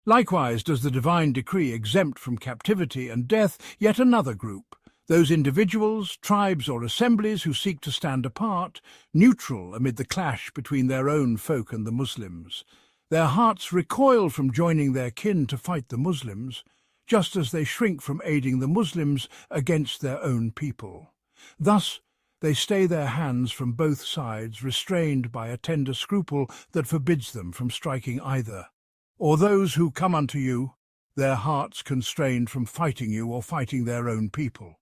Likewise does the divine decree exempt from captivity and death yet another group, those individuals, tribes or assemblies who seek to stand apart, neutral amid the clash between their own folk and the Muslims. Their hearts recoil from joining their kin to fight the Muslims, just as they shrink from aiding the Muslims against their own people. Thus, they stay their hands from both sides, restrained by a tender scruple that forbids them from striking either. Or those who come unto you, their hearts constrained from fighting you or fighting their own people.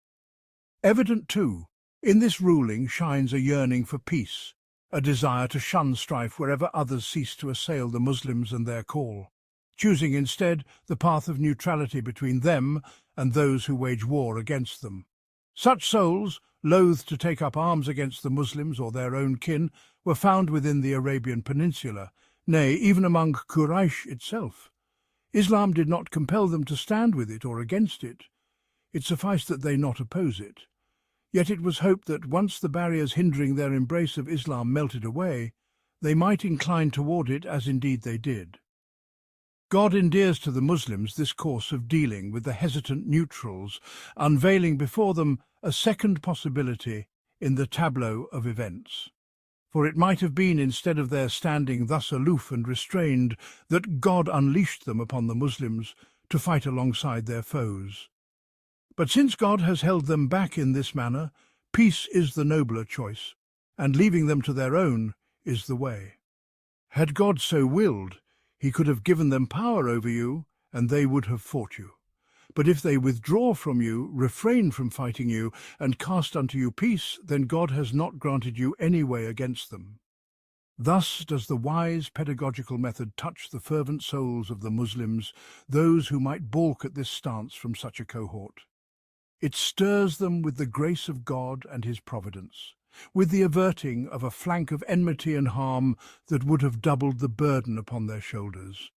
Evident, too, in this ruling shines a yearning for peace, a desire to shun strife wherever others cease to assail the Muslims and their call, choosing instead the path of neutrality between them and those who wage war against them. Such souls, loath to take up arms against the Muslims or their own kin, were found within the Arabian Peninsula, nay, even among Quraysh itself. Islam did not compel them to stand with it or against it. It sufficed that they not oppose it. Yet it was hoped that once the barriers hindering their embrace of Islam melted away, they might incline toward it, as indeed they did. God endears to the Muslims this course of dealing with the hesitant neutrals, unveiling before them a second possibility in the tableau of events. For it might have been, instead of their standing thus aloof and restrained, that God unleashed them upon the Muslims to fight alongside their foes. But since God has held them back in this manner, peace is the nobler choice, and leaving them to their own is the way. Had God so willed, he could have given them power over you, and they would have fought you. But if they withdraw from you, refrain from fighting you, and cast unto you peace, then God has not granted you any way against them. Thus does the wise pedagogical method touch the fervent souls of the Muslims, those who might balk at this stance from such a cohort. It stirs them with the grace of God and his providence, with the averting of a flank of enmity and harm that would have doubled the burden upon their shoulders.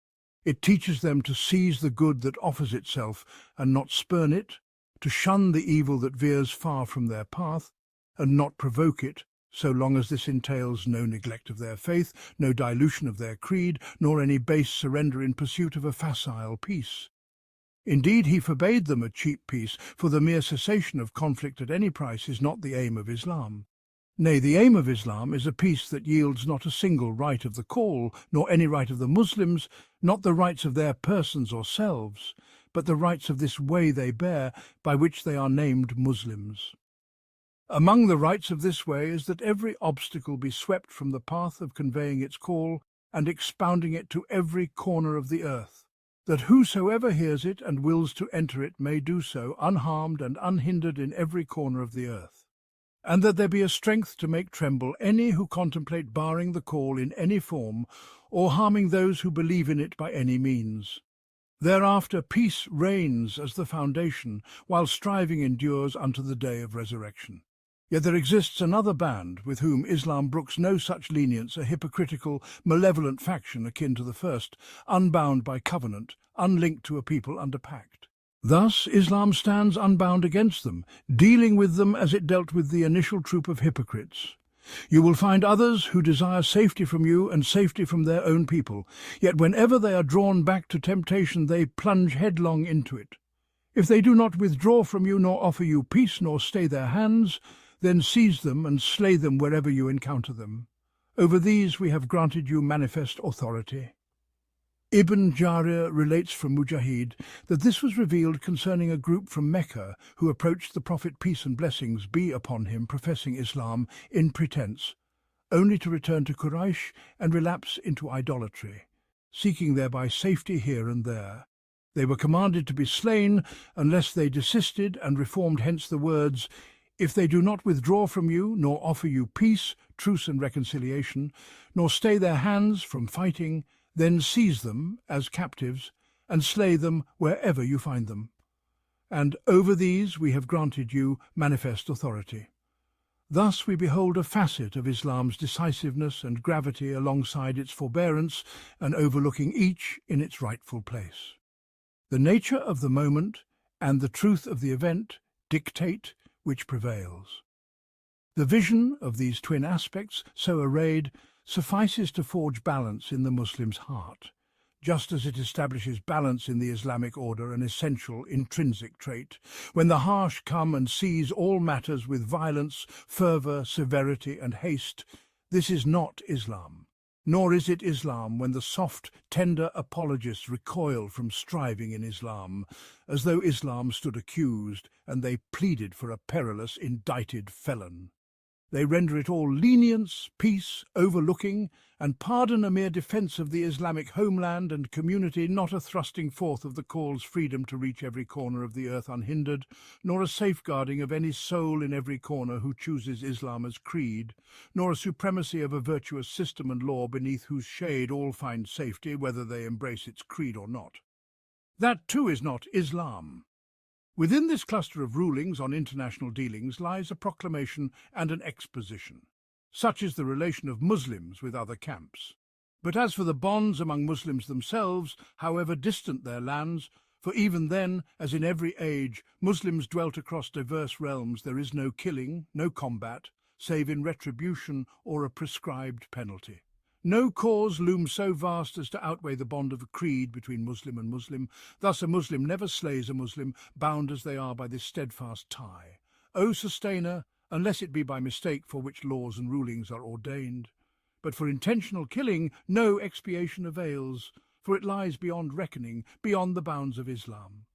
It teaches them to seize the good that offers itself and not spurn it, to shun the evil that veers far from their path, and not provoke it, so long as this entails no neglect of their faith, no dilution of their creed, nor any base surrender in pursuit of a facile peace. Indeed, he forbade them a cheap peace, for the mere cessation of conflict at any price is not the aim of Islam. Nay, the aim of Islam is a peace that yields not a single right of the call, nor any right of the Muslims, not the rights of their persons or selves, but the rights of this way they bear, by which they are named Muslims. Among the rights of this way is that every obstacle be swept from the path of conveying its call and expounding it to every corner of the earth, that whosoever hears it and wills to enter it may do so unharmed and unhindered in every corner of the earth, and that there be a strength to make tremble any who contemplate barring the call in any form or harming those who believe in it by any means. Thereafter peace reigns as the foundation, while striving endures unto the day of resurrection. Yet there exists another band with whom Islam brooks no such lenience, a hypocritical, malevolent faction akin to the first, unbound by covenant, unlinked to a people under pact. Thus Islam stands unbound against them, dealing with them as it dealt with the initial troop of hypocrites. You will find others who desire safety from you and safety from their own people, yet whenever they are drawn back to temptation they plunge headlong into it. If they do not withdraw from you, nor offer you peace, nor stay their hands, then seize them and slay them wherever you encounter them. Over these we have granted you manifest authority. Ibn Jarir relates from Mujahid that this was revealed concerning a group from Mecca who approached the Prophet, peace and blessings be upon him, professing Islam in pretense, only to return to Quraysh and relapse into idolatry, seeking thereby safety here and there. They were commanded to be slain unless they desisted and reformed, hence the words, "If they do not withdraw from you, nor offer you peace, truce and reconciliation, nor stay their hands from fighting, then seize them as captives and slay them wherever you find them. And over these we have granted you manifest authority." Thus we behold a facet of Islam's decisiveness and gravity alongside its forbearance, and overlooking each in its rightful place. The nature of the moment and the truth of the event dictate which prevails. The vision of these twin aspects, so arrayed, suffices to forge balance in the Muslim's heart, just as it establishes balance in the Islamic order, an essential intrinsic trait. When the harsh come and seize all matters with violence, fervour, severity and haste, this is not Islam. Nor is it Islam when the soft, tender apologists recoil from striving in Islam, as though Islam stood accused and they pleaded for a perilous, indicted felon. They render it all lenience, peace, overlooking, and pardon a mere defence of the Islamic homeland and community, not a thrusting forth of the call's freedom to reach every corner of the earth unhindered, nor a safeguarding of any soul in every corner who chooses Islam as creed, nor a supremacy of a virtuous system and law beneath whose shade all find safety, whether they embrace its creed or not. That too is not Islam. Within this cluster of rulings on international dealings lies a proclamation and an exposition. Such is the relation of Muslims with other camps. But as for the bonds among Muslims themselves, however distant their lands, for even then, as in every age, Muslims dwelt across diverse realms, there is no killing, no combat, save in retribution or a prescribed penalty. No cause looms so vast as to outweigh the bond of creed between Muslim and Muslim. Thus a Muslim never slays a Muslim, bound as they are by this steadfast tie. O Sustainer, unless it be by mistake for which laws and rulings are ordained. But for intentional killing no expiation avails, for it lies beyond reckoning, beyond the bounds of Islam.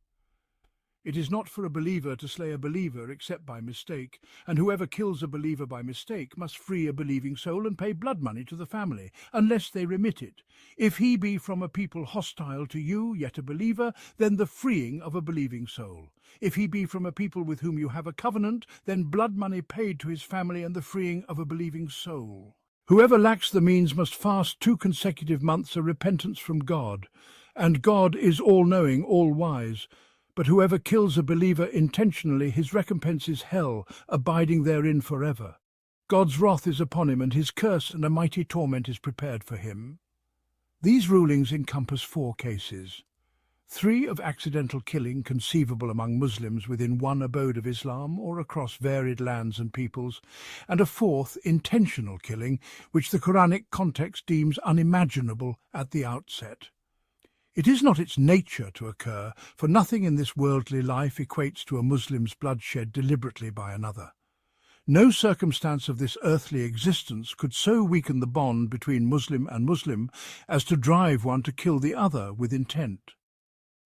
It is not for a believer to slay a believer except by mistake, and whoever kills a believer by mistake must free a believing soul and pay blood money to the family, unless they remit it. If he be from a people hostile to you, yet a believer, then the freeing of a believing soul. If he be from a people with whom you have a covenant, then blood money paid to his family and the freeing of a believing soul. Whoever lacks the means must fast 2 consecutive months a repentance from God, and God is all-knowing, all-wise. But whoever kills a believer intentionally, his recompense is hell, abiding therein forever. God's wrath is upon him, and his curse and a mighty torment is prepared for him. These rulings encompass 4 cases. 3 of accidental killing conceivable among Muslims within one abode of Islam or across varied lands and peoples, and a 4th, intentional killing, which the Quranic context deems unimaginable at the outset. It is not its nature to occur, for nothing in this worldly life equates to a Muslim's bloodshed deliberately by another. No circumstance of this earthly existence could so weaken the bond between Muslim and Muslim as to drive one to kill the other with intent.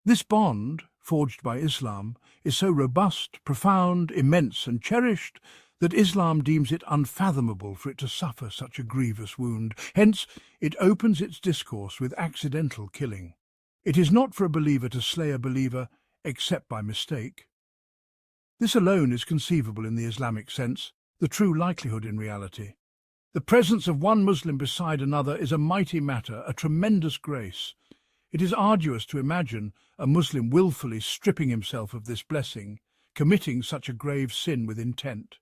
This bond, forged by Islam, is so robust, profound, immense and cherished that Islam deems it unfathomable for it to suffer such a grievous wound. Hence, it opens its discourse with accidental killing. It is not for a believer to slay a believer except by mistake. This alone is conceivable in the Islamic sense, the true likelihood in reality. The presence of one Muslim beside another is a mighty matter, a tremendous grace. It is arduous to imagine a Muslim willfully stripping himself of this blessing, committing such a grave sin with intent.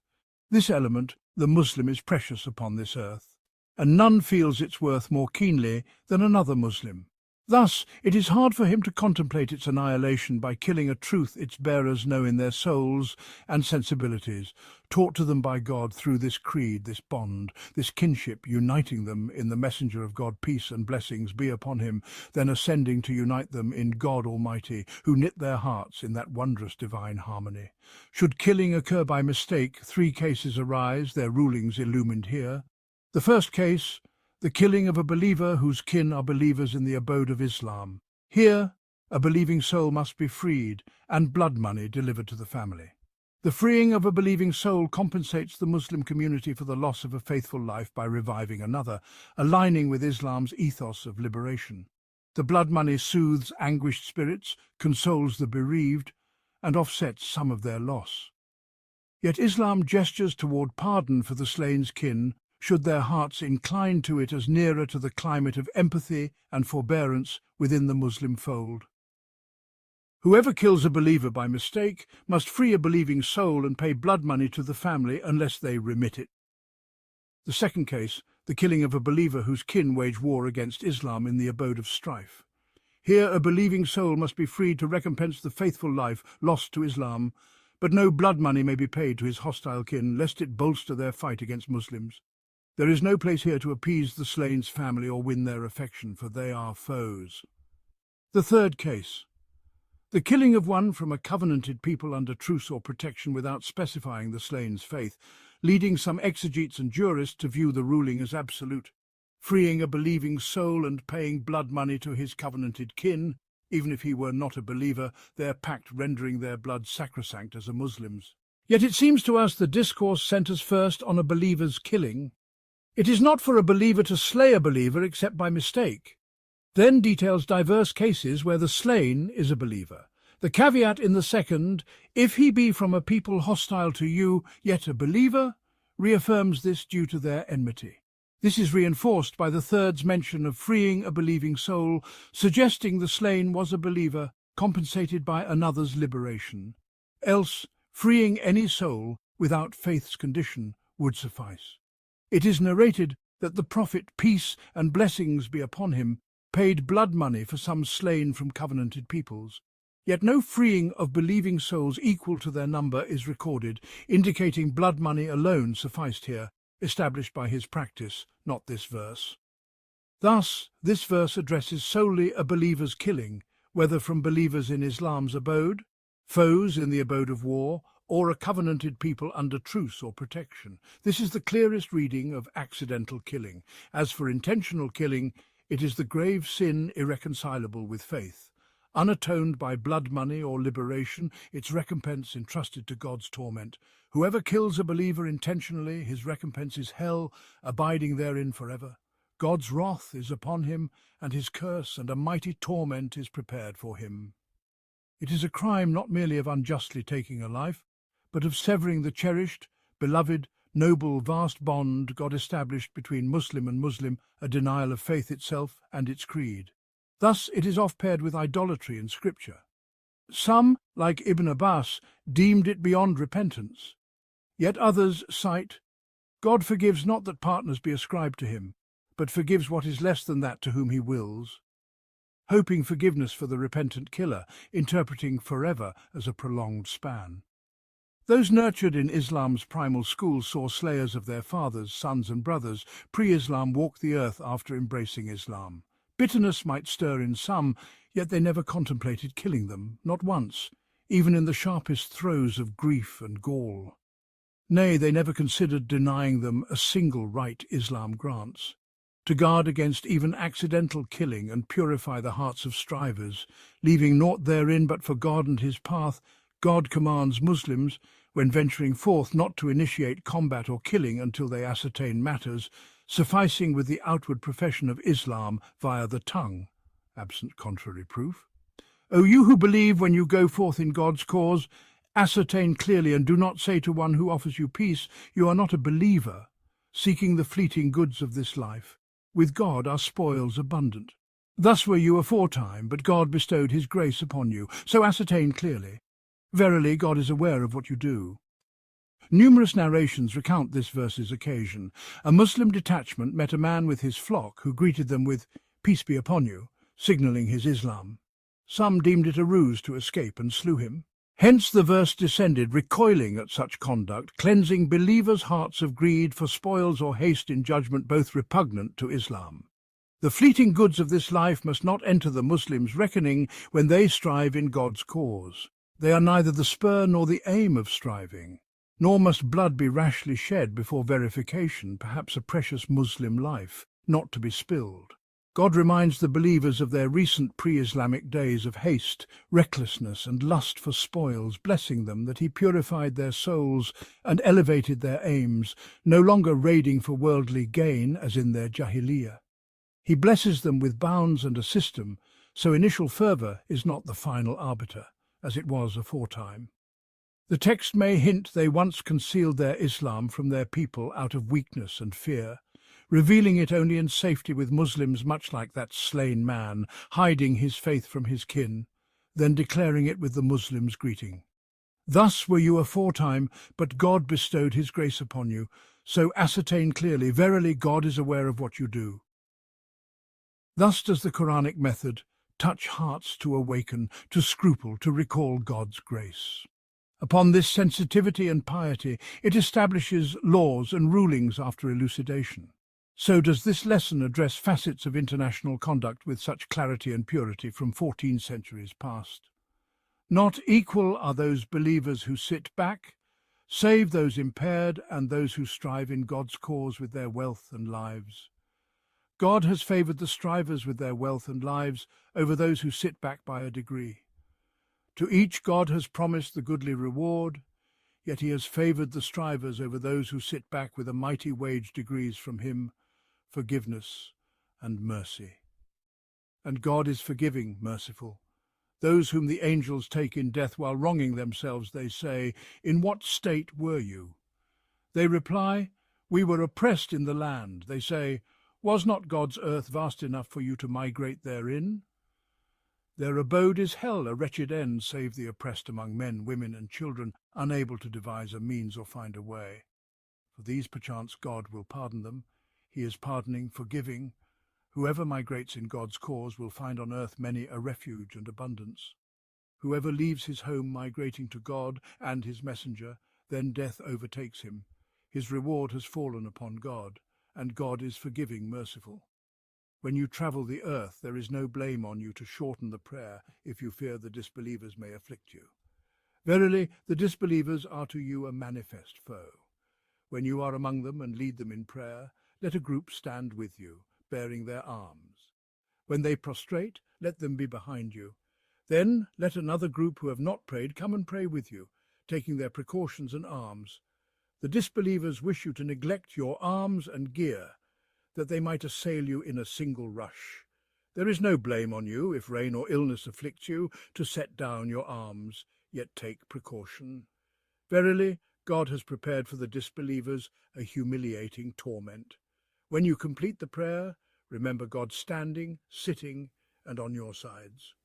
This element, the Muslim, is precious upon this earth, and none feels its worth more keenly than another Muslim. Thus, it is hard for him to contemplate its annihilation by killing a truth its bearers know in their souls and sensibilities, taught to them by God through this creed, this bond, this kinship, uniting them in the messenger of God, peace and blessings be upon him, then ascending to unite them in God Almighty, who knit their hearts in that wondrous divine harmony. Should killing occur by mistake, 3 cases arise, their rulings illumined here. The first case, the killing of a believer whose kin are believers in the abode of Islam. Here, a believing soul must be freed and blood money delivered to the family. The freeing of a believing soul compensates the Muslim community for the loss of a faithful life by reviving another, aligning with Islam's ethos of liberation. The blood money soothes anguished spirits, consoles the bereaved, and offsets some of their loss. Yet Islam gestures toward pardon for the slain's kin, should their hearts incline to it as nearer to the climate of empathy and forbearance within the Muslim fold. Whoever kills a believer by mistake must free a believing soul and pay blood money to the family unless they remit it. The second case, the killing of a believer whose kin wage war against Islam in the abode of strife. Here a believing soul must be freed to recompense the faithful life lost to Islam, but no blood money may be paid to his hostile kin, lest it bolster their fight against Muslims. There is no place here to appease the slain's family or win their affection, for they are foes. The third case. The killing of one from a covenanted people under truce or protection without specifying the slain's faith, leading some exegetes and jurists to view the ruling as absolute, freeing a believing soul and paying blood money to his covenanted kin, even if he were not a believer, their pact rendering their blood sacrosanct as a Muslim's. Yet it seems to us the discourse centers first on a believer's killing. It is not for a believer to slay a believer except by mistake. Then details diverse cases where the slain is a believer. The caveat in the second, if he be from a people hostile to you, yet a believer, reaffirms this due to their enmity. This is reinforced by the third's mention of freeing a believing soul, suggesting the slain was a believer, compensated by another's liberation. Else, freeing any soul without faith's condition would suffice. It is narrated that the prophet, peace and blessings be upon him, paid blood money for some slain from covenanted peoples. Yet no freeing of believing souls equal to their number is recorded, indicating blood money alone sufficed here, established by his practice, not this verse. Thus, this verse addresses solely a believer's killing, whether from believers in Islam's abode, foes in the abode of war, or a covenanted people under truce or protection. This is the clearest reading of accidental killing. As for intentional killing, it is the grave sin irreconcilable with faith. Unatoned by blood money or liberation, its recompense entrusted to God's torment. Whoever kills a believer intentionally, his recompense is hell, abiding therein forever. God's wrath is upon him, and his curse and a mighty torment is prepared for him. It is a crime not merely of unjustly taking a life, but of severing the cherished, beloved, noble, vast bond God established between Muslim and Muslim, a denial of faith itself and its creed. Thus it is oft paired with idolatry in Scripture. Some, like Ibn Abbas, deemed it beyond repentance. Yet others cite, God forgives not that partners be ascribed to him, but forgives what is less than that to whom he wills, hoping forgiveness for the repentant killer, interpreting forever as a prolonged span. Those nurtured in Islam's primal school saw slayers of their fathers, sons and brothers, pre-Islam, walk the earth after embracing Islam. Bitterness might stir in some, yet they never contemplated killing them, not once, even in the sharpest throes of grief and gall. Nay, they never considered denying them a single right Islam grants. To guard against even accidental killing and purify the hearts of strivers, leaving naught therein but for God and his path, God commands Muslims, when venturing forth, not to initiate combat or killing until they ascertain matters, sufficing with the outward profession of Islam via the tongue, absent contrary proof. O you who believe, when you go forth in God's cause, ascertain clearly and do not say to one who offers you peace, you are not a believer, seeking the fleeting goods of this life. With God are spoils abundant. Thus were you aforetime, but God bestowed his grace upon you, so ascertain clearly. Verily, God is aware of what you do. Numerous narrations recount this verse's occasion. A Muslim detachment met a man with his flock, who greeted them with, "Peace be upon you," signalling his Islam. Some deemed it a ruse to escape and slew him. Hence the verse descended, recoiling at such conduct, cleansing believers' hearts of greed for spoils or haste in judgment both repugnant to Islam. The fleeting goods of this life must not enter the Muslims' reckoning when they strive in God's cause. They are neither the spur nor the aim of striving, nor must blood be rashly shed before verification, perhaps a precious Muslim life, not to be spilled. God reminds the believers of their recent pre-Islamic days of haste, recklessness, and lust for spoils, blessing them that he purified their souls and elevated their aims, no longer raiding for worldly gain as in their jahiliyyah. He blesses them with bounds and a system, so initial fervour is not the final arbiter, as it was aforetime. The text may hint they once concealed their Islam from their people out of weakness and fear, revealing it only in safety with Muslims, much like that slain man, hiding his faith from his kin, then declaring it with the Muslim's greeting. Thus were you aforetime, but God bestowed his grace upon you, so ascertain clearly, verily God is aware of what you do. Thus does the Quranic method touch hearts to awaken, to scruple, to recall God's grace. Upon this sensitivity and piety, it establishes laws and rulings after elucidation. So does this lesson address facets of international conduct with such clarity and purity from 14 centuries past. Not equal are those believers who sit back, save those impaired and those who strive in God's cause with their wealth and lives. God has favoured the strivers with their wealth and lives over those who sit back by a degree. To each God has promised the goodly reward, yet he has favoured the strivers over those who sit back with a mighty wage degrees from him, forgiveness and mercy. And God is forgiving, merciful. Those whom the angels take in death while wronging themselves, they say, "In what state were you?" They reply, "We were oppressed in the land." They say, "Was not God's earth vast enough for you to migrate therein?" Their abode is hell, a wretched end, save the oppressed among men, women, and children, unable to devise a means or find a way. For these perchance God will pardon them. He is pardoning, forgiving. Whoever migrates in God's cause will find on earth many a refuge and abundance. Whoever leaves his home migrating to God and his messenger, then death overtakes him. His reward has fallen upon God, and God is forgiving, merciful. When you travel the earth, there is no blame on you to shorten the prayer if you fear the disbelievers may afflict you. Verily, the disbelievers are to you a manifest foe. When you are among them and lead them in prayer, let a group stand with you, bearing their arms. When they prostrate, let them be behind you. Then let another group who have not prayed come and pray with you, taking their precautions and arms. The disbelievers wish you to neglect your arms and gear, that they might assail you in a single rush. There is no blame on you, if rain or illness afflicts you, to set down your arms, yet take precaution. Verily, God has prepared for the disbelievers a humiliating torment. When you complete the prayer, remember God standing, sitting, and on your sides.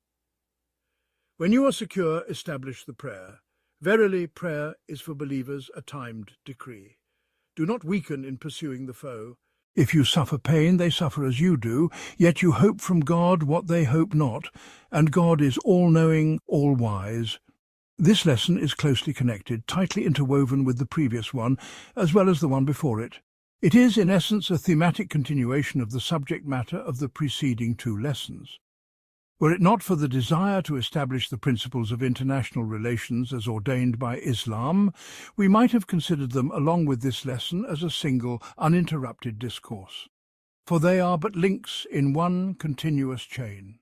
When you are secure, establish the prayer. Verily, prayer is for believers a timed decree. Do not weaken in pursuing the foe. If you suffer pain, they suffer as you do, yet you hope from God what they hope not, and God is all-knowing, all-wise. This lesson is closely connected, tightly interwoven with the previous one, as well as the one before it. It is, in essence, a thematic continuation of the subject matter of the preceding two lessons. Were it not for the desire to establish the principles of international relations as ordained by Islam, we might have considered them along with this lesson as a single, uninterrupted discourse. For they are but links in one continuous chain.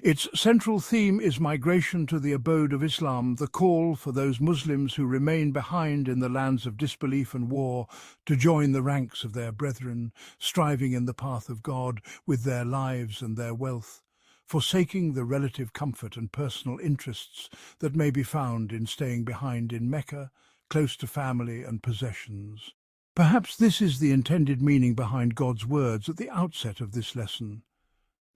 Its central theme is migration to the abode of Islam, the call for those Muslims who remain behind in the lands of disbelief and war to join the ranks of their brethren, striving in the path of God with their lives and their wealth, forsaking the relative comfort and personal interests that may be found in staying behind in Mecca, close to family and possessions. Perhaps this is the intended meaning behind God's words at the outset of this lesson.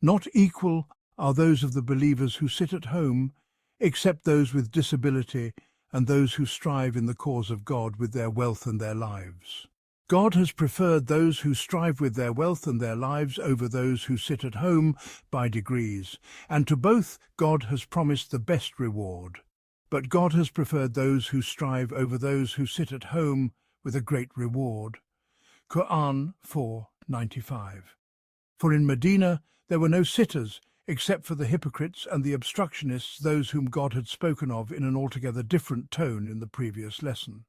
Not equal are those of the believers who sit at home, except those with disability and those who strive in the cause of God with their wealth and their lives. God has preferred those who strive with their wealth and their lives over those who sit at home by degrees, and to both God has promised the best reward. But God has preferred those who strive over those who sit at home with a great reward. Qur'an 4:95. For in Medina there were no sitters, except for the hypocrites and the obstructionists, those whom God had spoken of in an altogether different tone in the previous lesson.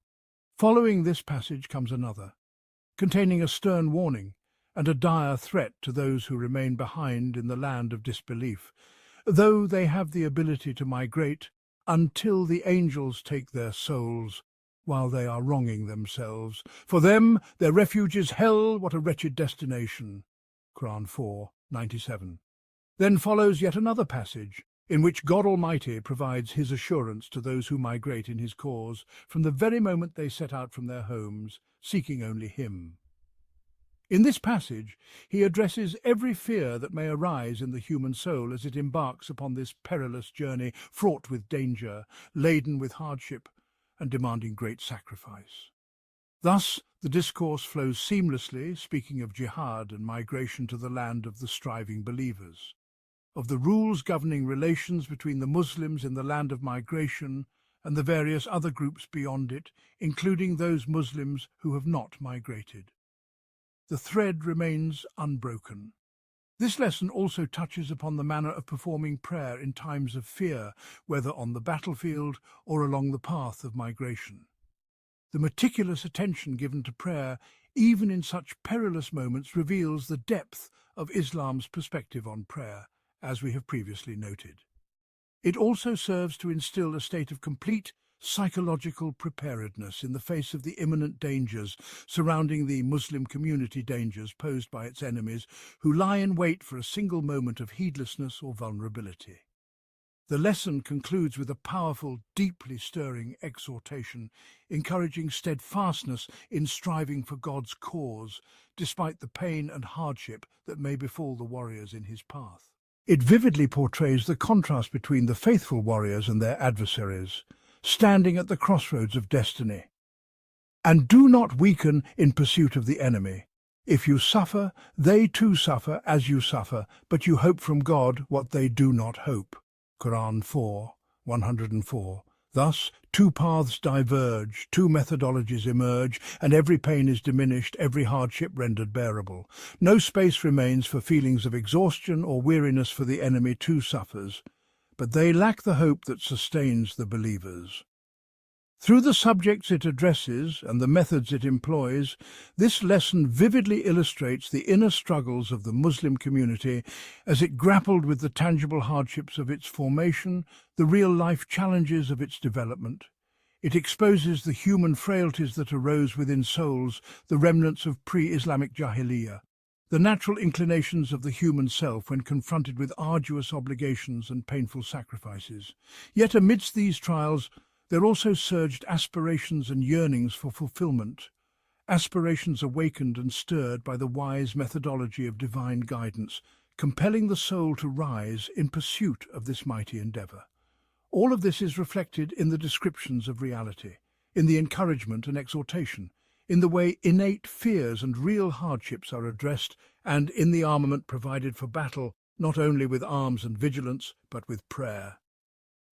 Following this passage comes another, containing a stern warning and a dire threat to those who remain behind in the land of disbelief, though they have the ability to migrate until the angels take their souls while they are wronging themselves. For them, their refuge is hell, what a wretched destination. Qur'an 4:97. Then follows yet another passage, in which God Almighty provides his assurance to those who migrate in his cause from the very moment they set out from their homes, seeking only him. In this passage, he addresses every fear that may arise in the human soul as it embarks upon this perilous journey, fraught with danger, laden with hardship, and demanding great sacrifice. Thus, the discourse flows seamlessly, speaking of jihad and migration to the land of the striving believers, of the rules governing relations between the Muslims in the land of migration and the various other groups beyond it, including those Muslims who have not migrated. the thread remains unbroken. This lesson also touches upon the manner of performing prayer in times of fear, whether on the battlefield or along the path of migration. The meticulous attention given to prayer, even in such perilous moments, reveals the depth of Islam's perspective on prayer, as we have previously noted. It also serves to instill a state of complete psychological preparedness in the face of the imminent dangers surrounding the Muslim community, dangers posed by its enemies, who lie in wait for a single moment of heedlessness or vulnerability. The lesson concludes with a powerful, deeply stirring exhortation, encouraging steadfastness in striving for God's cause, despite the pain and hardship that may befall the warriors in his path. It vividly portrays the contrast between the faithful warriors and their adversaries, standing at the crossroads of destiny. And do not weaken in pursuit of the enemy. If you suffer, they too suffer as you suffer, but you hope from God what they do not hope. Qur'an 4:104. Thus, two paths diverge, two methodologies emerge, and every pain is diminished, every hardship rendered bearable. No space remains for feelings of exhaustion or weariness, for the enemy too suffers, but they lack the hope that sustains the believers. Through the subjects it addresses and the methods it employs, this lesson vividly illustrates the inner struggles of the Muslim community as it grappled with the tangible hardships of its formation, the real-life challenges of its development. It exposes the human frailties that arose within souls, the remnants of pre-Islamic Jahiliyyah, the natural inclinations of the human self when confronted with arduous obligations and painful sacrifices. Yet amidst these trials, there also surged aspirations and yearnings for fulfillment, aspirations awakened and stirred by the wise methodology of divine guidance, compelling the soul to rise in pursuit of this mighty endeavor. All of this is reflected in the descriptions of reality, in the encouragement and exhortation, in the way innate fears and real hardships are addressed, and in the armament provided for battle, not only with arms and vigilance, but with prayer.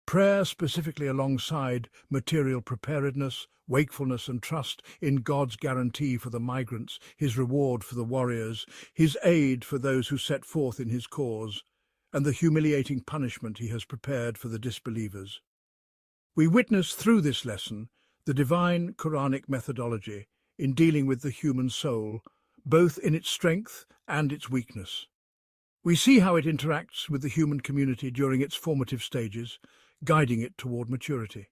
Prayer specifically alongside material preparedness, wakefulness and trust in God's guarantee for the migrants, his reward for the warriors, his aid for those who set forth in his cause, and the humiliating punishment he has prepared for the disbelievers. We witness through this lesson the divine Quranic methodology in dealing with the human soul, both in its strength and its weakness. We see how it interacts with the human community during its formative stages, guiding it toward maturity.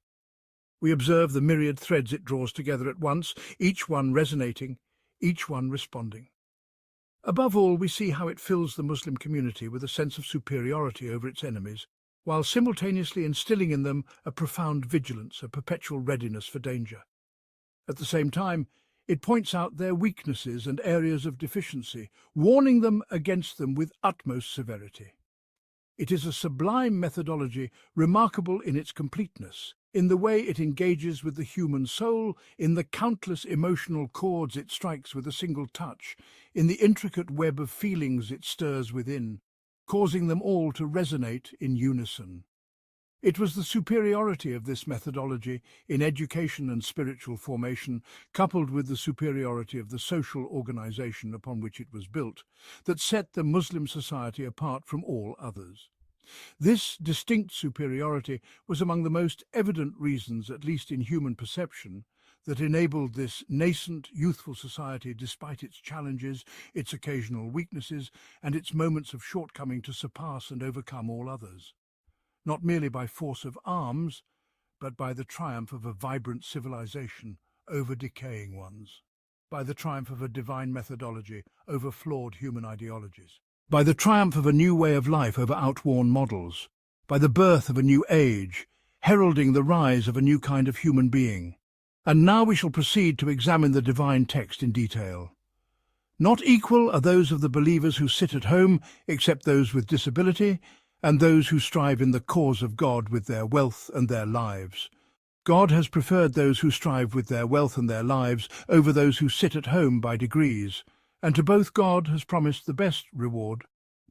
We observe the myriad threads it draws together at once, each one resonating, each one responding. Above all, we see how it fills the Muslim community with a sense of superiority over its enemies, while simultaneously instilling in them a profound vigilance, a perpetual readiness for danger. At the same time, it points out their weaknesses and areas of deficiency, warning them against them with utmost severity. It is a sublime methodology, remarkable in its completeness, in the way it engages with the human soul, in the countless emotional chords it strikes with a single touch, in the intricate web of feelings it stirs within, causing them all to resonate in unison. It was the superiority of this methodology in education and spiritual formation, coupled with the superiority of the social organization upon which it was built, that set the Muslim society apart from all others. This distinct superiority was among the most evident reasons, at least in human perception, that enabled this nascent, youthful society, despite its challenges, its occasional weaknesses, and its moments of shortcoming, to surpass and overcome all others. Not merely by force of arms, but by the triumph of a vibrant civilization over decaying ones, by the triumph of a divine methodology over flawed human ideologies, by the triumph of a new way of life over outworn models, by the birth of a new age, heralding the rise of a new kind of human being. And now we shall proceed to examine the divine text in detail. Not equal are those of the believers who sit at home, except those with disability, and those who strive in the cause of God with their wealth and their lives. God has preferred those who strive with their wealth and their lives over those who sit at home by degrees, and to both God has promised the best reward.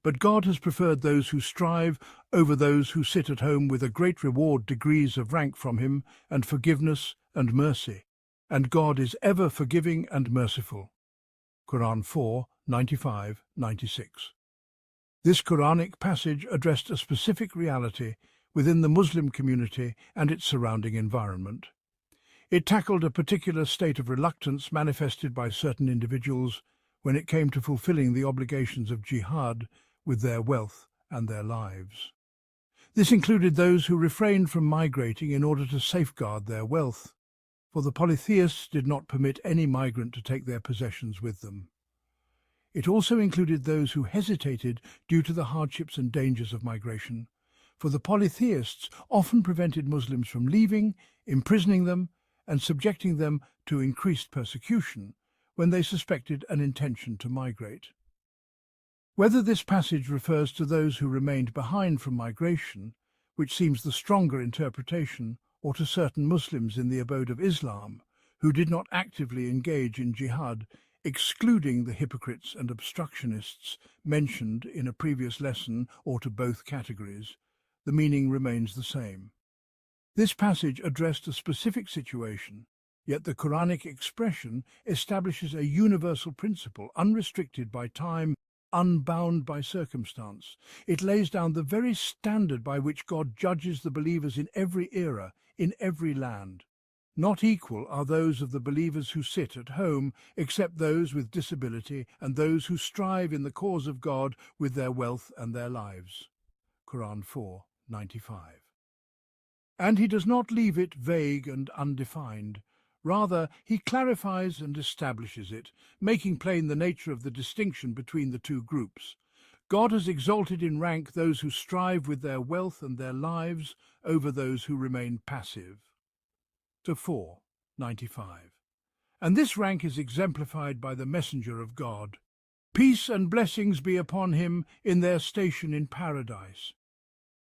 But God has preferred those who strive over those who sit at home with a great reward, degrees of rank from him, and forgiveness and mercy. And God is ever forgiving and merciful. Quran 4:95-96. This Quranic passage addressed a specific reality within the Muslim community and its surrounding environment. It tackled a particular state of reluctance manifested by certain individuals when it came to fulfilling the obligations of jihad with their wealth and their lives. This included those who refrained from migrating in order to safeguard their wealth, for the polytheists did not permit any migrant to take their possessions with them. It also included those who hesitated due to the hardships and dangers of migration, for the polytheists often prevented Muslims from leaving, imprisoning them, and subjecting them to increased persecution when they suspected an intention to migrate. Whether this passage refers to those who remained behind from migration, which seems the stronger interpretation, or to certain Muslims in the abode of Islam, who did not actively engage in jihad, excluding the hypocrites and obstructionists mentioned in a previous lesson, or to both categories, the meaning remains the same. This passage addressed a specific situation, yet the Quranic expression establishes a universal principle, unrestricted by time, unbound by circumstance. It lays down the very standard by which God judges the believers in every era, in every land. Not equal are those of the believers who sit at home, except those with disability and those who strive in the cause of God with their wealth and their lives. Quran 4:95. And he does not leave it vague and undefined. Rather, he clarifies and establishes it, making plain the nature of the distinction between the two groups. God has exalted in rank those who strive with their wealth and their lives over those who remain passive. To 4:95. And this rank is exemplified by the messenger of God. Peace and blessings be upon him in their station in paradise.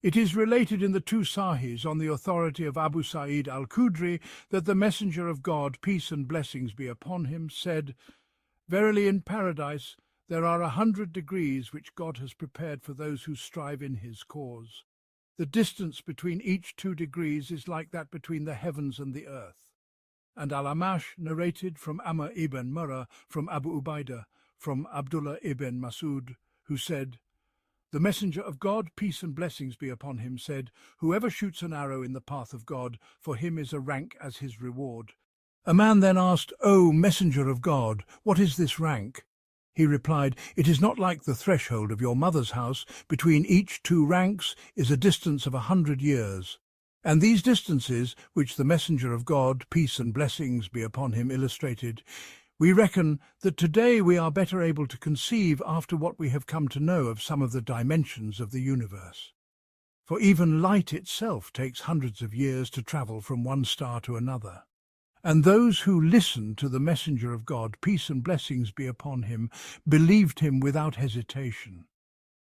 It is related in the two Sahihs on the authority of Abu Sa'id al-Khudri that the messenger of God, peace and blessings be upon him, said, "Verily in paradise there are 100 degrees which God has prepared for those who strive in his cause. The distance between each 2 degrees is like that between the heavens and the earth." And Al-Amash narrated from Amr ibn Murrah, from Abu Ubaidah, from Abdullah ibn Masud, who said, "The messenger of God, peace and blessings be upon him, said, whoever shoots an arrow in the path of God, for him is a rank as his reward." A man then asked, "O messenger of God, what is this rank?" He replied, "It is not like the threshold of your mother's house. Between each 2 ranks is a distance of 100 years. And these distances, which the messenger of God, peace and blessings be upon him, illustrated, we reckon that today we are better able to conceive after what we have come to know of some of the dimensions of the universe. For even light itself takes hundreds of years to travel from one star to another. And those who listened to the messenger of God, peace and blessings be upon him, believed him without hesitation.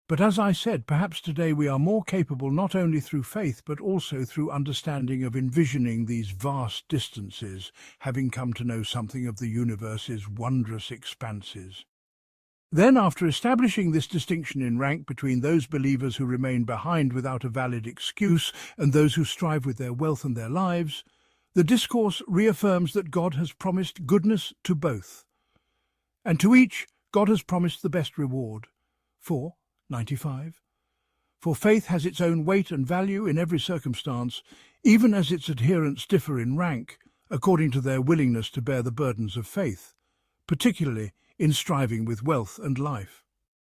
But as I said, perhaps today we are more capable not only through faith but also through understanding of envisioning these vast distances, having come to know something of the universe's wondrous expanses. Then, after establishing this distinction in rank between those believers who remain behind without a valid excuse and those who strive with their wealth and their lives, the discourse reaffirms that God has promised goodness to both, and to each God has promised the best reward. 4:95. For faith has its own weight and value in every circumstance, even as its adherents differ in rank, according to their willingness to bear the burdens of faith, particularly in striving with wealth and life.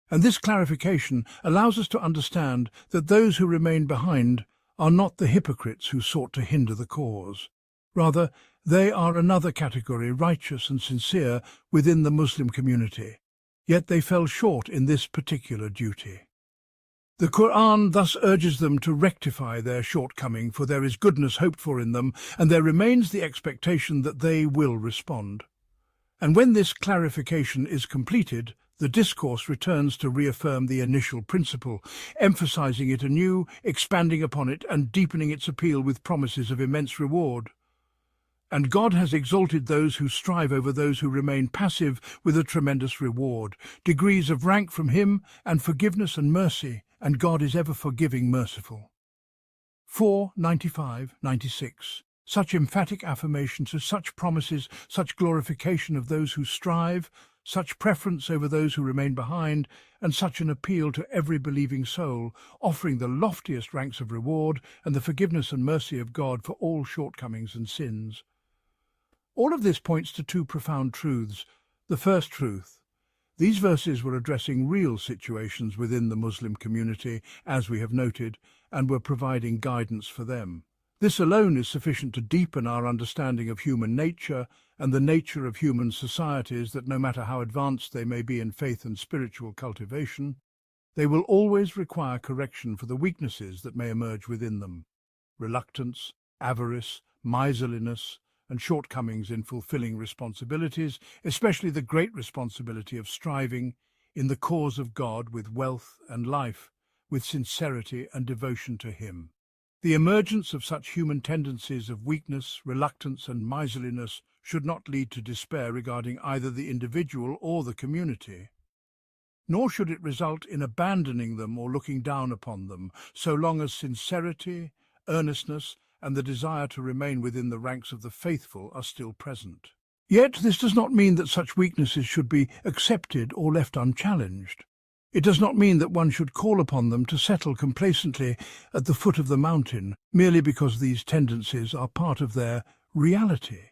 And this clarification allows us to understand that those who remain behind are not the hypocrites who sought to hinder the cause. Rather, they are another category, righteous and sincere, within the Muslim community. Yet they fell short in this particular duty. The Qur'an thus urges them to rectify their shortcoming, for there is goodness hoped for in them, and there remains the expectation that they will respond. And when this clarification is completed, the discourse returns to reaffirm the initial principle, emphasizing it anew, expanding upon it, and deepening its appeal with promises of immense reward. And God has exalted those who strive over those who remain passive with a tremendous reward, degrees of rank from him, and forgiveness and mercy, and God is ever forgiving, merciful. 4:95-96. Such emphatic affirmation to such promises, such glorification of those who strive, such preference over those who remain behind, and such an appeal to every believing soul, offering the loftiest ranks of reward and the forgiveness and mercy of God for all shortcomings and sins. All of this points to two profound truths. The first truth: these verses were addressing real situations within the Muslim community, as we have noted, and were providing guidance for them. This alone is sufficient to deepen our understanding of human nature and the nature of human societies, that no matter how advanced they may be in faith and spiritual cultivation, they will always require correction for the weaknesses that may emerge within them: reluctance, avarice, miserliness, and shortcomings in fulfilling responsibilities, especially the great responsibility of striving in the cause of God with wealth and life, with sincerity and devotion to Him. The emergence of such human tendencies of weakness, reluctance, and miserliness should not lead to despair regarding either the individual or the community. Nor should it result in abandoning them or looking down upon them, so long as sincerity, earnestness, and the desire to remain within the ranks of the faithful are still present. Yet this does not mean that such weaknesses should be accepted or left unchallenged. It does not mean that one should call upon them to settle complacently at the foot of the mountain merely because these tendencies are part of their reality.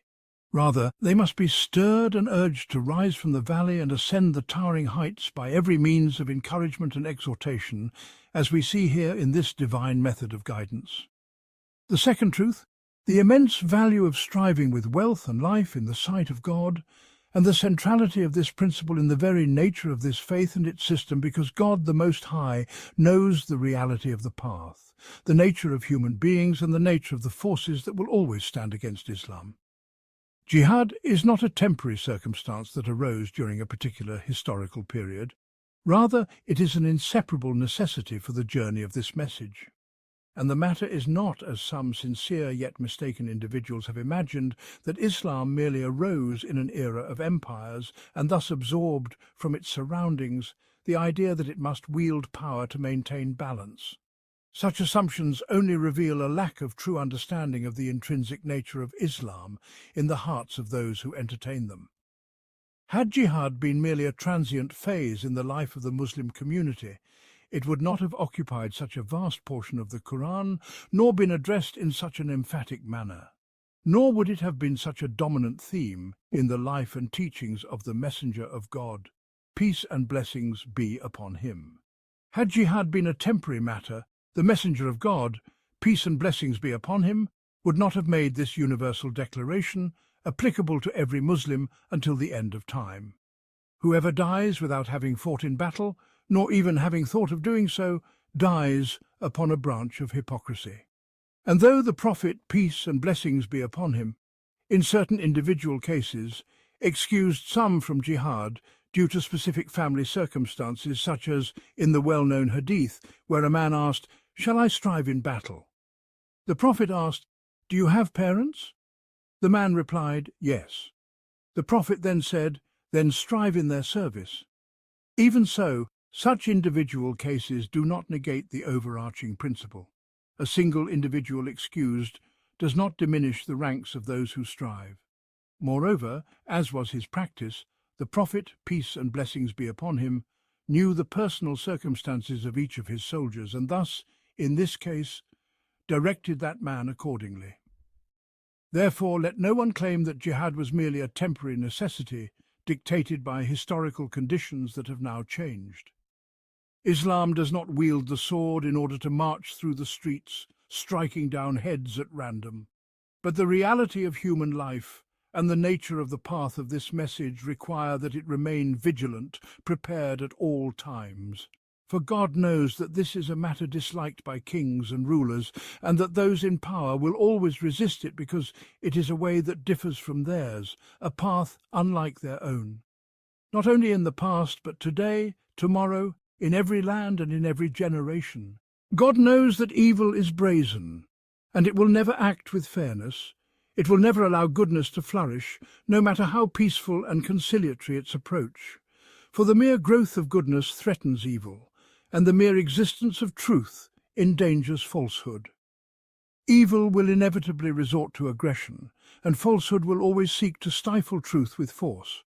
Rather, they must be stirred and urged to rise from the valley and ascend the towering heights by every means of encouragement and exhortation, as we see here in this divine method of guidance. The second truth: the immense value of striving with wealth and life in the sight of God, and the centrality of this principle in the very nature of this faith and its system, because God the Most High knows the reality of the path, the nature of human beings, and the nature of the forces that will always stand against Islam. Jihad is not a temporary circumstance that arose during a particular historical period. Rather, it is an inseparable necessity for the journey of this message. And the matter is not, as some sincere yet mistaken individuals have imagined, that Islam merely arose in an era of empires and thus absorbed from its surroundings the idea that it must wield power to maintain balance. Such assumptions only reveal a lack of true understanding of the intrinsic nature of Islam in the hearts of those who entertain them. Had jihad been merely a transient phase in the life of the Muslim community, it would not have occupied such a vast portion of the Qur'an, nor been addressed in such an emphatic manner. Nor would it have been such a dominant theme in the life and teachings of the Messenger of God, peace and blessings be upon him. Had jihad been a temporary matter, the Messenger of God, peace and blessings be upon him, would not have made this universal declaration applicable to every Muslim until the end of time. Whoever dies without having fought in battle, nor even having thought of doing so, dies upon a branch of hypocrisy. And though the Prophet, peace and blessings be upon him, in certain individual cases, excused some from jihad due to specific family circumstances, such as in the well-known hadith, where a man asked, "Shall I strive in battle?" The Prophet asked, "Do you have parents?" The man replied, "Yes." The Prophet then said, "Then strive in their service." Even so, such individual cases do not negate the overarching principle. A single individual excused does not diminish the ranks of those who strive. Moreover, as was his practice, the Prophet, peace and blessings be upon him, knew the personal circumstances of each of his soldiers, and thus, in this case, directed that man accordingly. Therefore, let no one claim that jihad was merely a temporary necessity dictated by historical conditions that have now changed. Islam does not wield the sword in order to march through the streets, striking down heads at random. But the reality of human life and the nature of the path of this message require that it remain vigilant, prepared at all times. For God knows that this is a matter disliked by kings and rulers, and that those in power will always resist it because it is a way that differs from theirs, a path unlike their own. Not only in the past, but today, tomorrow, in every land and in every generation. God knows that evil is brazen, and it will never act with fairness. It will never allow goodness to flourish, no matter how peaceful and conciliatory its approach. For the mere growth of goodness threatens evil, and the mere existence of truth endangers falsehood. Evil will inevitably resort to aggression, and falsehood will always seek to stifle truth with force.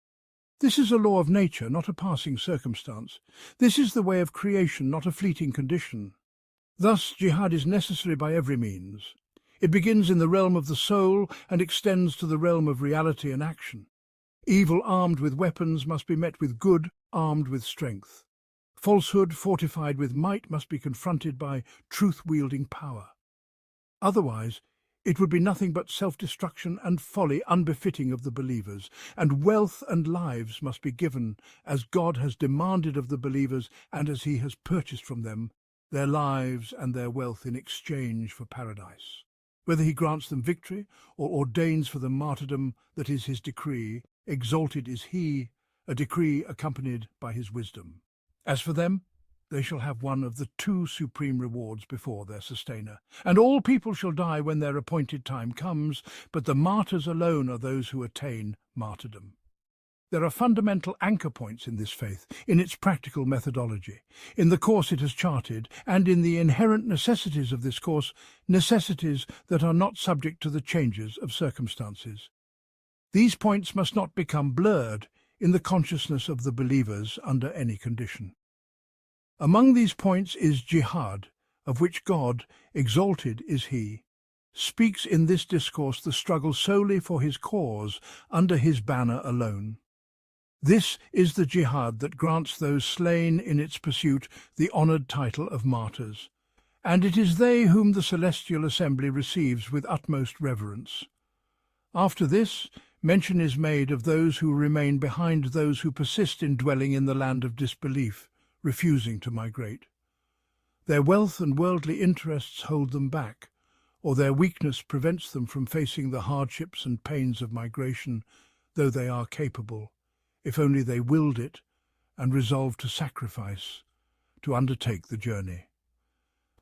This is a law of nature, not a passing circumstance. This is the way of creation, not a fleeting condition. Thus, jihad is necessary by every means. It begins in the realm of the soul and extends to the realm of reality and action. Evil armed with weapons must be met with good armed with strength. Falsehood fortified with might must be confronted by truth-wielding power. Otherwise, it would be nothing but self-destruction and folly unbefitting of the believers, and wealth and lives must be given as God has demanded of the believers and as he has purchased from them their lives and their wealth in exchange for paradise. Whether he grants them victory or ordains for them martyrdom, that is his decree, exalted is he, a decree accompanied by his wisdom. As for them, they shall have one of the two supreme rewards before their sustainer. And all people shall die when their appointed time comes, but the martyrs alone are those who attain martyrdom. There are fundamental anchor points in this faith, in its practical methodology, in the course it has charted, and in the inherent necessities of this course, necessities that are not subject to the changes of circumstances. These points must not become blurred in the consciousness of the believers under any condition. Among these points is jihad, of which God, exalted is he, speaks in this discourse the struggle solely for his cause, under his banner alone. This is the jihad that grants those slain in its pursuit the honoured title of martyrs, and it is they whom the celestial assembly receives with utmost reverence. After this, mention is made of those who remain behind, those who persist in dwelling in the land of disbelief, refusing to migrate. Their wealth and worldly interests hold them back, or their weakness prevents them from facing the hardships and pains of migration, though they are capable, if only they willed it and resolved to sacrifice, to undertake the journey.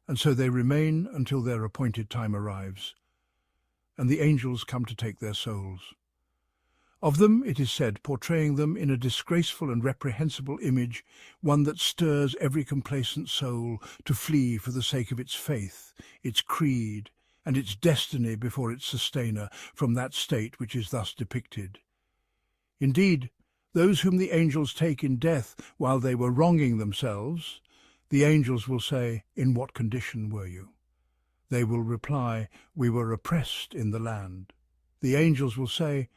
And so they remain until their appointed time arrives, and the angels come to take their souls. Of them, it is said, portraying them in a disgraceful and reprehensible image, one that stirs every complacent soul to flee for the sake of its faith, its creed, and its destiny before its sustainer from that state which is thus depicted. Indeed, those whom the angels take in death while they were wronging themselves, the angels will say, "In what condition were you?" They will reply, "We were oppressed in the land." The angels will say,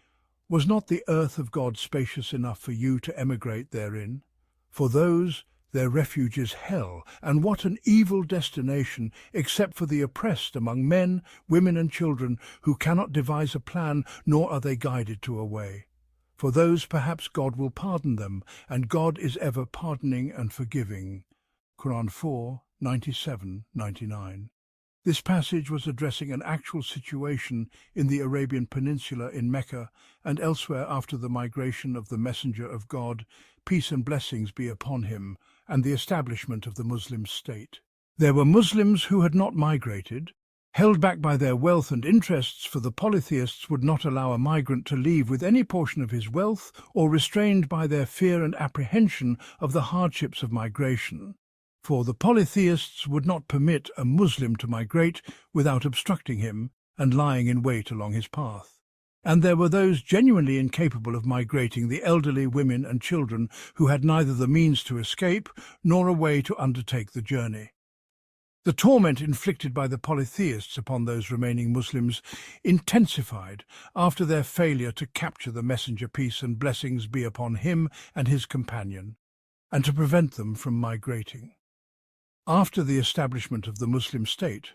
"Was not the earth of God spacious enough for you to emigrate therein?" For those, their refuge is hell, and what an evil destination, except for the oppressed among men, women and children, who cannot devise a plan, nor are they guided to a way. For those perhaps God will pardon them, and God is ever pardoning and forgiving. Qur'an 4:97-99. This passage was addressing an actual situation in the Arabian Peninsula in Mecca and elsewhere after the migration of the Messenger of God, peace and blessings be upon him, and the establishment of the Muslim state. There were Muslims who had not migrated, held back by their wealth and interests, for the polytheists would not allow a migrant to leave with any portion of his wealth, or restrained by their fear and apprehension of the hardships of migration. For the polytheists would not permit a Muslim to migrate without obstructing him and lying in wait along his path. And there were those genuinely incapable of migrating, the elderly, women and children, who had neither the means to escape nor a way to undertake the journey. The torment inflicted by the polytheists upon those remaining Muslims intensified after their failure to capture the messenger, peace and blessings be upon him and his companion, and to prevent them from migrating. After the establishment of the Muslim state,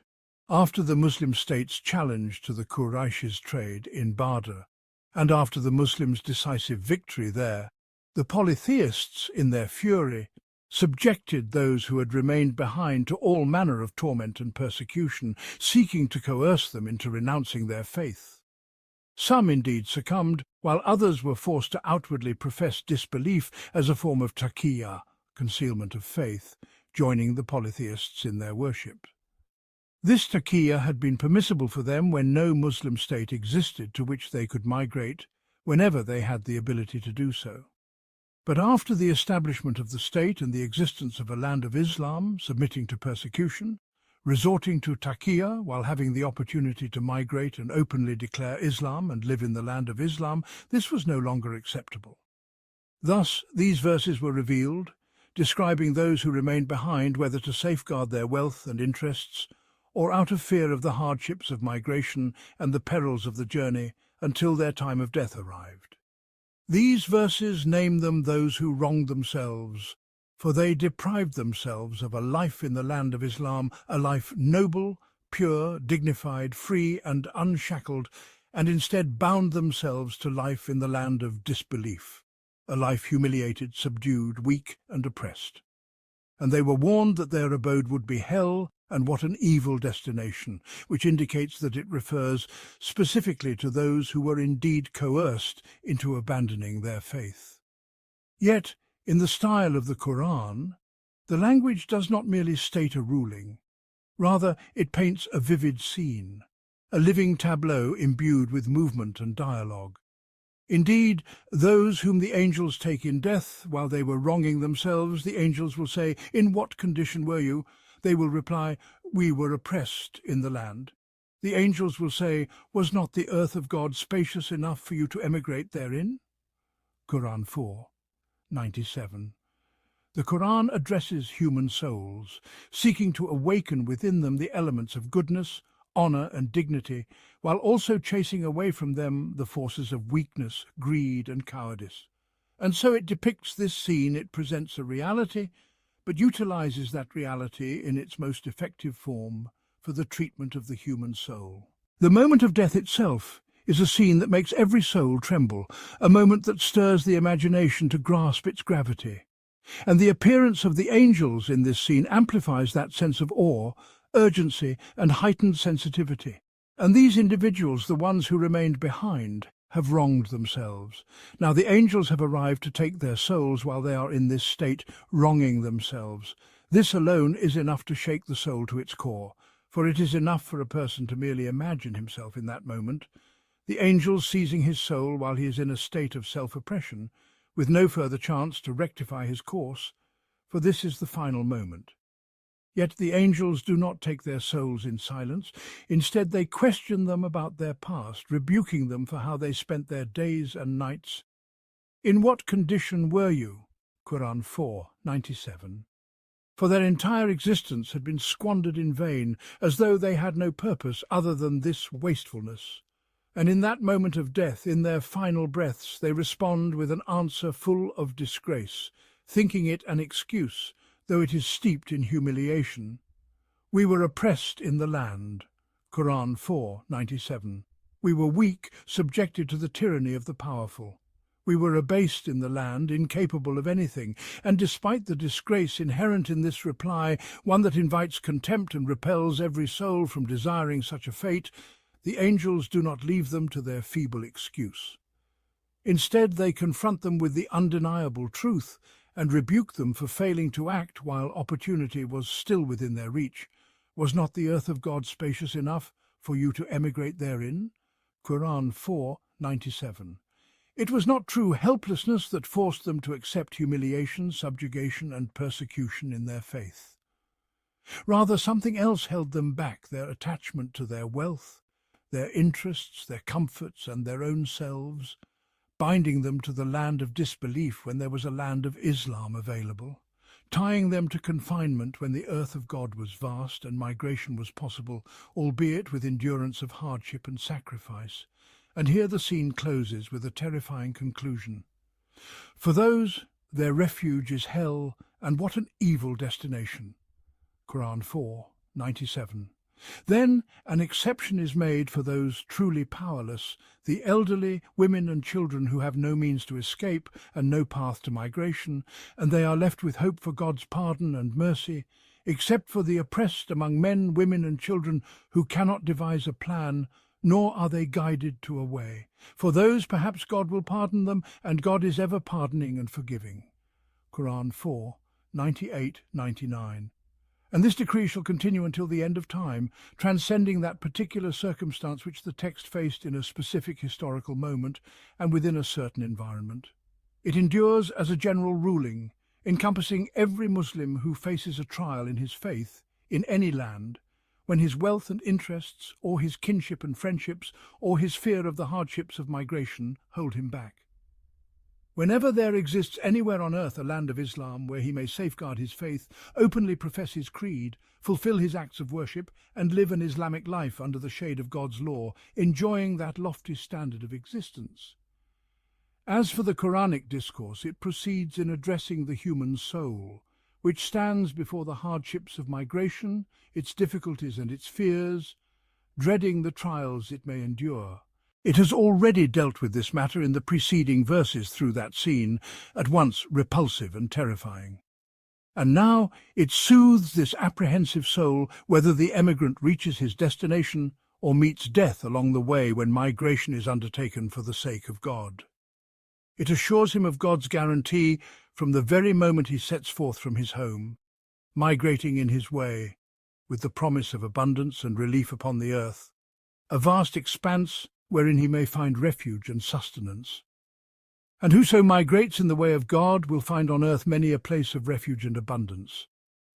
after the Muslim state's challenge to the Quraysh's trade in Badr, and after the Muslims' decisive victory there, the polytheists, in their fury, subjected those who had remained behind to all manner of torment and persecution, seeking to coerce them into renouncing their faith. Some indeed succumbed, while others were forced to outwardly profess disbelief as a form of taqiyya, concealment of faith, joining the polytheists in their worship. This taqiyya had been permissible for them when no Muslim state existed to which they could migrate, whenever they had the ability to do so. But after the establishment of the state and the existence of a land of Islam submitting to persecution, resorting to taqiyya while having the opportunity to migrate and openly declare Islam and live in the land of Islam, this was no longer acceptable. Thus, these verses were revealed, describing those who remained behind, whether to safeguard their wealth and interests, or out of fear of the hardships of migration and the perils of the journey until their time of death arrived. These verses name them those who wronged themselves, for they deprived themselves of a life in the land of Islam, a life noble, pure, dignified, free and unshackled, and instead bound themselves to life in the land of disbelief, a life humiliated, subdued, weak and oppressed. And they were warned that their abode would be hell, and what an evil destination, which indicates that it refers specifically to those who were indeed coerced into abandoning their faith. Yet, in the style of the Qur'an, the language does not merely state a ruling. Rather, it paints a vivid scene, a living tableau imbued with movement and dialogue. Indeed, those whom the angels take in death while they were wronging themselves, the angels will say, "In what condition were you?" They will reply, "We were oppressed in the land." The angels will say, "Was not the earth of God spacious enough for you to emigrate therein?" Quran 4:97. The Quran addresses human souls, seeking to awaken within them the elements of goodness, honor and dignity, while also chasing away from them the forces of weakness, greed and cowardice. And so it depicts this scene. It presents a reality, but utilizes that reality in its most effective form for the treatment of the human soul. The moment of death itself is a scene that makes every soul tremble, a moment that stirs the imagination to grasp its gravity. And the appearance of the angels in this scene amplifies that sense of awe, urgency and heightened sensitivity. And these individuals, the ones who remained behind, have wronged themselves. Now the angels have arrived to take their souls while they are in this state, wronging themselves. This alone is enough to shake the soul to its core, for it is enough for a person to merely imagine himself in that moment, the angels seizing his soul while he is in a state of self-oppression, with no further chance to rectify his course, for this is the final moment. Yet the angels do not take their souls in silence. Instead, they question them about their past, rebuking them for how they spent their days and nights. "In what condition were you?" Quran 4:97. For their entire existence had been squandered in vain, as though they had no purpose other than this wastefulness. And in that moment of death, in their final breaths, they respond with an answer full of disgrace, thinking it an excuse, though it is steeped in humiliation. "We were oppressed in the land." Quran 4:97. "We were weak, subjected to the tyranny of the powerful. We were abased in the land, incapable of anything." And despite the disgrace inherent in this reply, one that invites contempt and repels every soul from desiring such a fate, the angels do not leave them to their feeble excuse. Instead, they confront them with the undeniable truth and rebuke them for failing to act while opportunity was still within their reach. "Was not the earth of God spacious enough for you to emigrate therein?" Quran 4:97. It was not true helplessness that forced them to accept humiliation, subjugation and persecution in their faith. Rather, something else held them back, their attachment to their wealth, their interests, their comforts and their own selves, binding them to the land of disbelief when there was a land of Islam available, tying them to confinement when the earth of God was vast and migration was possible, albeit with endurance of hardship and sacrifice. And here the scene closes with a terrifying conclusion. For those, their refuge is hell, and what an evil destination. Quran 4:97. Then an exception is made for those truly powerless, the elderly, women and children who have no means to escape and no path to migration, and they are left with hope for God's pardon and mercy, except for the oppressed among men, women and children who cannot devise a plan, nor are they guided to a way. For those perhaps God will pardon them, and God is ever pardoning and forgiving. Quran 4:98-99. And this decree shall continue until the end of time, transcending that particular circumstance which the text faced in a specific historical moment and within a certain environment. It endures as a general ruling, encompassing every Muslim who faces a trial in his faith in any land, when his wealth and interests, or his kinship and friendships, or his fear of the hardships of migration hold him back. Whenever there exists anywhere on earth a land of Islam where he may safeguard his faith, openly profess his creed, fulfill his acts of worship, and live an Islamic life under the shade of God's law, enjoying that lofty standard of existence. As for the Quranic discourse, it proceeds in addressing the human soul, which stands before the hardships of migration, its difficulties and its fears, dreading the trials it may endure. It has already dealt with this matter in the preceding verses through that scene, at once repulsive and terrifying. And now it soothes this apprehensive soul whether the emigrant reaches his destination or meets death along the way when migration is undertaken for the sake of God. It assures him of God's guarantee from the very moment he sets forth from his home, migrating in his way, with the promise of abundance and relief upon the earth, a vast expanse wherein he may find refuge and sustenance. And whoso migrates in the way of God will find on earth many a place of refuge and abundance.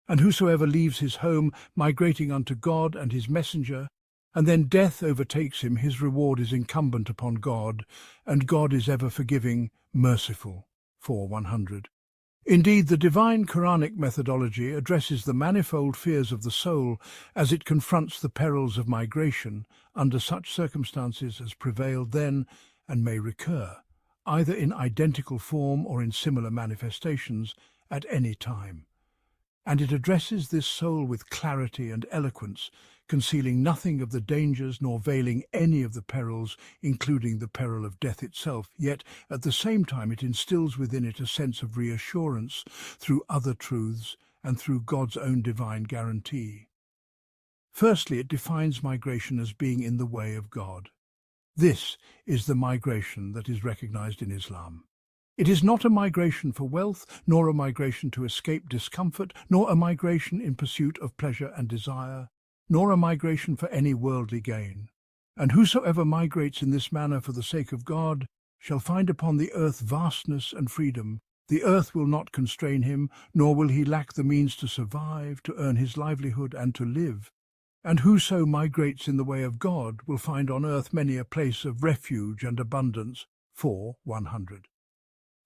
And whosoever leaves his home, migrating unto God and his messenger, and then death overtakes him, his reward is incumbent upon God, and God is ever forgiving, merciful. 4:100. Indeed, the divine Quranic methodology addresses the manifold fears of the soul as it confronts the perils of migration under such circumstances as prevailed then and may recur, either in identical form or in similar manifestations at any time. And it addresses this soul with clarity and eloquence, concealing nothing of the dangers nor veiling any of the perils, including the peril of death itself, yet at the same time it instills within it a sense of reassurance through other truths and through God's own divine guarantee. Firstly, it defines migration as being in the way of God. This is the migration that is recognized in Islam. It is not a migration for wealth, nor a migration to escape discomfort, nor a migration in pursuit of pleasure and desire, nor a migration for any worldly gain. And whosoever migrates in this manner for the sake of God shall find upon the earth vastness and freedom. The earth will not constrain him, nor will he lack the means to survive, to earn his livelihood, and to live. And whoso migrates in the way of God will find on earth many a place of refuge and abundance. 4:100.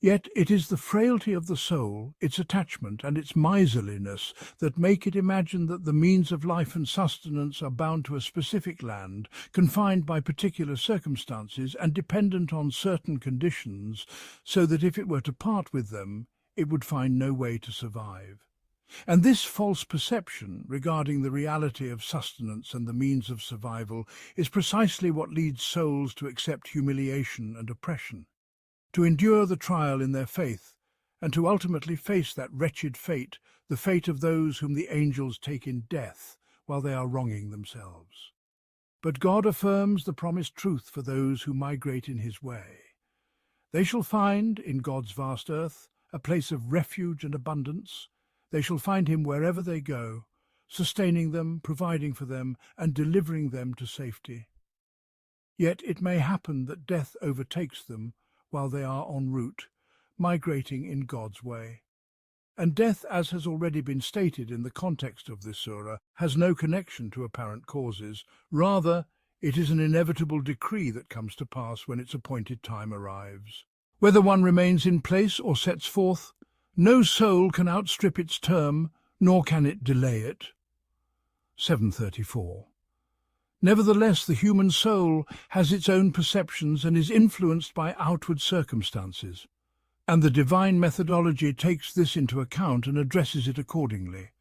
Yet it is the frailty of the soul, its attachment and its miserliness that make it imagine that the means of life and sustenance are bound to a specific land, confined by particular circumstances and dependent on certain conditions, so that if it were to part with them, it would find no way to survive. And this false perception regarding the reality of sustenance and the means of survival is precisely what leads souls to accept humiliation and oppression, to endure the trial in their faith, and to ultimately face that wretched fate, the fate of those whom the angels take in death while they are wronging themselves. But God affirms the promised truth for those who migrate in his way. They shall find, in God's vast earth, a place of refuge and abundance. They shall find him wherever they go, sustaining them, providing for them, and delivering them to safety. Yet it may happen that death overtakes them while they are en route, migrating in God's way. And death, as has already been stated in the context of this surah, has no connection to apparent causes. Rather, it is an inevitable decree that comes to pass when its appointed time arrives. Whether one remains in place or sets forth, no soul can outstrip its term, nor can it delay it. 7:34. Nevertheless, the human soul has its own perceptions and is influenced by outward circumstances, and the divine methodology takes this into account and addresses it accordingly.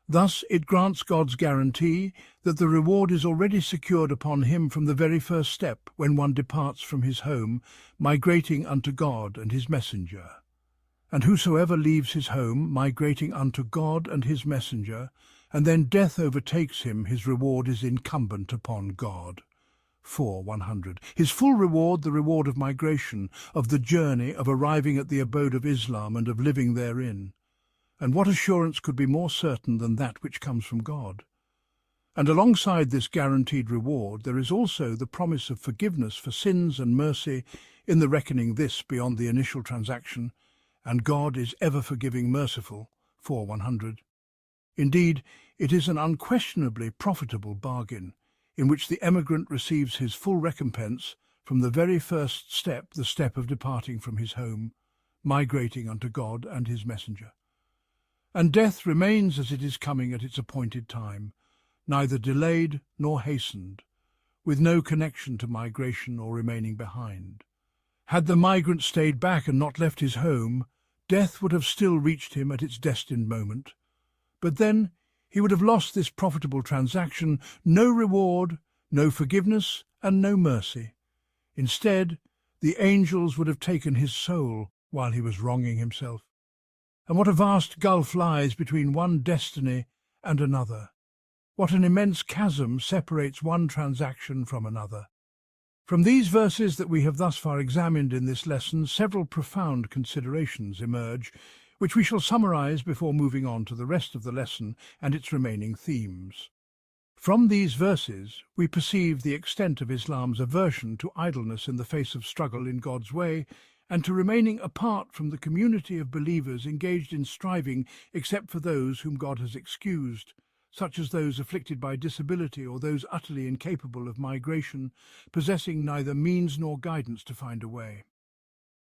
Thus, it grants God's guarantee that the reward is already secured upon him from the very first step when one departs from his home, migrating unto God and his messenger. And whosoever leaves his home, migrating unto God and his messenger, and then death overtakes him, his reward is incumbent upon God. 4:100. His full reward, the reward of migration, of the journey, of arriving at the abode of Islam and of living therein. And what assurance could be more certain than that which comes from God? And alongside this guaranteed reward, there is also the promise of forgiveness for sins and mercy in the reckoning this beyond the initial transaction, and God is ever forgiving, merciful. 4:100. Indeed, it is an unquestionably profitable bargain, in which the emigrant receives his full recompense from the very first step, the step of departing from his home, migrating unto God and his messenger. And death remains as it is coming at its appointed time, neither delayed nor hastened, with no connection to migration or remaining behind. Had the migrant stayed back and not left his home, death would have still reached him at its destined moment. But then he would have lost this profitable transaction, no reward, no forgiveness, and no mercy. Instead, the angels would have taken his soul while he was wronging himself. And what a vast gulf lies between one destiny and another. What an immense chasm separates one transaction from another. From these verses that we have thus far examined in this lesson, several profound considerations emerge, which we shall summarize before moving on to the rest of the lesson and its remaining themes. From these verses, we perceive the extent of Islam's aversion to idleness in the face of struggle in God's way, and to remaining apart from the community of believers engaged in striving except for those whom God has excused, such as those afflicted by disability or those utterly incapable of migration, possessing neither means nor guidance to find a way.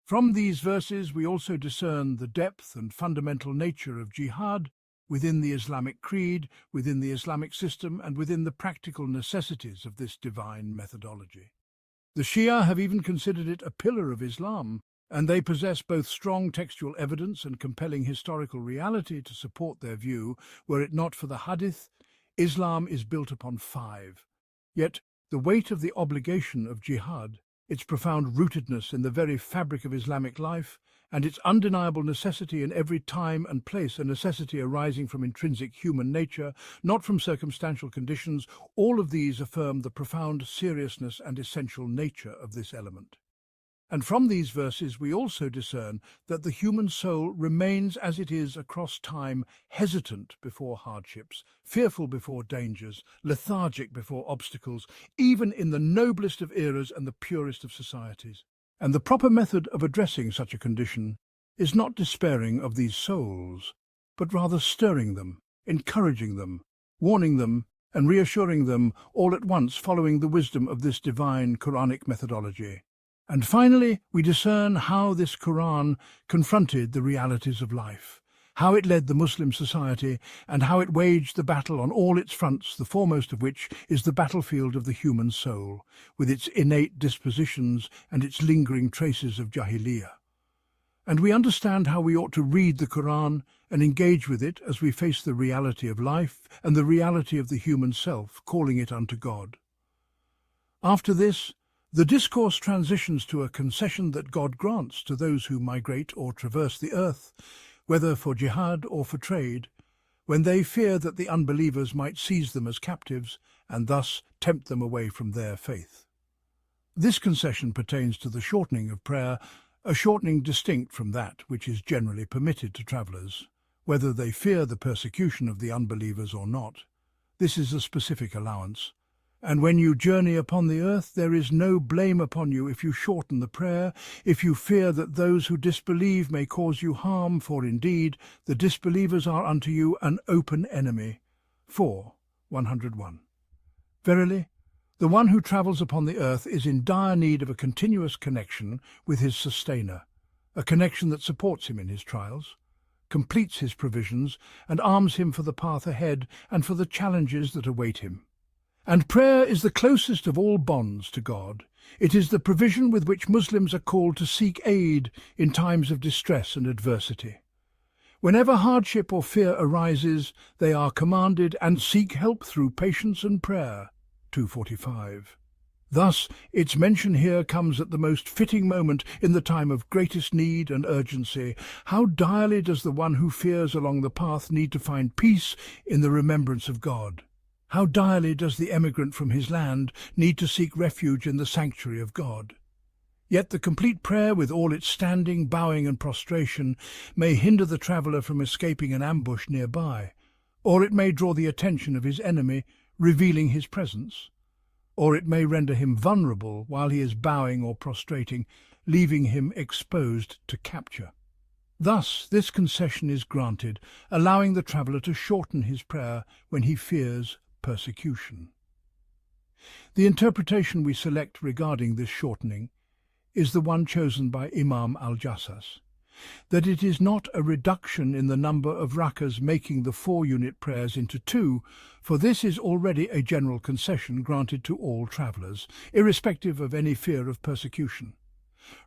From these verses we also discern the depth and fundamental nature of jihad within the Islamic creed, within the Islamic system, and within the practical necessities of this divine methodology. The Shia have even considered it a pillar of Islam, and they possess both strong textual evidence and compelling historical reality to support their view. Were it not for the Hadith, Islam is built upon 5. Yet the weight of the obligation of jihad, its profound rootedness in the very fabric of Islamic life, and its undeniable necessity in every time and place, a necessity arising from intrinsic human nature, not from circumstantial conditions, all of these affirm the profound seriousness and essential nature of this element. And from these verses we also discern that the human soul remains as it is across time, hesitant before hardships, fearful before dangers, lethargic before obstacles, even in the noblest of eras and the purest of societies. And the proper method of addressing such a condition is not despairing of these souls, but rather stirring them, encouraging them, warning them, and reassuring them all at once, following the wisdom of this divine Quranic methodology. And finally, we discern how this Qur'an confronted the realities of life, how it led the Muslim society, and how it waged the battle on all its fronts, the foremost of which is the battlefield of the human soul, with its innate dispositions and its lingering traces of Jahiliyyah. And we understand how we ought to read the Qur'an and engage with it as we face the reality of life and the reality of the human self, calling it unto God. After this, the discourse transitions to a concession that God grants to those who migrate or traverse the earth, whether for jihad or for trade, when they fear that the unbelievers might seize them as captives and thus tempt them away from their faith. This concession pertains to the shortening of prayer, a shortening distinct from that which is generally permitted to travellers, whether they fear the persecution of the unbelievers or not. This is a specific allowance. And when you journey upon the earth, there is no blame upon you if you shorten the prayer, if you fear that those who disbelieve may cause you harm, for indeed the disbelievers are unto you an open enemy. 4:101. Verily, the one who travels upon the earth is in dire need of a continuous connection with his sustainer, a connection that supports him in his trials, completes his provisions, and arms him for the path ahead and for the challenges that await him. And prayer is the closest of all bonds to God. It is the provision with which Muslims are called to seek aid in times of distress and adversity. Whenever hardship or fear arises, they are commanded and seek help through patience and prayer. 2:45. Thus, its mention here comes at the most fitting moment in the time of greatest need and urgency. How direly does the one who fears along the path need to find peace in the remembrance of God! How direly does the emigrant from his land need to seek refuge in the sanctuary of God! Yet the complete prayer, with all its standing, bowing and prostration, may hinder the traveller from escaping an ambush nearby, or it may draw the attention of his enemy, revealing his presence, or it may render him vulnerable while he is bowing or prostrating, leaving him exposed to capture. Thus, this concession is granted, allowing the traveller to shorten his prayer when he fears persecution. The interpretation we select regarding this shortening is the one chosen by Imam al-Jassas. that it is not a reduction in the number of rakas making the 4-unit prayers into 2, for this is already a general concession granted to all travellers, irrespective of any fear of persecution.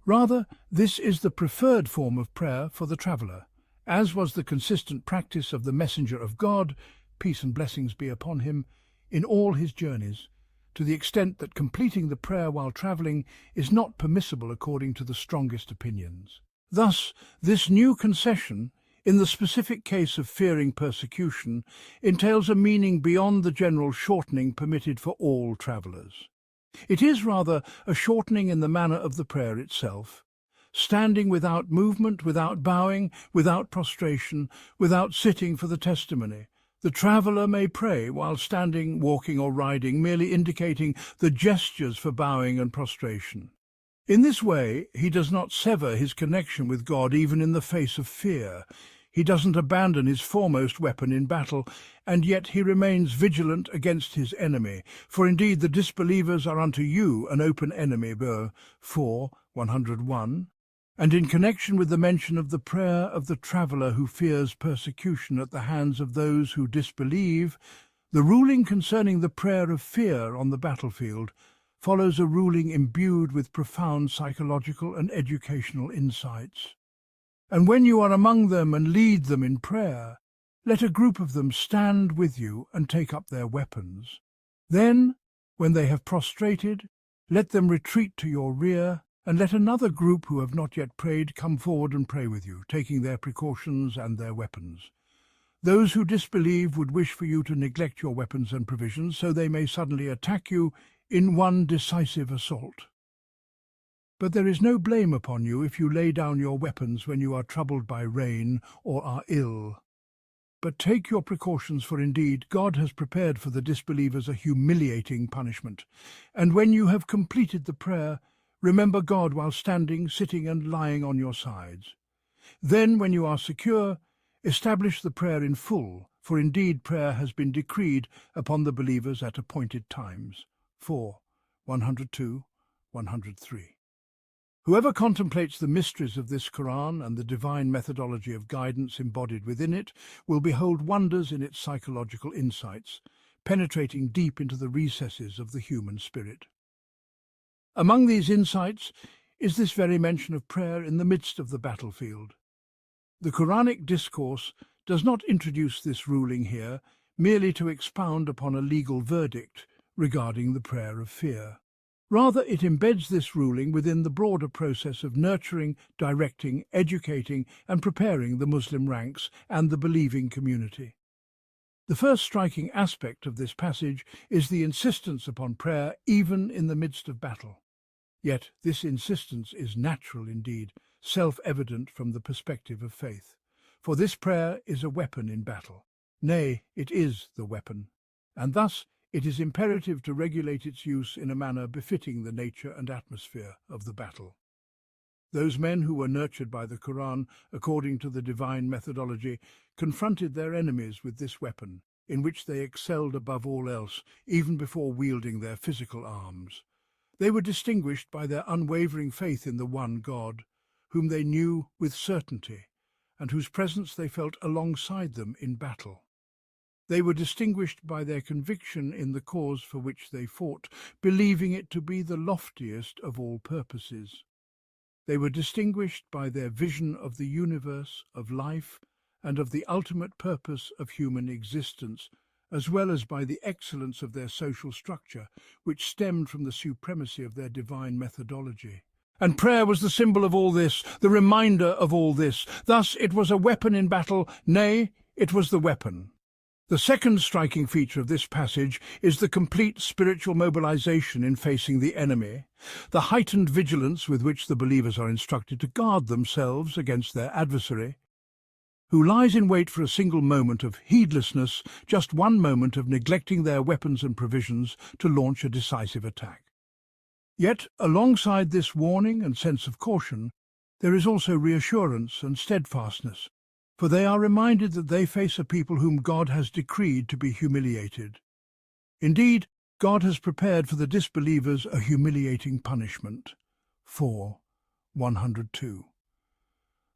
Rather, this is the preferred form of prayer for the traveller, as was the consistent practice of the Messenger of God, peace and blessings be upon him, in all his journeys, to the extent that completing the prayer while travelling is not permissible according to the strongest opinions. Thus, this new concession, in the specific case of fearing persecution, entails a meaning beyond the general shortening permitted for all travellers. It is rather a shortening in the manner of the prayer itself, standing without movement, without bowing, without prostration, without sitting for the testimony. The traveller may pray while standing, walking or riding, merely indicating the gestures for bowing and prostration. In this way, he does not sever his connection with God even in the face of fear. He doesn't abandon his foremost weapon in battle, and yet he remains vigilant against his enemy. For indeed the disbelievers are unto you an open enemy, 4:101. And in connection with the mention of the prayer of the traveller who fears persecution at the hands of those who disbelieve, the ruling concerning the prayer of fear on the battlefield follows a ruling imbued with profound psychological and educational insights. And when you are among them and lead them in prayer, let a group of them stand with you and take up their weapons. Then, when they have prostrated, let them retreat to your rear, and let another group who have not yet prayed come forward and pray with you, taking their precautions and their weapons. Those who disbelieve would wish for you to neglect your weapons and provisions, so they may suddenly attack you in one decisive assault. But there is no blame upon you if you lay down your weapons when you are troubled by rain or are ill. But take your precautions, for indeed God has prepared for the disbelievers a humiliating punishment. And when you have completed the prayer, remember God while standing, sitting and lying on your sides. Then, when you are secure, establish the prayer in full, for indeed prayer has been decreed upon the believers at appointed times. 4:102-103. Whoever contemplates the mysteries of this Qur'an and the divine methodology of guidance embodied within it will behold wonders in its psychological insights, penetrating deep into the recesses of the human spirit. Among these insights is this very mention of prayer in the midst of the battlefield. The Quranic discourse does not introduce this ruling here merely to expound upon a legal verdict regarding the prayer of fear. Rather, it embeds this ruling within the broader process of nurturing, directing, educating, and preparing the Muslim ranks and the believing community. The first striking aspect of this passage is the insistence upon prayer even in the midst of battle. Yet this insistence is natural indeed, self-evident from the perspective of faith. For this prayer is a weapon in battle. Nay, it is the weapon. And thus it is imperative to regulate its use in a manner befitting the nature and atmosphere of the battle. Those men who were nurtured by the Qur'an according to the divine methodology confronted their enemies with this weapon, in which they excelled above all else, even before wielding their physical arms. They were distinguished by their unwavering faith in the one God, whom they knew with certainty, and whose presence they felt alongside them in battle. They were distinguished by their conviction in the cause for which they fought, believing it to be the loftiest of all purposes. They were distinguished by their vision of the universe, of life, and of the ultimate purpose of human existence, as well as by the excellence of their social structure, which stemmed from the supremacy of their divine methodology. And prayer was the symbol of all this, the reminder of all this. Thus it was a weapon in battle, nay, it was the weapon. The second striking feature of this passage is the complete spiritual mobilization in facing the enemy, the heightened vigilance with which the believers are instructed to guard themselves against their adversary, who lies in wait for a single moment of heedlessness, just one moment of neglecting their weapons and provisions to launch a decisive attack. Yet, alongside this warning and sense of caution, there is also reassurance and steadfastness, for they are reminded that they face a people whom God has decreed to be humiliated. Indeed, God has prepared for the disbelievers a humiliating punishment. 4:102.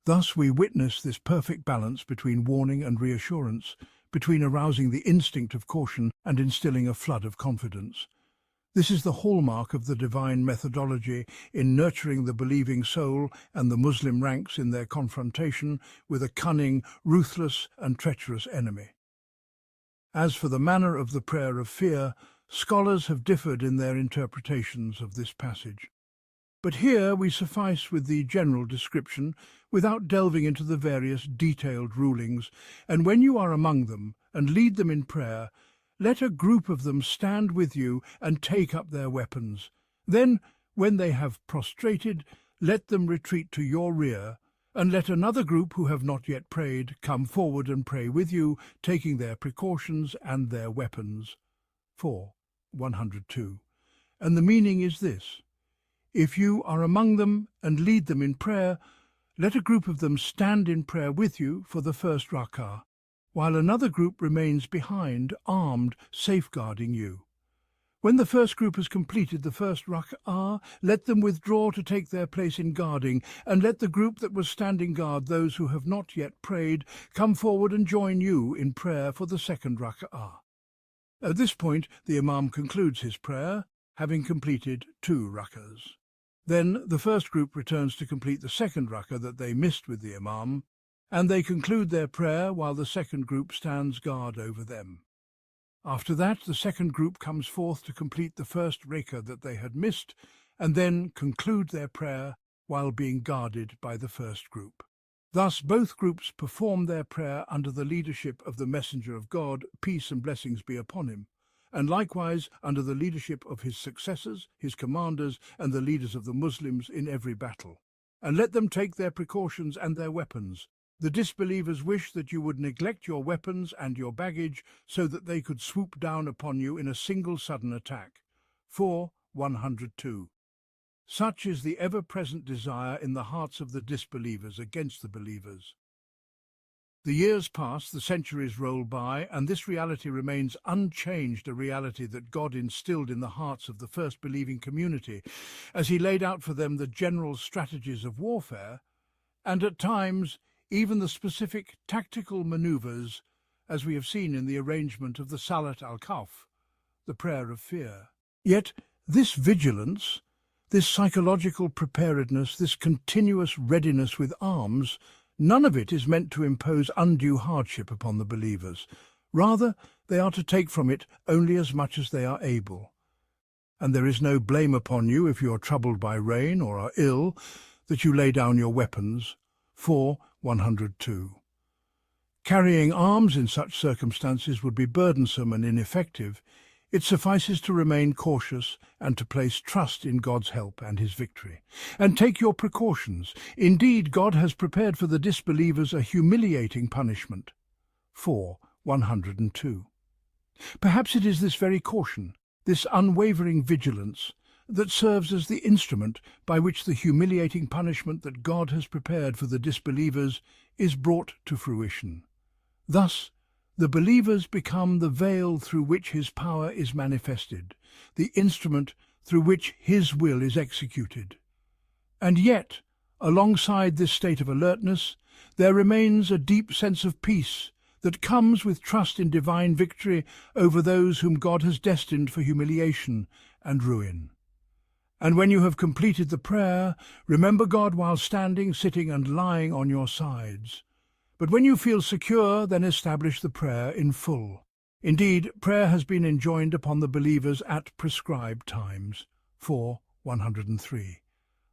Thus we witness this perfect balance between warning and reassurance, between arousing the instinct of caution and instilling a flood of confidence. This is the hallmark of the divine methodology in nurturing the believing soul and the Muslim ranks in their confrontation with a cunning, ruthless and treacherous enemy. As for the manner of the prayer of fear, scholars have differed in their interpretations of this passage. But here we suffice with the general description, without delving into the various detailed rulings, and when you are among them and lead them in prayer, let a group of them stand with you and take up their weapons. Then, when they have prostrated, let them retreat to your rear, and let another group who have not yet prayed come forward and pray with you, taking their precautions and their weapons. 4. 102. And the meaning is this: if you are among them and lead them in prayer, let a group of them stand in prayer with you for the first rak'ah, while another group remains behind, armed, safeguarding you. When the first group has completed the first rak'ah, let them withdraw to take their place in guarding, and let the group that was standing guard those who have not yet prayed come forward and join you in prayer for the second rak'ah. At this point, the Imam concludes his prayer, having completed 2 rak'ahs. Then the first group returns to complete the second rak'ah that they missed with the Imam, and they conclude their prayer while the second group stands guard over them. After that, the second group comes forth to complete the first rak'ah that they had missed, and then conclude their prayer while being guarded by the first group. Thus both groups perform their prayer under the leadership of the Messenger of God, peace and blessings be upon him, and likewise under the leadership of his successors, his commanders, and the leaders of the Muslims in every battle. And let them take their precautions and their weapons. The disbelievers wish that you would neglect your weapons and your baggage so that they could swoop down upon you in a single sudden attack. 4. 102. Such is the ever-present desire in the hearts of the disbelievers against the believers. The years pass, the centuries roll by, and this reality remains unchanged, a reality that God instilled in the hearts of the first believing community, as he laid out for them the general strategies of warfare, and at times even the specific tactical maneuvers, as we have seen in the arrangement of the Salat al-Khawf, the prayer of fear. Yet this vigilance, this psychological preparedness, this continuous readiness with arms, none of it is meant to impose undue hardship upon the believers. Rather, they are to take from it only as much as they are able. And there is no blame upon you if you are troubled by rain or are ill, that you lay down your weapons. 4. 102. Carrying arms in such circumstances would be burdensome and ineffective. It suffices to remain cautious and to place trust in God's help and his victory. And take your precautions. Indeed, God has prepared for the disbelievers a humiliating punishment. 4. 102. Perhaps it is this very caution, this unwavering vigilance, that serves as the instrument by which the humiliating punishment that God has prepared for the disbelievers is brought to fruition. Thus, the believers become the veil through which his power is manifested, the instrument through which his will is executed. And yet, alongside this state of alertness, there remains a deep sense of peace that comes with trust in divine victory over those whom God has destined for humiliation and ruin. And when you have completed the prayer, remember God while standing, sitting and lying on your sides. But when you feel secure, then establish the prayer in full. Indeed, prayer has been enjoined upon the believers at prescribed times. 4. 103.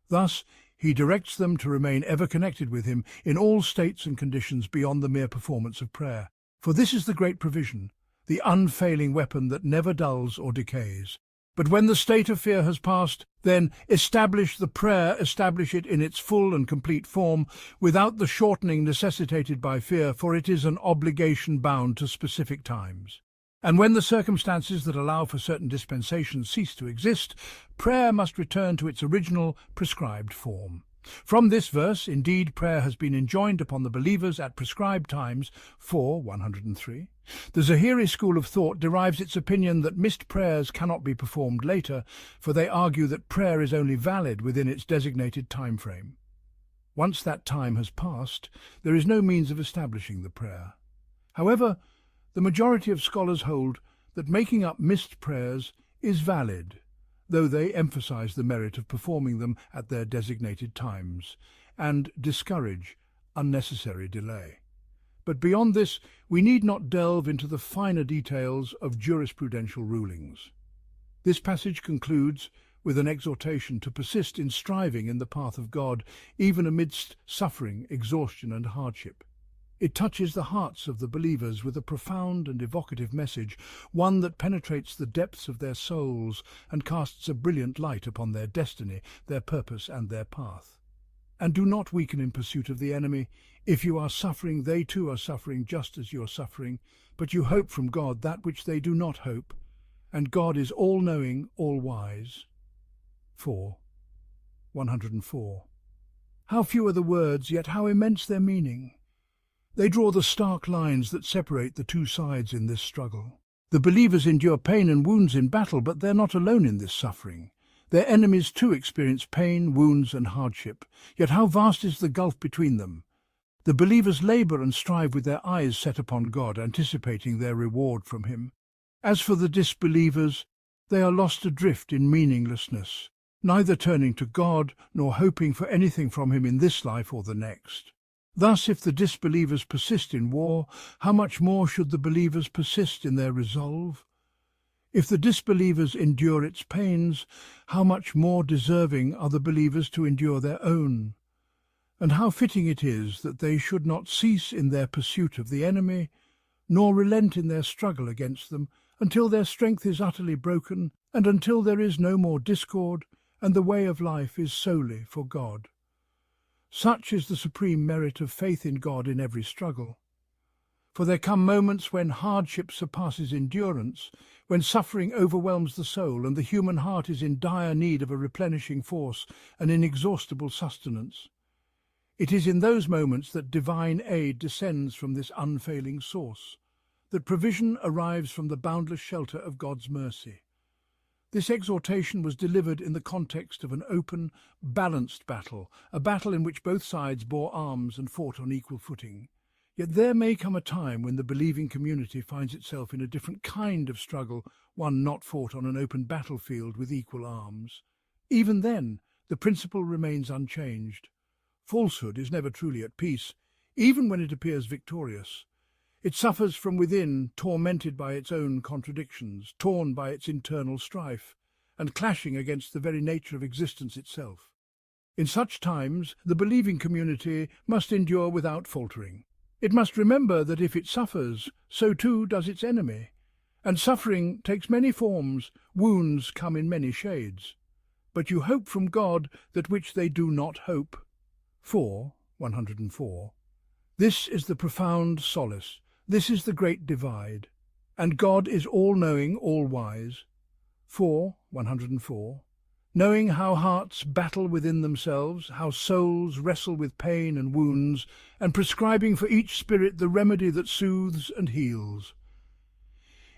Thus, he directs them to remain ever connected with him in all states and conditions beyond the mere performance of prayer. For this is the great provision, the unfailing weapon that never dulls or decays. But when the state of fear has passed, then establish the prayer, establish it in its full and complete form, without the shortening necessitated by fear, for it is an obligation bound to specific times. And when the circumstances that allow for certain dispensations cease to exist, prayer must return to its original prescribed form. From this verse, indeed, prayer has been enjoined upon the believers at prescribed times. 4. 103. The Zahiri school of thought derives its opinion that missed prayers cannot be performed later, for they argue that prayer is only valid within its designated time frame. Once that time has passed, there is no means of establishing the prayer. However, the majority of scholars hold that making up missed prayers is valid, though they emphasize the merit of performing them at their designated times, and discourage unnecessary delay. But beyond this, we need not delve into the finer details of jurisprudential rulings. This passage concludes with an exhortation to persist in striving in the path of God, even amidst suffering, exhaustion, and hardship. It touches the hearts of the believers with a profound and evocative message, one that penetrates the depths of their souls and casts a brilliant light upon their destiny, their purpose, and their path. And do not weaken in pursuit of the enemy. If you are suffering, they too are suffering just as you are suffering, but you hope from God that which they do not hope, and God is all-knowing, all-wise. 104. How few are the words, yet how immense their meaning. They draw the stark lines that separate the two sides in this struggle. The believers endure pain and wounds in battle, but they're not alone in this suffering. Their enemies too experience pain, wounds, and hardship, yet how vast is the gulf between them. The believers labor and strive with their eyes set upon God, anticipating their reward from Him. As for the disbelievers, they are lost adrift in meaninglessness, neither turning to God nor hoping for anything from Him in this life or the next. Thus, if the disbelievers persist in war, how much more should the believers persist in their resolve? If the disbelievers endure its pains, how much more deserving are the believers to endure their own? And how fitting it is that they should not cease in their pursuit of the enemy, nor relent in their struggle against them, until their strength is utterly broken, and until there is no more discord, and the way of life is solely for God. Such is the supreme merit of faith in God in every struggle. For there come moments when hardship surpasses endurance, when suffering overwhelms the soul, and the human heart is in dire need of a replenishing force, an inexhaustible sustenance. It is in those moments that divine aid descends from this unfailing source, that provision arrives from the boundless shelter of God's mercy. This exhortation was delivered in the context of an open, balanced battle, a battle in which both sides bore arms and fought on equal footing. Yet there may come a time when the believing community finds itself in a different kind of struggle, one not fought on an open battlefield with equal arms. Even then, the principle remains unchanged. Falsehood is never truly at peace, even when it appears victorious. It suffers from within, tormented by its own contradictions, torn by its internal strife, and clashing against the very nature of existence itself. In such times, the believing community must endure without faltering. It must remember that if it suffers, so too does its enemy. And suffering takes many forms, wounds come in many shades. But you hope from God that which they do not hope. 104. This is the profound solace. This is the great divide. And God is all-knowing, all-wise. 104. Knowing how hearts battle within themselves, how souls wrestle with pain and wounds, and prescribing for each spirit the remedy that soothes and heals.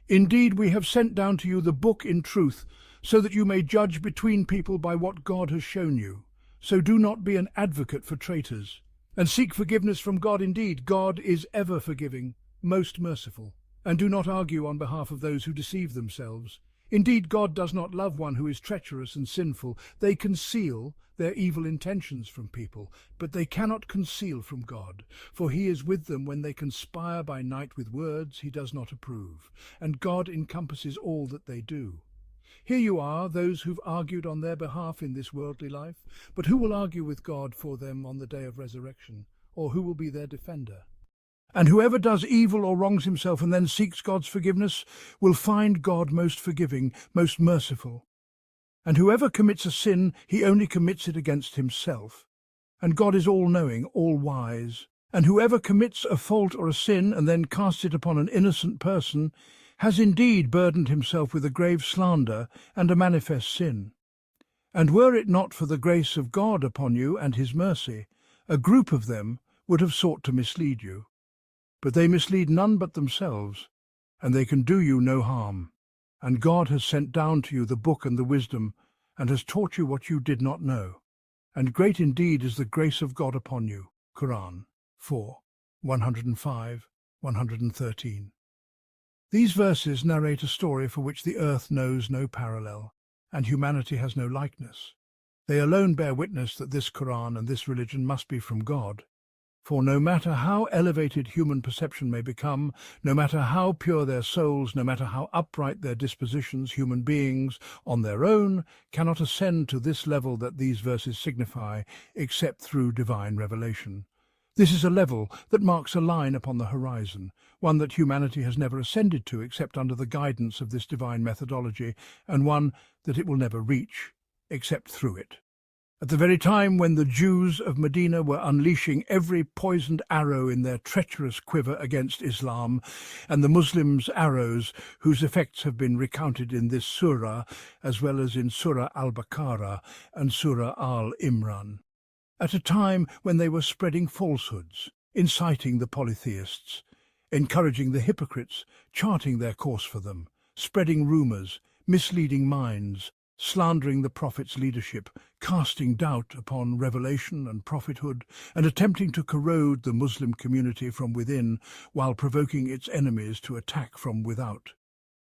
Indeed, we have sent down to you the book in truth, so that you may judge between people by what God has shown you. So do not be an advocate for traitors, and seek forgiveness from God. Indeed, God is ever forgiving, most merciful, and do not argue on behalf of those who deceive themselves. Indeed, God does not love one who is treacherous and sinful. They conceal their evil intentions from people, but they cannot conceal from God, for He is with them when they conspire by night with words He does not approve, and God encompasses all that they do. Here you are, those who've argued on their behalf in this worldly life, but who will argue with God for them on the day of resurrection, or who will be their defender? And whoever does evil or wrongs himself and then seeks God's forgiveness will find God most forgiving, most merciful. And whoever commits a sin, he only commits it against himself. And God is all-knowing, all-wise. And whoever commits a fault or a sin and then casts it upon an innocent person has indeed burdened himself with a grave slander and a manifest sin. And were it not for the grace of God upon you and His mercy, a group of them would have sought to mislead you. But they mislead none but themselves, and they can do you no harm. And God has sent down to you the book and the wisdom, and has taught you what you did not know. and great indeed is the grace of God upon you. Qur'an 4, 105, 113. These verses narrate a story for which the earth knows no parallel, and humanity has no likeness. They alone bear witness that this Qur'an and this religion must be from God. For no matter how elevated human perception may become, no matter how pure their souls, no matter how upright their dispositions, human beings, on their own, cannot ascend to this level that these verses signify, except through divine revelation. This is a level that marks a line upon the horizon, one that humanity has never ascended to except under the guidance of this divine methodology, and one that it will never reach except through it. At the very time when the Jews of Medina were unleashing every poisoned arrow in their treacherous quiver against Islam, and the Muslims' arrows, whose effects have been recounted in this surah, as well as in Surah Al-Baqarah and Surah Al-Imran. At a time when they were spreading falsehoods, inciting the polytheists, encouraging the hypocrites, charting their course for them, spreading rumours, misleading minds, slandering the Prophet's leadership, casting doubt upon revelation and prophethood, and attempting to corrode the Muslim community from within while provoking its enemies to attack from without.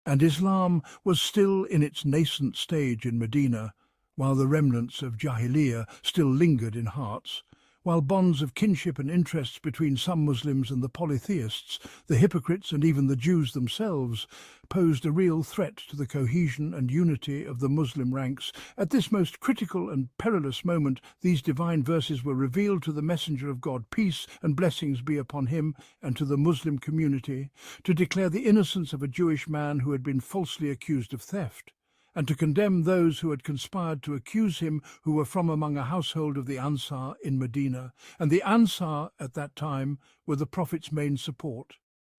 And Islam was still in its nascent stage in Medina, while the remnants of Jahiliyyah still lingered in hearts, while bonds of kinship and interests between some Muslims and the polytheists, the hypocrites and even the Jews themselves, posed a real threat to the cohesion and unity of the Muslim ranks. At this most critical and perilous moment, these divine verses were revealed to the Messenger of God, peace and blessings be upon him, and to the Muslim community, to declare the innocence of a Jewish man who had been falsely accused of theft, and to condemn those who had conspired to accuse him, who were from among a household of the Ansar in Medina. And the Ansar at that time were the Prophet's main support,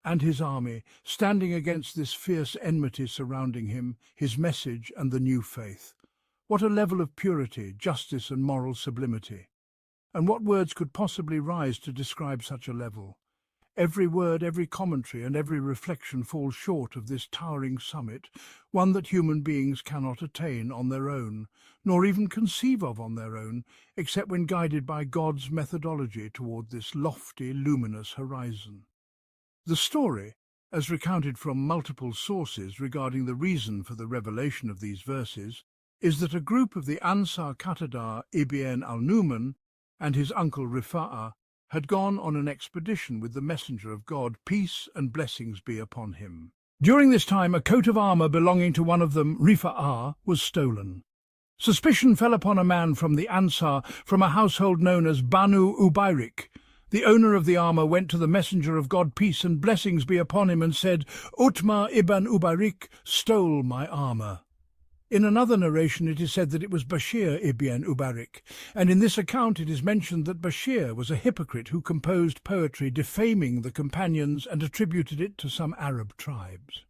and his army, standing against this fierce enmity surrounding him, his message and the new faith. What a level of purity, justice and moral sublimity! And what words could possibly rise to describe such a level? Every word, every commentary and every reflection falls short of this towering summit, one that human beings cannot attain on their own, nor even conceive of on their own, except when guided by God's methodology toward this lofty, luminous horizon. The story, as recounted from multiple sources regarding the reason for the revelation of these verses, is that a group of the Ansar Qatada Ibn al-Numan and his uncle Rifa'ah had gone on an expedition with the Messenger of God, peace and blessings be upon him. During this time, a coat of armour belonging to one of them, Rifa'ah, was stolen. Suspicion fell upon a man from the Ansar, from a household known as Banu Ubayrik. The owner of the armour went to the Messenger of God, peace and blessings be upon him, and said, "Utma ibn Ubayrik stole my armour." In another narration it is said that it was Bashir ibn Ubayrik, and in this account it is mentioned that Bashir was a hypocrite who composed poetry defaming the companions and attributed it to some Arab tribes.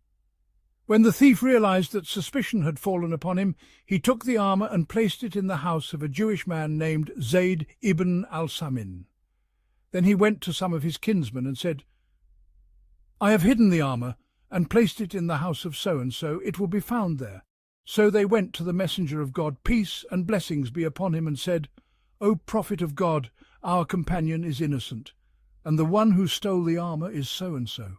When the thief realized that suspicion had fallen upon him, he took the armour and placed it in the house of a Jewish man named Zayd ibn al-Samin. Then he went to some of his kinsmen and said, "I have hidden the armour and placed it in the house of so-and-so. It will be found there." So they went to the Messenger of God, peace and blessings be upon him, and said, "O Prophet of God, our companion is innocent, and the one who stole the armour is so-and-so.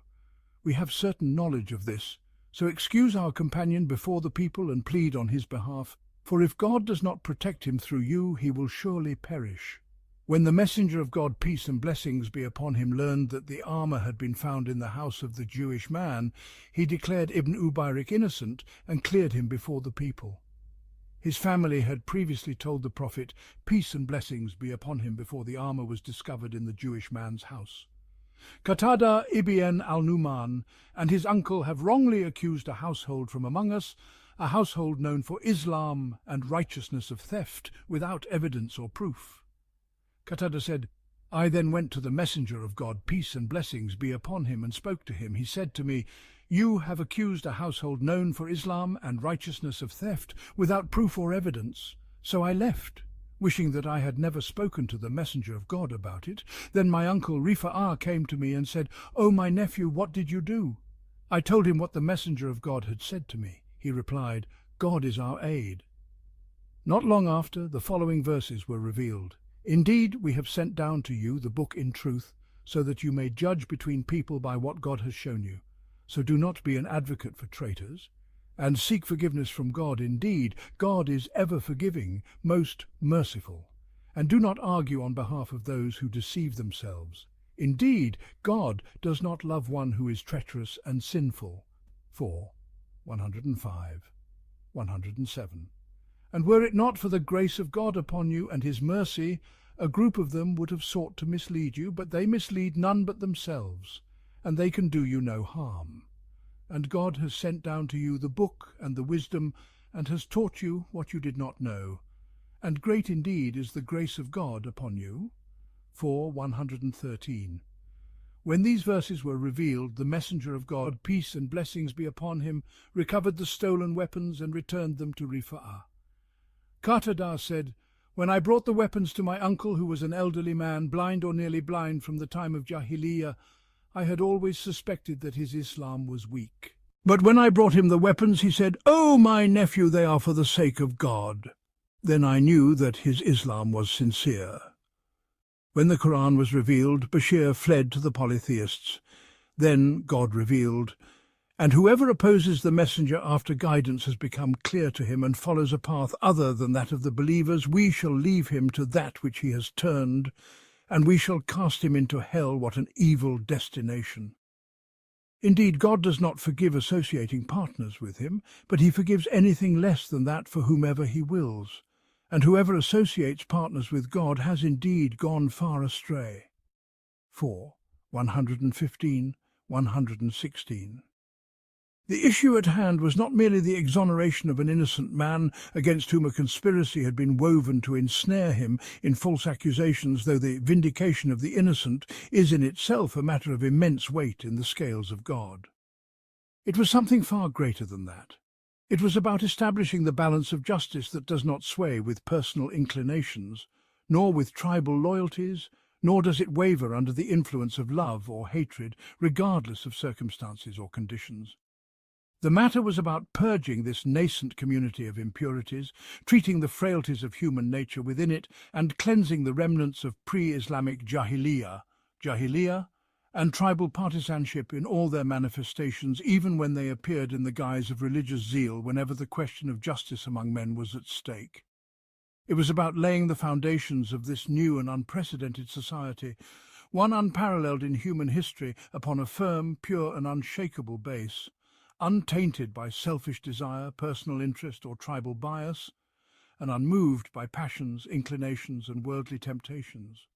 We have certain knowledge of this, so excuse our companion before the people and plead on his behalf, for if God does not protect him through you, he will surely perish." When the Messenger of God, peace and blessings be upon him, learned that the armour had been found in the house of the Jewish man, he declared Ibn Ubayrik innocent and cleared him before the people. His family had previously told the Prophet, peace and blessings be upon him, before the armour was discovered in the Jewish man's house. Qatada ibn al-Numan and his uncle have wrongly accused a household from among us, a household known for Islam and righteousness of theft, without evidence or proof. Qatada said, "I then went to the Messenger of God, peace and blessings be upon him, and spoke to him. He said to me, 'You have accused a household known for Islam and righteousness of theft, without proof or evidence.' So I left, wishing that I had never spoken to the Messenger of God about it. Then my uncle Rifa'ah came to me and said, 'O my nephew, what did you do?' I told him what the Messenger of God had said to me. He replied, 'God is our aid.' Not long after, the following verses were revealed. Indeed, we have sent down to you the book in truth, so that you may judge between people by what God has shown you. So do not be an advocate for traitors, and seek forgiveness from God. Indeed, God is ever forgiving, most merciful. And do not argue on behalf of those who deceive themselves. Indeed, God does not love one who is treacherous and sinful. 4, 105, 107. And were it not for the grace of God upon you and his mercy, a group of them would have sought to mislead you, but they mislead none but themselves, and they can do you no harm. And God has sent down to you the book and the wisdom, and has taught you what you did not know. And great indeed is the grace of God upon you. 4, 113. When these verses were revealed, the messenger of God, peace and blessings be upon him, recovered the stolen weapons and returned them to Rifa'ah. Qatada said, "When I brought the weapons to my uncle, who was an elderly man, blind or nearly blind from the time of Jahiliyyah, I had always suspected that his Islam was weak. But when I brought him the weapons, he said, 'Oh, my nephew, they are for the sake of God.' Then I knew that his Islam was sincere." When the Qur'an was revealed, Bashir fled to the polytheists. Then God revealed, "And whoever opposes the messenger after guidance has become clear to him and follows a path other than that of the believers, we shall leave him to that which he has turned, and we shall cast him into hell. What an evil destination." Indeed, God does not forgive associating partners with him, but he forgives anything less than that for whomever he wills. And whoever associates partners with God has indeed gone far astray. 4, 115, 116. The issue at hand was not merely the exoneration of an innocent man against whom a conspiracy had been woven to ensnare him in false accusations, though the vindication of the innocent is in itself a matter of immense weight in the scales of God. It was something far greater than that. It was about establishing the balance of justice that does not sway with personal inclinations, nor with tribal loyalties, nor does it waver under the influence of love or hatred, regardless of circumstances or conditions. The matter was about purging this nascent community of impurities, treating the frailties of human nature within it, and cleansing the remnants of pre-Islamic jahiliyyah, and tribal partisanship in all their manifestations, even when they appeared in the guise of religious zeal whenever the question of justice among men was at stake. It was about laying the foundations of this new and unprecedented society, one unparalleled in human history, upon a firm, pure and unshakable base, untainted by selfish desire, personal interest or tribal bias, and unmoved by passions, inclinations and worldly temptations.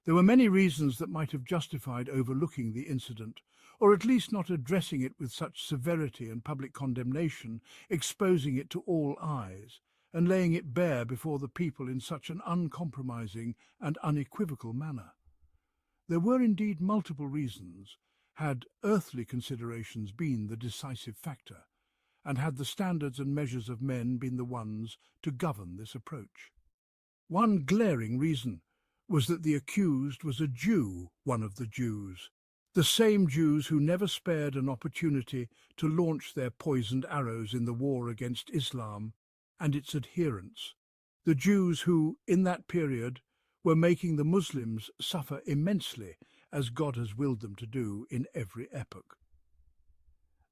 There were many reasons that might have justified overlooking the incident, or at least not addressing it with such severity and public condemnation, exposing it to all eyes, and laying it bare before the people in such an uncompromising and unequivocal manner. There were indeed multiple reasons, had earthly considerations been the decisive factor, and had the standards and measures of men been the ones to govern this approach. One glaring reason was that the accused was a Jew, one of the Jews, the same Jews who never spared an opportunity to launch their poisoned arrows in the war against Islam and its adherents, the Jews who, in that period, were making the Muslims suffer immensely, as God has willed them to do in every epoch.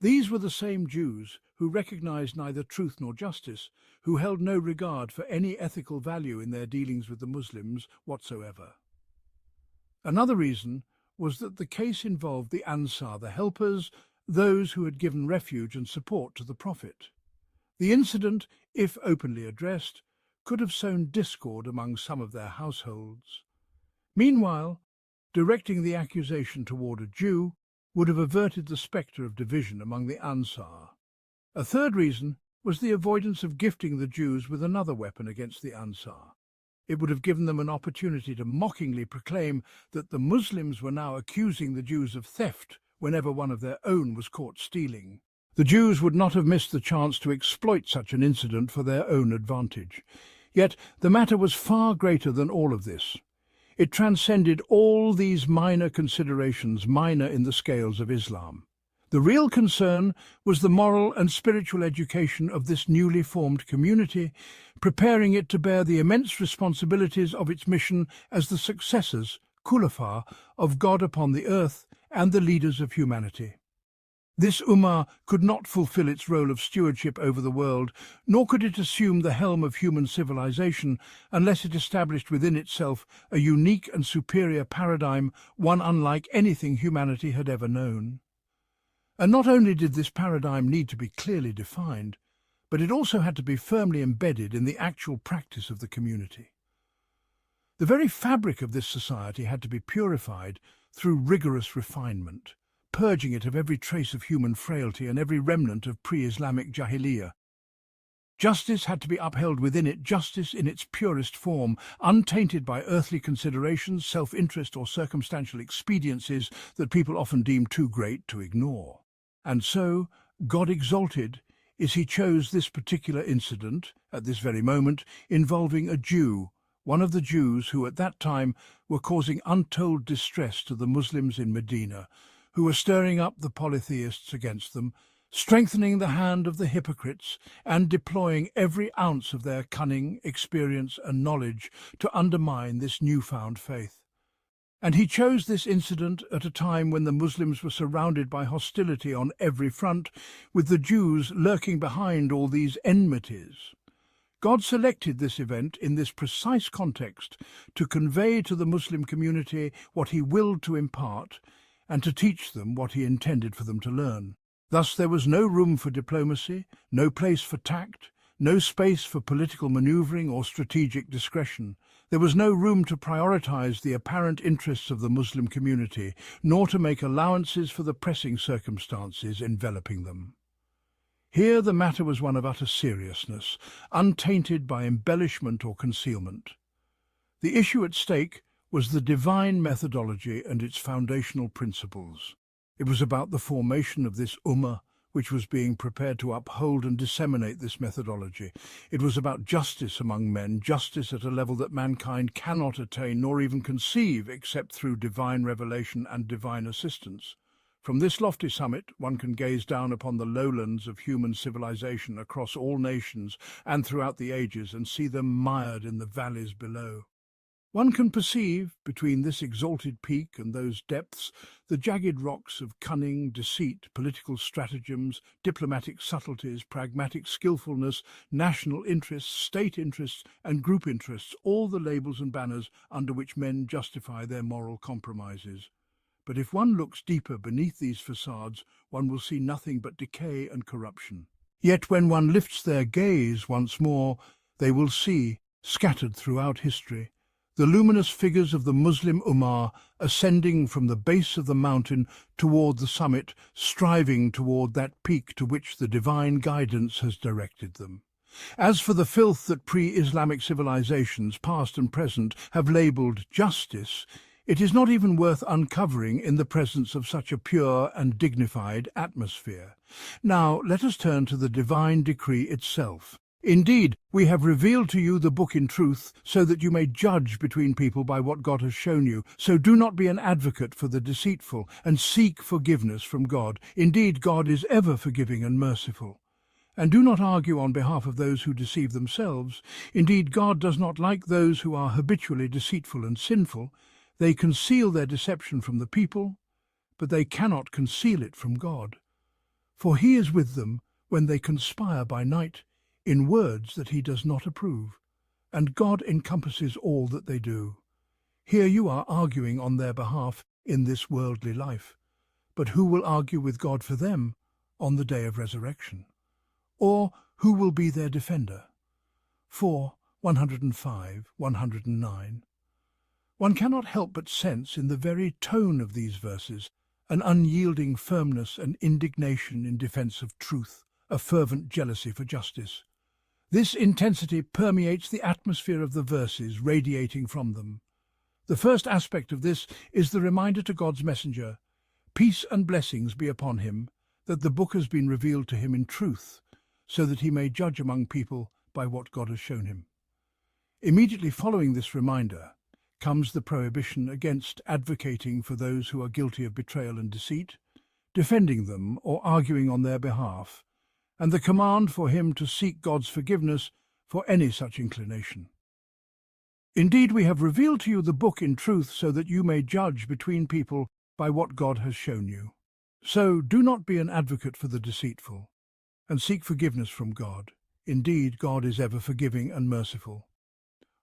These were the same Jews who recognized neither truth nor justice, who held no regard for any ethical value in their dealings with the Muslims whatsoever. Another reason was that the case involved the Ansar, the helpers, those who had given refuge and support to the Prophet. The incident, if openly addressed, could have sown discord among some of their households. Meanwhile, directing the accusation toward a Jew would have averted the spectre of division among the Ansar. A third reason was the avoidance of gifting the Jews with another weapon against the Ansar. It would have given them an opportunity to mockingly proclaim that the Muslims were now accusing the Jews of theft whenever one of their own was caught stealing. The Jews would not have missed the chance to exploit such an incident for their own advantage. Yet the matter was far greater than all of this. It transcended all these minor considerations, minor in the scales of Islam. The real concern was the moral and spiritual education of this newly formed community, preparing it to bear the immense responsibilities of its mission as the successors, khulafa, of God upon the earth and the leaders of humanity. This ummah could not fulfill its role of stewardship over the world, nor could it assume the helm of human civilization unless it established within itself a unique and superior paradigm, one unlike anything humanity had ever known. And not only did this paradigm need to be clearly defined, but it also had to be firmly embedded in the actual practice of the community. The very fabric of this society had to be purified through rigorous refinement, purging it of every trace of human frailty and every remnant of pre-Islamic jahiliyyah. Justice had to be upheld within it, justice in its purest form, untainted by earthly considerations, self-interest or circumstantial expediencies that people often deem too great to ignore. And so, God exalted is he chose this particular incident, at this very moment, involving a Jew, one of the Jews who at that time were causing untold distress to the Muslims in Medina, who were stirring up the polytheists against them, strengthening the hand of the hypocrites, and deploying every ounce of their cunning, experience and knowledge to undermine this newfound faith. And he chose this incident at a time when the Muslims were surrounded by hostility on every front, with the Jews lurking behind all these enmities. God selected this event in this precise context to convey to the Muslim community what he willed to impart, and to teach them what he intended for them to learn. Thus there was no room for diplomacy, no place for tact, no space for political manoeuvring or strategic discretion. There was no room to prioritize the apparent interests of the Muslim community, nor to make allowances for the pressing circumstances enveloping them. Here the matter was one of utter seriousness, untainted by embellishment or concealment. The issue at stake was the divine methodology and its foundational principles. It was about the formation of this ummah, which was being prepared to uphold and disseminate this methodology. It was about justice among men, justice at a level that mankind cannot attain nor even conceive except through divine revelation and divine assistance. From this lofty summit, one can gaze down upon the lowlands of human civilization across all nations and throughout the ages and see them mired in the valleys below. One can perceive, between this exalted peak and those depths, the jagged rocks of cunning, deceit, political stratagems, diplomatic subtleties, pragmatic skillfulness, national interests, state interests, and group interests, all the labels and banners under which men justify their moral compromises. But if one looks deeper beneath these facades, one will see nothing but decay and corruption. Yet when one lifts their gaze once more, they will see, scattered throughout history, the luminous figures of the Muslim Ummah ascending from the base of the mountain toward the summit, striving toward that peak to which the divine guidance has directed them. As for the filth that pre-Islamic civilizations, past and present, have labeled justice, it is not even worth uncovering in the presence of such a pure and dignified atmosphere. Now let us turn to the divine decree itself. Indeed, we have revealed to you the book in truth, so that you may judge between people by what God has shown you. So do not be an advocate for the deceitful, and seek forgiveness from God. Indeed, God is ever forgiving and merciful. And do not argue on behalf of those who deceive themselves. Indeed, God does not like those who are habitually deceitful and sinful. They conceal their deception from the people, but they cannot conceal it from God. For he is with them when they conspire by night, in words that he does not approve, and God encompasses all that they do. Here you are arguing on their behalf in this worldly life, but who will argue with God for them on the day of resurrection? Or who will be their defender? 105, 109. One cannot help but sense in the very tone of these verses an unyielding firmness and indignation in defense of truth, a fervent jealousy for justice. This intensity permeates the atmosphere of the verses radiating from them. The first aspect of this is the reminder to God's messenger, peace and blessings be upon him, that the book has been revealed to him in truth, so that he may judge among people by what God has shown him. Immediately following this reminder comes the prohibition against advocating for those who are guilty of betrayal and deceit, defending them or arguing on their behalf, and the command for him to seek God's forgiveness for any such inclination. Indeed, we have revealed to you the book in truth so that you may judge between people by what God has shown you. So do not be an advocate for the deceitful, and seek forgiveness from God. Indeed, God is ever forgiving and merciful.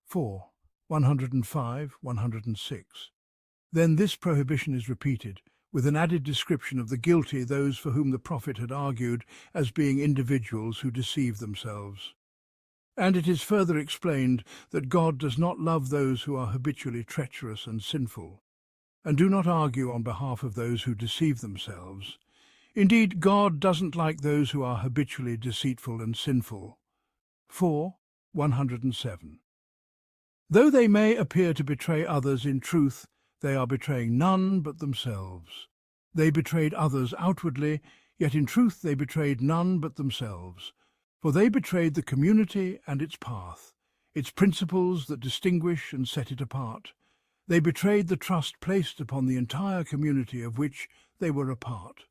4. 105, 106. Then this prohibition is repeated, with an added description of the guilty, those for whom the Prophet had argued as being individuals who deceive themselves. And it is further explained that God does not love those who are habitually treacherous and sinful, and do not argue on behalf of those who deceive themselves. Indeed, God doesn't like those who are habitually deceitful and sinful. 4. 107. Though they may appear to betray others, in truth they are betraying none but themselves. They betrayed others outwardly, yet in truth they betrayed none but themselves. For they betrayed the community and its path, its principles that distinguish and set it apart. They betrayed the trust placed upon the entire community of which they were a part.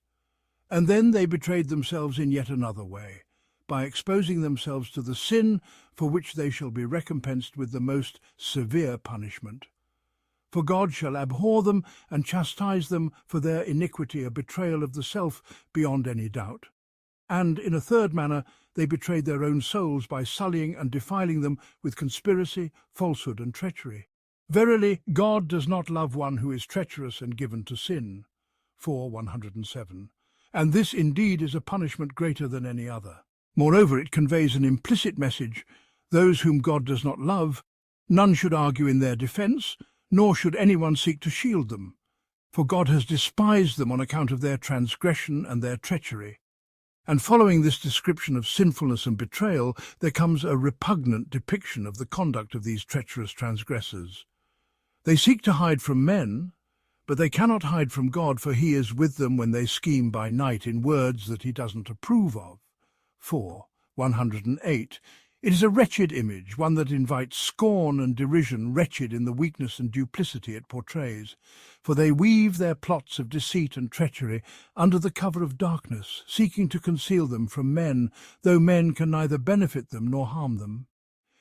And then they betrayed themselves in yet another way, by exposing themselves to the sin for which they shall be recompensed with the most severe punishment. For God shall abhor them and chastise them for their iniquity, a betrayal of the self beyond any doubt. And in a third manner they betrayed their own souls by sullying and defiling them with conspiracy, falsehood, and treachery. Verily, God does not love one who is treacherous and given to sin. 4. 107. And this indeed is a punishment greater than any other. Moreover, it conveys an implicit message: those whom God does not love, none should argue in their defense, nor should anyone seek to shield them. For God has despised them on account of their transgression and their treachery. And following this description of sinfulness and betrayal, there comes a repugnant depiction of the conduct of these treacherous transgressors. They seek to hide from men, but they cannot hide from God, for he is with them when they scheme by night in words that he doesn't approve of. 4. 108. It is a wretched image, one that invites scorn and derision, wretched in the weakness and duplicity it portrays. For they weave their plots of deceit and treachery under the cover of darkness, seeking to conceal them from men, though men can neither benefit them nor harm them.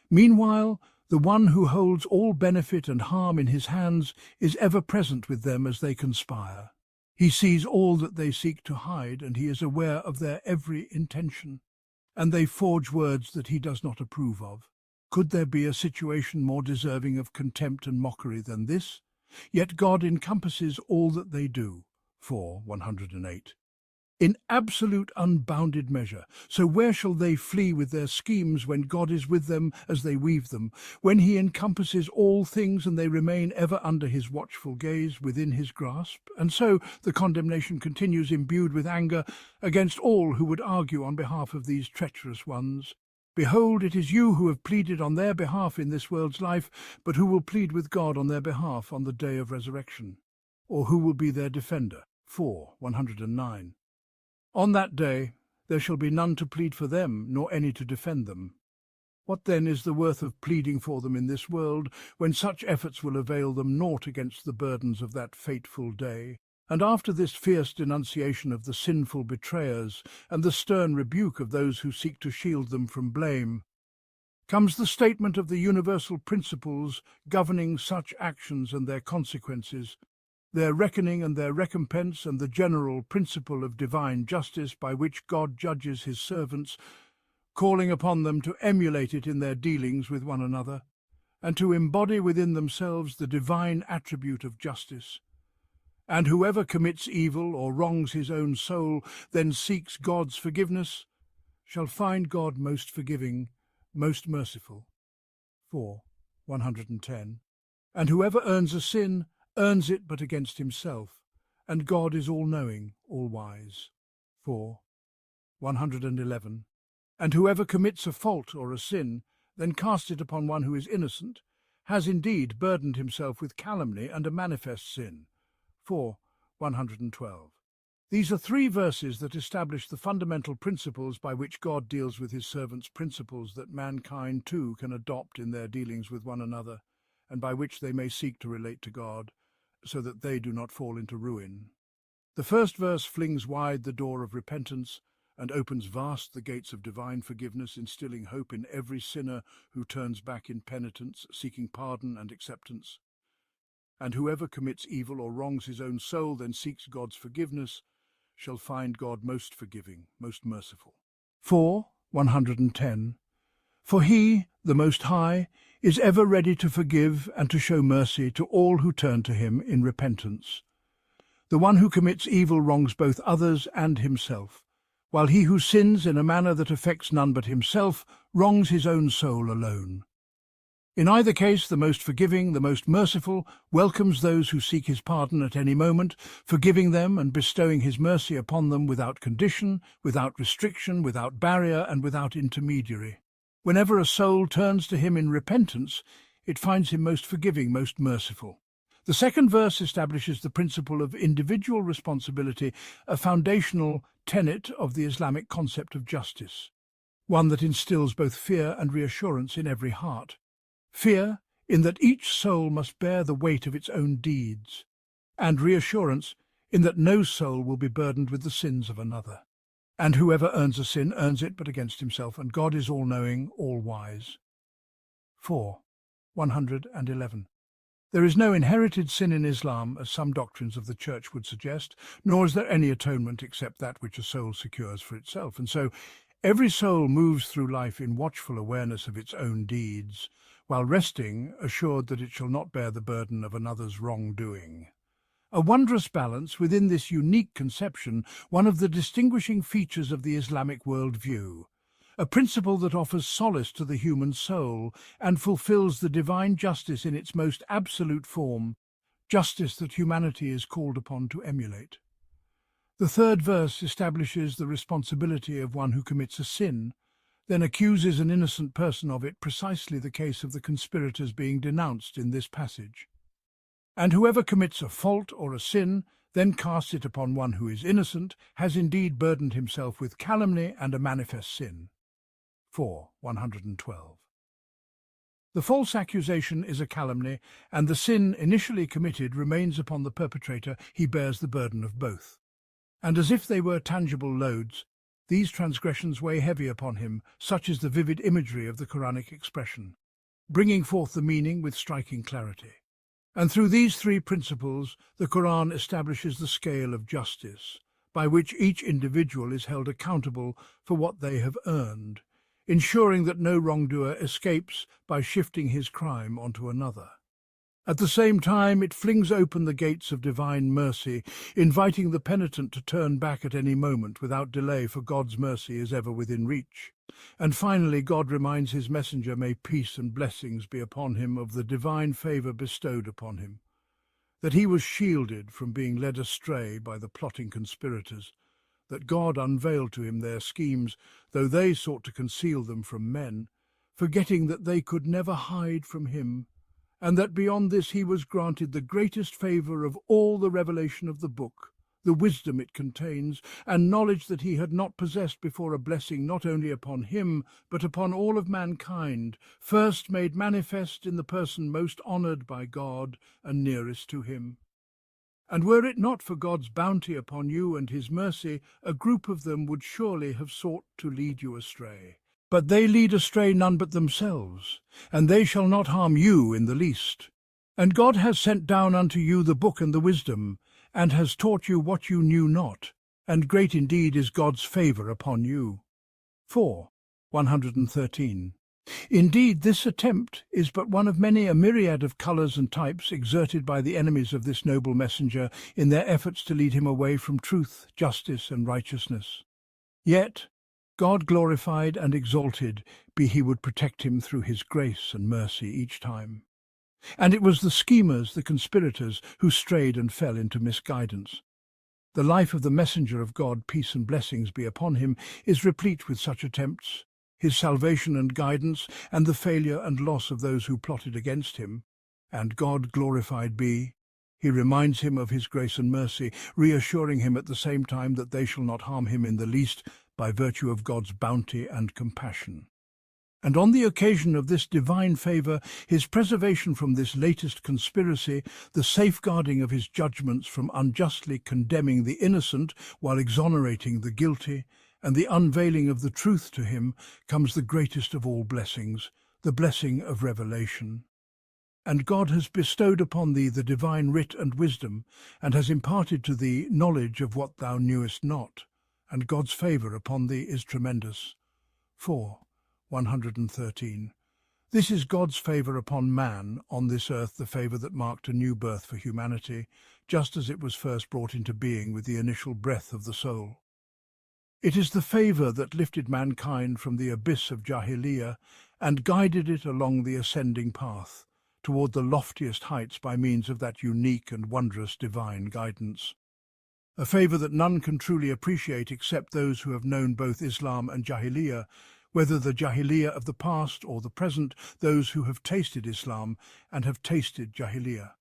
Meanwhile, the one who holds all benefit and harm in his hands is ever present with them as they conspire. He sees all that they seek to hide, and he is aware of their every intention. And they forge words that he does not approve of. Could there be a situation more deserving of contempt and mockery than this? Yet God encompasses all that they do. 4. 108. In absolute unbounded measure. So where shall they flee with their schemes when God is with them as they weave them, when he encompasses all things and they remain ever under his watchful gaze, within his grasp? And so the condemnation continues, imbued with anger against all who would argue on behalf of these treacherous ones. Behold, it is you who have pleaded on their behalf in this world's life, but who will plead with God on their behalf on the day of resurrection? Or who will be their defender? 4. 109. On that day there shall be none to plead for them, nor any to defend them. What then is the worth of pleading for them in this world, when such efforts will avail them naught against the burdens of that fateful day? And after this fierce denunciation of the sinful betrayers, and the stern rebuke of those who seek to shield them from blame, comes the statement of the universal principles governing such actions and their consequences, their reckoning and their recompense, and the general principle of divine justice by which God judges his servants, calling upon them to emulate it in their dealings with one another, and to embody within themselves the divine attribute of justice. And whoever commits evil or wrongs his own soul, then seeks God's forgiveness, shall find God most forgiving, most merciful. 4. 110. And whoever earns a sin, earns it but against himself, and God is all-knowing, all-wise. 4. 111. And whoever commits a fault or a sin, then casts it upon one who is innocent, has indeed burdened himself with calumny and a manifest sin. 4. 112. These are 3 verses that establish the fundamental principles by which God deals with his servants, principles that mankind too can adopt in their dealings with one another, and by which they may seek to relate to God, so that they do not fall into ruin. The first verse flings wide the door of repentance and opens vast the gates of divine forgiveness, instilling hope in every sinner who turns back in penitence, seeking pardon and acceptance. And whoever commits evil or wrongs his own soul, then seeks God's forgiveness, shall find God most forgiving, most merciful. 4:110. For he, the Most High, is ever ready to forgive and to show mercy to all who turn to him in repentance. The one who commits evil wrongs both others and himself, while he who sins in a manner that affects none but himself wrongs his own soul alone. In either case, the most forgiving, the most merciful, welcomes those who seek his pardon at any moment, forgiving them and bestowing his mercy upon them without condition, without restriction, without barrier, and without intermediary. Whenever a soul turns to him in repentance, it finds him most forgiving, most merciful. The second verse establishes the principle of individual responsibility, a foundational tenet of the Islamic concept of justice, one that instills both fear and reassurance in every heart. Fear, in that each soul must bear the weight of its own deeds, and reassurance, in that no soul will be burdened with the sins of another. And whoever earns a sin earns it but against himself, and God is all-knowing, all-wise. 4:111. There is no inherited sin in Islam, as some doctrines of the Church would suggest, nor is there any atonement except that which a soul secures for itself. And so every soul moves through life in watchful awareness of its own deeds, while resting, assured that it shall not bear the burden of another's wrongdoing. A wondrous balance within this unique conception, one of the distinguishing features of the Islamic worldview, a principle that offers solace to the human soul and fulfills the divine justice in its most absolute form, justice that humanity is called upon to emulate. The third verse establishes the responsibility of one who commits a sin, then accuses an innocent person of it, precisely the case of the conspirators being denounced in this passage. And whoever commits a fault or a sin, then casts it upon one who is innocent, has indeed burdened himself with calumny and a manifest sin. 4:112. The false accusation is a calumny, and the sin initially committed remains upon the perpetrator. He bears the burden of both. And as if they were tangible loads, these transgressions weigh heavy upon him, such is the vivid imagery of the Quranic expression, bringing forth the meaning with striking clarity. And through these three principles, the Qur'an establishes the scale of justice, by which each individual is held accountable for what they have earned, ensuring that no wrongdoer escapes by shifting his crime onto another. At the same time, it flings open the gates of divine mercy, inviting the penitent to turn back at any moment without delay, for God's mercy is ever within reach. And finally, God reminds his messenger, may peace and blessings be upon him, of the divine favor bestowed upon him, that he was shielded from being led astray by the plotting conspirators, that God unveiled to him their schemes, though they sought to conceal them from men, forgetting that they could never hide from him, and that beyond this he was granted the greatest favor of all the revelation of the book, the wisdom it contains, and knowledge that he had not possessed before, a blessing not only upon him, but upon all of mankind, first made manifest in the person most honored by God and nearest to him. And were it not for God's bounty upon you and his mercy, a group of them would surely have sought to lead you astray. But they lead astray none but themselves, and they shall not harm you in the least. And God has sent down unto you the book and the wisdom, and has taught you what you knew not, and great indeed is God's favour upon you. 4:113. Indeed, this attempt is but one of many, a myriad of colours and types exerted by the enemies of this noble messenger in their efforts to lead him away from truth, justice, and righteousness. Yet, God glorified and exalted be he would protect him through his grace and mercy each time. And it was the schemers, the conspirators, who strayed and fell into misguidance. The life of the messenger of God, peace and blessings be upon him, is replete with such attempts, his salvation and guidance, and the failure and loss of those who plotted against him. And God glorified be, he reminds him of his grace and mercy, reassuring him at the same time that they shall not harm him in the least, by virtue of God's bounty and compassion. And on the occasion of this divine favour, his preservation from this latest conspiracy, the safeguarding of his judgments from unjustly condemning the innocent while exonerating the guilty, and the unveiling of the truth to him, comes the greatest of all blessings, the blessing of revelation. And God has bestowed upon thee the divine writ and wisdom, and has imparted to thee knowledge of what thou knewest not, and God's favour upon thee is tremendous. 4. 113. This is God's favour upon man on this earth, the favour that marked a new birth for humanity, just as it was first brought into being with the initial breath of the soul. It is the favour that lifted mankind from the abyss of Jahiliyyah and guided it along the ascending path, toward the loftiest heights by means of that unique and wondrous divine guidance. A favour that none can truly appreciate except those who have known both Islam and Jahiliyyah, whether the Jahiliyyah of the past or the present, those who have tasted Islam and have tasted Jahiliyyah.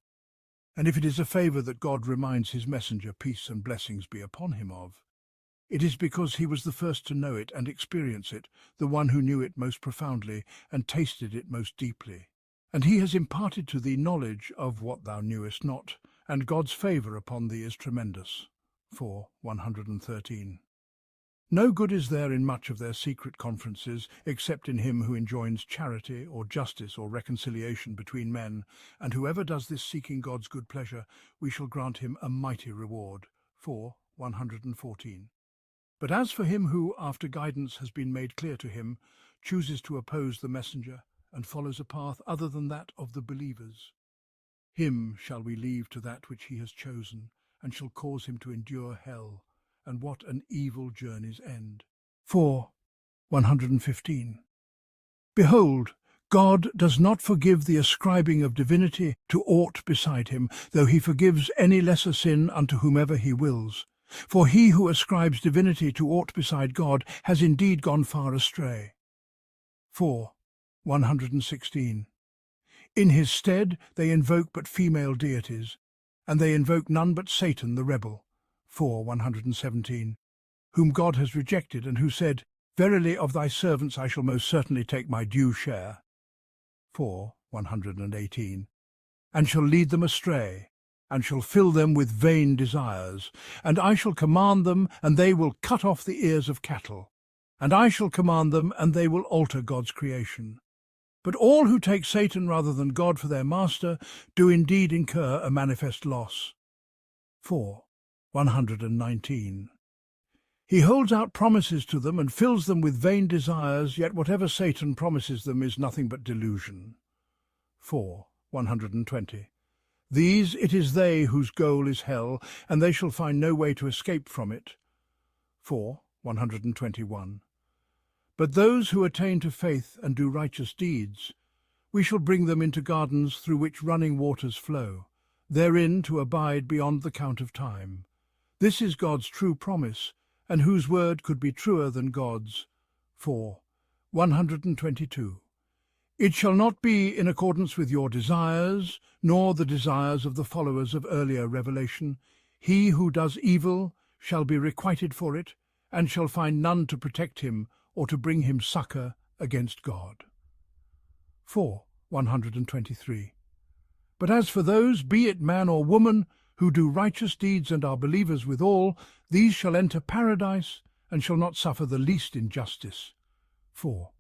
And if it is a favour that God reminds his messenger, peace and blessings be upon him, of, it is because he was the first to know it and experience it, the one who knew it most profoundly and tasted it most deeply. And he has imparted to thee knowledge of what thou knewest not, and God's favour upon thee is tremendous. 4. 113. No good is there in much of their secret conferences, except in him who enjoins charity or justice or reconciliation between men, and whoever does this seeking God's good pleasure, we shall grant him a mighty reward. 4. 114. But as for him who, after guidance has been made clear to him, chooses to oppose the messenger, and follows a path other than that of the believers, him shall we leave to that which he has chosen, and shall cause him to endure hell, and what an evil journey's end. 4. 115. Behold, God does not forgive the ascribing of divinity to aught beside him, though he forgives any lesser sin unto whomever he wills. For he who ascribes divinity to aught beside God has indeed gone far astray. 4. 116. In his stead they invoke but female deities, and they invoke none but Satan the rebel. 4. 117. Whom God has rejected, and who said, Verily of thy servants I shall most certainly take my due share. 4. 118. And shall lead them astray, and shall fill them with vain desires, and I shall command them, and they will cut off the ears of cattle, and I shall command them, and they will alter God's creation. But all who take Satan rather than God for their master do indeed incur a manifest loss. 4. 119. He holds out promises to them and fills them with vain desires, yet whatever Satan promises them is nothing but delusion. 4. 120. These it is they whose goal is hell, and they shall find no way to escape from it. 4. 121. But those who attain to faith and do righteous deeds, we shall bring them into gardens through which running waters flow, therein to abide beyond the count of time. This is God's true promise, and whose word could be truer than God's. 4. 122. It shall not be in accordance with your desires, nor the desires of the followers of earlier revelation. He who does evil shall be requited for it, and shall find none to protect him or to bring him succour against God. 4. 123. But as for those, be it man or woman, who do righteous deeds and are believers withal, these shall enter paradise, and shall not suffer the least injustice. 4.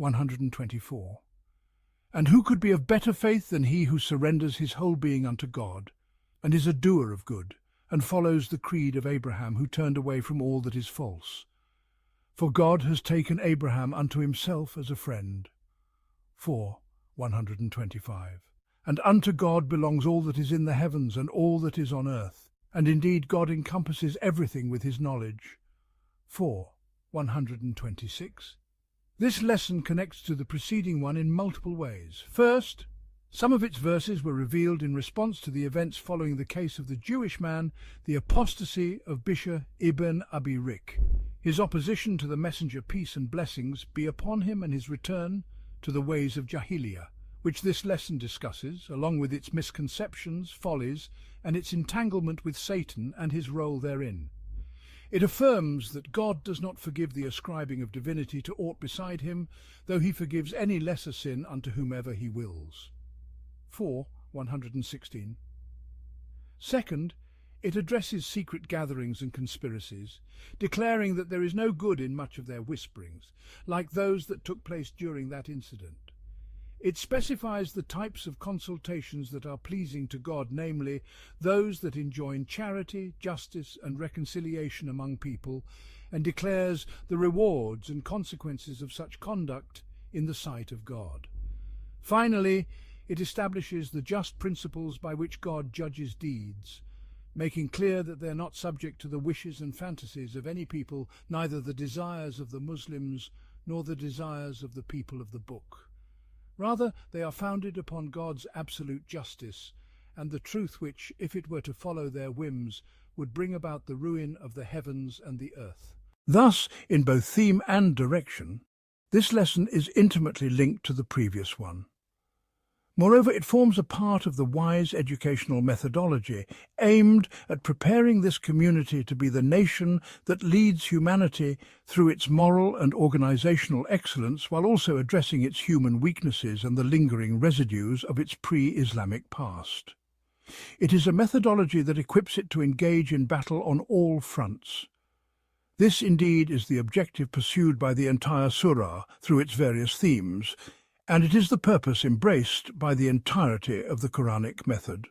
124. And who could be of better faith than he who surrenders his whole being unto God, and is a doer of good, and follows the creed of Abraham, who turned away from all that is false? For God has taken Abraham unto himself as a friend. 4. 125. And unto God belongs all that is in the heavens and all that is on earth, and indeed God encompasses everything with his knowledge. 4. 126. This lesson connects to the preceding one in multiple ways. First, some of its verses were revealed in response to the events following the case of the Jewish man, the apostasy of Bishr ibn Abi Rik, his opposition to the messenger, peace and blessings be upon him, and his return to the ways of Jahiliyyah, which this lesson discusses, along with its misconceptions, follies, and its entanglement with Satan and his role therein. It affirms that God does not forgive the ascribing of divinity to aught beside him, though he forgives any lesser sin unto whomever he wills. 4:116. Second, it addresses secret gatherings and conspiracies, declaring that there is no good in much of their whisperings, like those that took place during that incident. It specifies the types of consultations that are pleasing to God, namely, those that enjoin charity, justice, and reconciliation among people, and declares the rewards and consequences of such conduct in the sight of God. Finally, it establishes the just principles by which God judges deeds, making clear that they are not subject to the wishes and fantasies of any people, neither the desires of the Muslims nor the desires of the people of the book. Rather, they are founded upon God's absolute justice and the truth which, if it were to follow their whims, would bring about the ruin of the heavens and the earth. Thus, in both theme and direction, this lesson is intimately linked to the previous one. Moreover, it forms a part of the wise educational methodology aimed at preparing this community to be the nation that leads humanity through its moral and organizational excellence, while also addressing its human weaknesses and the lingering residues of its pre-Islamic past. It is a methodology that equips it to engage in battle on all fronts. This indeed is the objective pursued by the entire surah through its various themes, and it is the purpose embraced by the entirety of the Quranic method.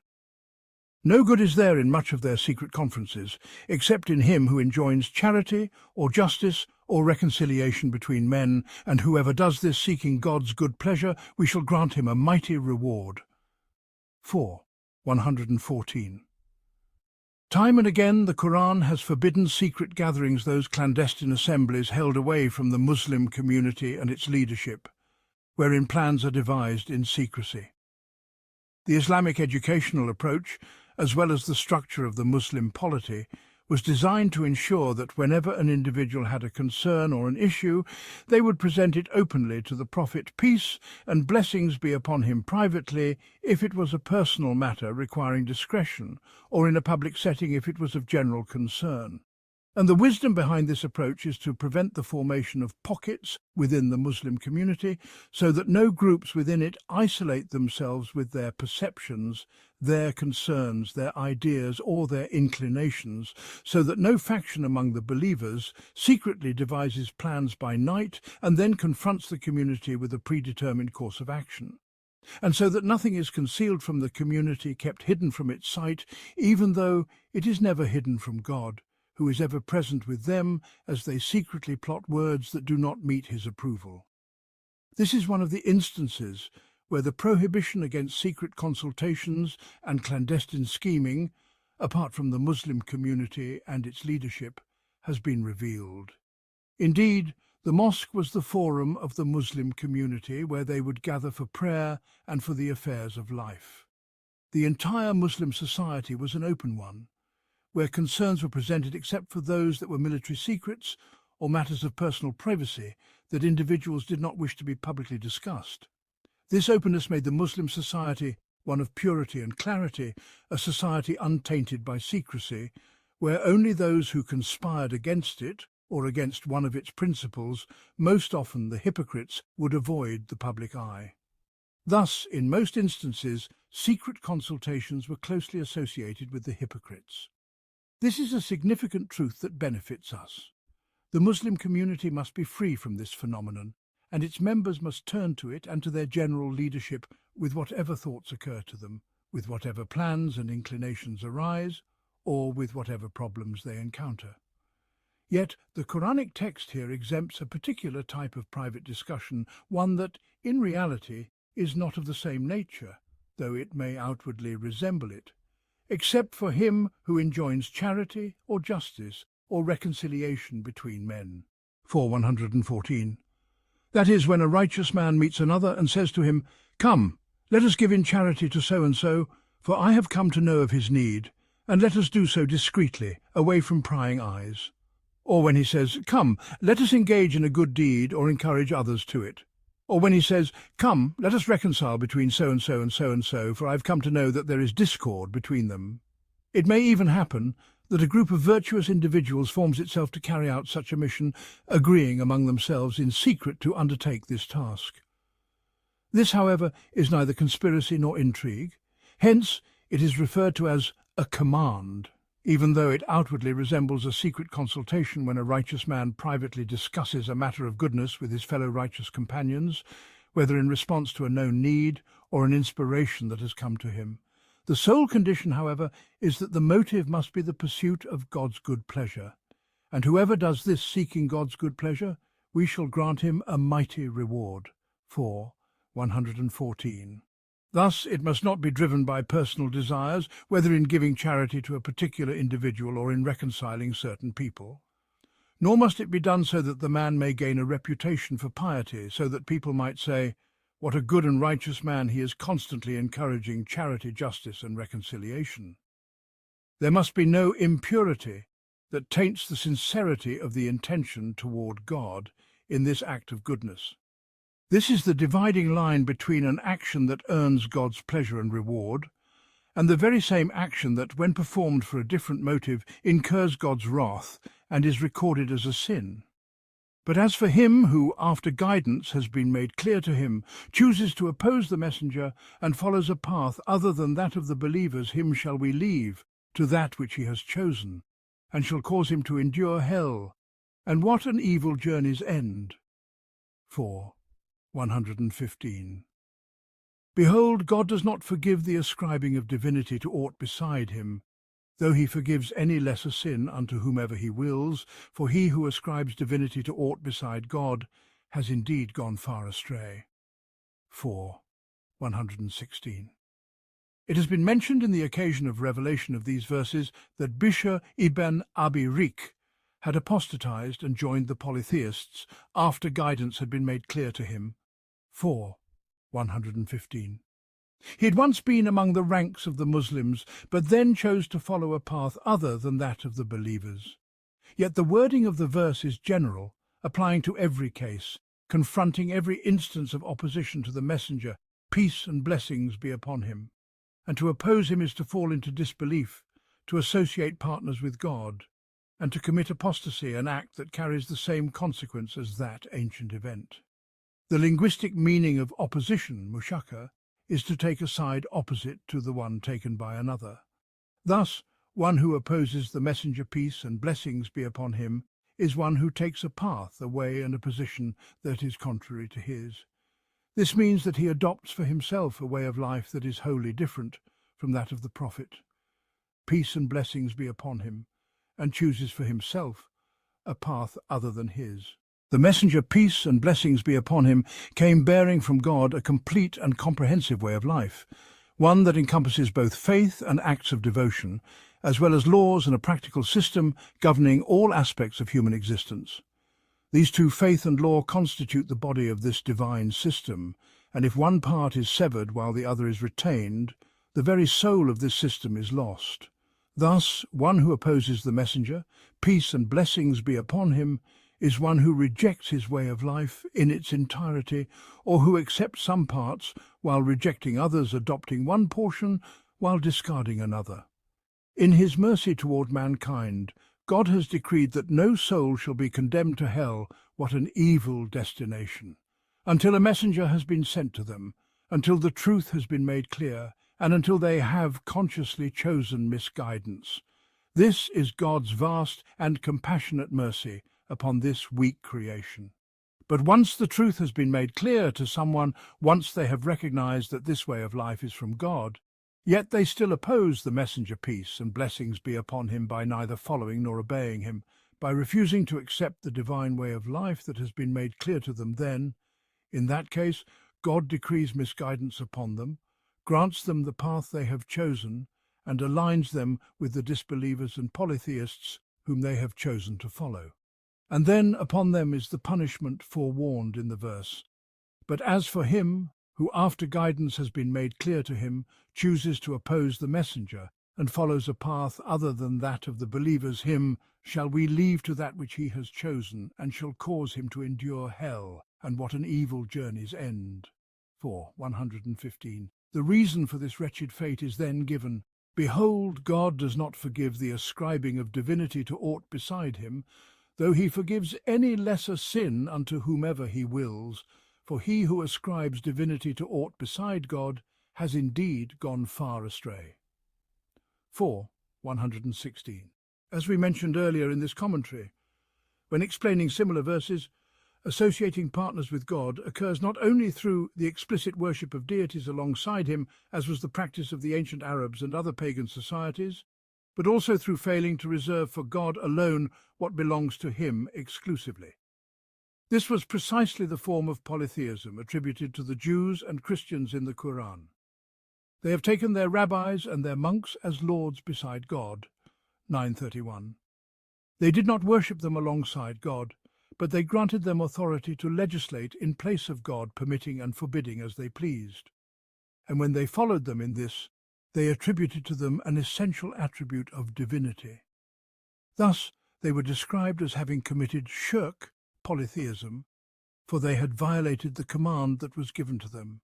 No good is there in much of their secret conferences, except in him who enjoins charity or justice or reconciliation between men, and whoever does this seeking God's good pleasure, we shall grant him a mighty reward. 4:114. Time and again the Qur'an has forbidden secret gatherings, those clandestine assemblies held away from the Muslim community and its leadership, wherein plans are devised in secrecy. The Islamic educational approach, as well as the structure of the Muslim polity, was designed to ensure that whenever an individual had a concern or an issue, they would present it openly to the Prophet, peace and blessings be upon him, privately if it was a personal matter requiring discretion, or in a public setting if it was of general concern. And the wisdom behind this approach is to prevent the formation of pockets within the Muslim community, so that no groups within it isolate themselves with their perceptions, their concerns, their ideas, or their inclinations, so that no faction among the believers secretly devises plans by night and then confronts the community with a predetermined course of action. And so that nothing is concealed from the community, kept hidden from its sight, even though it is never hidden from God, who is ever present with them as they secretly plot words that do not meet his approval. This is one of the instances where the prohibition against secret consultations and clandestine scheming, apart from the Muslim community and its leadership, has been revealed. Indeed, the mosque was the forum of the Muslim community where they would gather for prayer and for the affairs of life. The entire Muslim society was an open one, where concerns were presented except for those that were military secrets or matters of personal privacy that individuals did not wish to be publicly discussed. This openness made the Muslim society one of purity and clarity, a society untainted by secrecy, where only those who conspired against it or against one of its principles, most often the hypocrites, would avoid the public eye. Thus, in most instances, secret consultations were closely associated with the hypocrites. This is a significant truth that benefits us. The Muslim community must be free from this phenomenon, and its members must turn to it and to their general leadership with whatever thoughts occur to them, with whatever plans and inclinations arise, or with whatever problems they encounter. Yet the Quranic text here exempts a particular type of private discussion, one that, in reality, is not of the same nature, though it may outwardly resemble it, except for him who enjoins charity or justice or reconciliation between men. 4:114. That is, when a righteous man meets another and says to him, "Come, let us give in charity to so-and-so, for I have come to know of his need, and let us do so discreetly, away from prying eyes." Or when he says, "Come, let us engage in a good deed or encourage others to it." Or when he says, "Come, let us reconcile between so-and-so and so-and-so, for I have come to know that there is discord between them." It may even happen that a group of virtuous individuals forms itself to carry out such a mission, agreeing among themselves in secret to undertake this task. This, however, is neither conspiracy nor intrigue. Hence, it is referred to as a command, even though it outwardly resembles a secret consultation when a righteous man privately discusses a matter of goodness with his fellow righteous companions, whether in response to a known need or an inspiration that has come to him. The sole condition, however, is that the motive must be the pursuit of God's good pleasure. And whoever does this seeking God's good pleasure, we shall grant him a mighty reward. 4:114. Thus, it must not be driven by personal desires, whether in giving charity to a particular individual or in reconciling certain people. Nor must it be done so that the man may gain a reputation for piety, so that people might say, "What a good and righteous man, he is constantly encouraging charity, justice, and reconciliation." There must be no impurity that taints the sincerity of the intention toward God in this act of goodness. This is the dividing line between an action that earns God's pleasure and reward, and the very same action that, when performed for a different motive, incurs God's wrath and is recorded as a sin. But as for him who, after guidance has been made clear to him, chooses to oppose the messenger and follows a path other than that of the believers, him shall we leave to that which he has chosen, and shall cause him to endure hell. And what an evil journey's end! 4:115. Behold, God does not forgive the ascribing of divinity to aught beside him, though he forgives any lesser sin unto whomever he wills, for he who ascribes divinity to aught beside God has indeed gone far astray. 4:116. It has been mentioned in the occasion of revelation of these verses that Bishr ibn Abi Rik had apostatized and joined the polytheists after guidance had been made clear to him. 4:115. He had once been among the ranks of the Muslims, but then chose to follow a path other than that of the believers. Yet the wording of the verse is general, applying to every case, confronting every instance of opposition to the messenger, peace and blessings be upon him. And to oppose him is to fall into disbelief, to associate partners with God, and to commit apostasy, an act that carries the same consequence as that ancient event. The linguistic meaning of opposition, mushaka, is to take a side opposite to the one taken by another. Thus, one who opposes the messenger, peace and blessings be upon him, is one who takes a path, a way and a position that is contrary to his. This means that he adopts for himself a way of life that is wholly different from that of the Prophet. Peace and blessings be upon him, and chooses for himself a path other than his. The messenger, peace and blessings be upon him, came bearing from God a complete and comprehensive way of life, one that encompasses both faith and acts of devotion, as well as laws and a practical system governing all aspects of human existence. These two, faith and law, constitute the body of this divine system, and if one part is severed while the other is retained, the very soul of this system is lost. Thus, one who opposes the messenger, peace and blessings be upon him, is one who rejects his way of life in its entirety, or who accepts some parts while rejecting others, adopting one portion while discarding another. In his mercy toward mankind, God has decreed that no soul shall be condemned to hell. What an evil destination! Until a messenger has been sent to them, until the truth has been made clear, and until they have consciously chosen misguidance. This is God's vast and compassionate mercy upon this weak creation. But once the truth has been made clear to someone, once they have recognized that this way of life is from God, yet they still oppose the messenger, peace and blessings be upon him, by neither following nor obeying him, by refusing to accept the divine way of life that has been made clear to them, then, in that case, God decrees misguidance upon them, grants them the path they have chosen, and aligns them with the disbelievers and polytheists whom they have chosen to follow. And then upon them is the punishment forewarned in the verse. But as for him who, after guidance has been made clear to him, chooses to oppose the messenger and follows a path other than that of the believers, him shall we leave to that which he has chosen, and shall cause him to endure hell, and what an evil journey's end. 4:115. The reason for this wretched fate is then given. Behold, God does not forgive the ascribing of divinity to aught beside him, though he forgives any lesser sin unto whomever he wills, for he who ascribes divinity to aught beside God has indeed gone far astray. 4. 116. As we mentioned earlier in this commentary, when explaining similar verses, associating partners with God occurs not only through the explicit worship of deities alongside him, as was the practice of the ancient Arabs and other pagan societies, but also through failing to reserve for God alone what belongs to him exclusively. This was precisely the form of polytheism attributed to the Jews and Christians in the Qur'an. They have taken their rabbis and their monks as lords beside God. 931. They did not worship them alongside God, but they granted them authority to legislate in place of God, permitting and forbidding as they pleased. And when they followed them in this, they attributed to them an essential attribute of divinity. Thus, they were described as having committed shirk, polytheism, for they had violated the command that was given to them,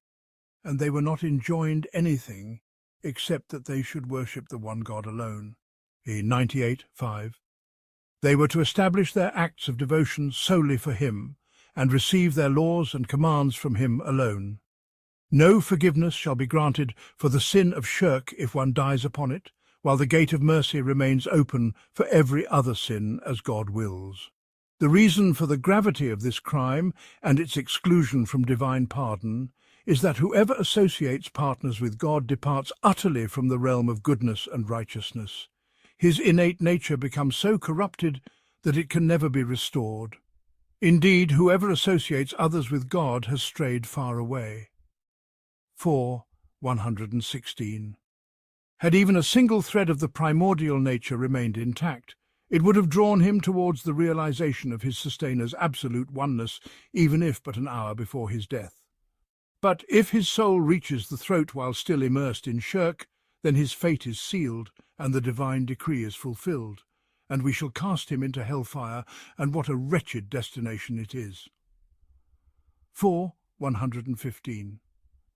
and they were not enjoined anything except that they should worship the one God alone. In 98:5. They were to establish their acts of devotion solely for him, and receive their laws and commands from him alone. No forgiveness shall be granted for the sin of shirk if one dies upon it, while the gate of mercy remains open for every other sin as God wills. The reason for the gravity of this crime and its exclusion from divine pardon is that whoever associates partners with God departs utterly from the realm of goodness and righteousness. His innate nature becomes so corrupted that it can never be restored. Indeed, whoever associates others with God has strayed far away. 4. 116. Had even a single thread of the primordial nature remained intact, it would have drawn him towards the realization of his sustainer absolute oneness, even if but an hour before his death. But if his soul reaches the throat while still immersed in shirk, then his fate is sealed, and the divine decree is fulfilled, and we shall cast him into hellfire, and what a wretched destination it is. 4. 115.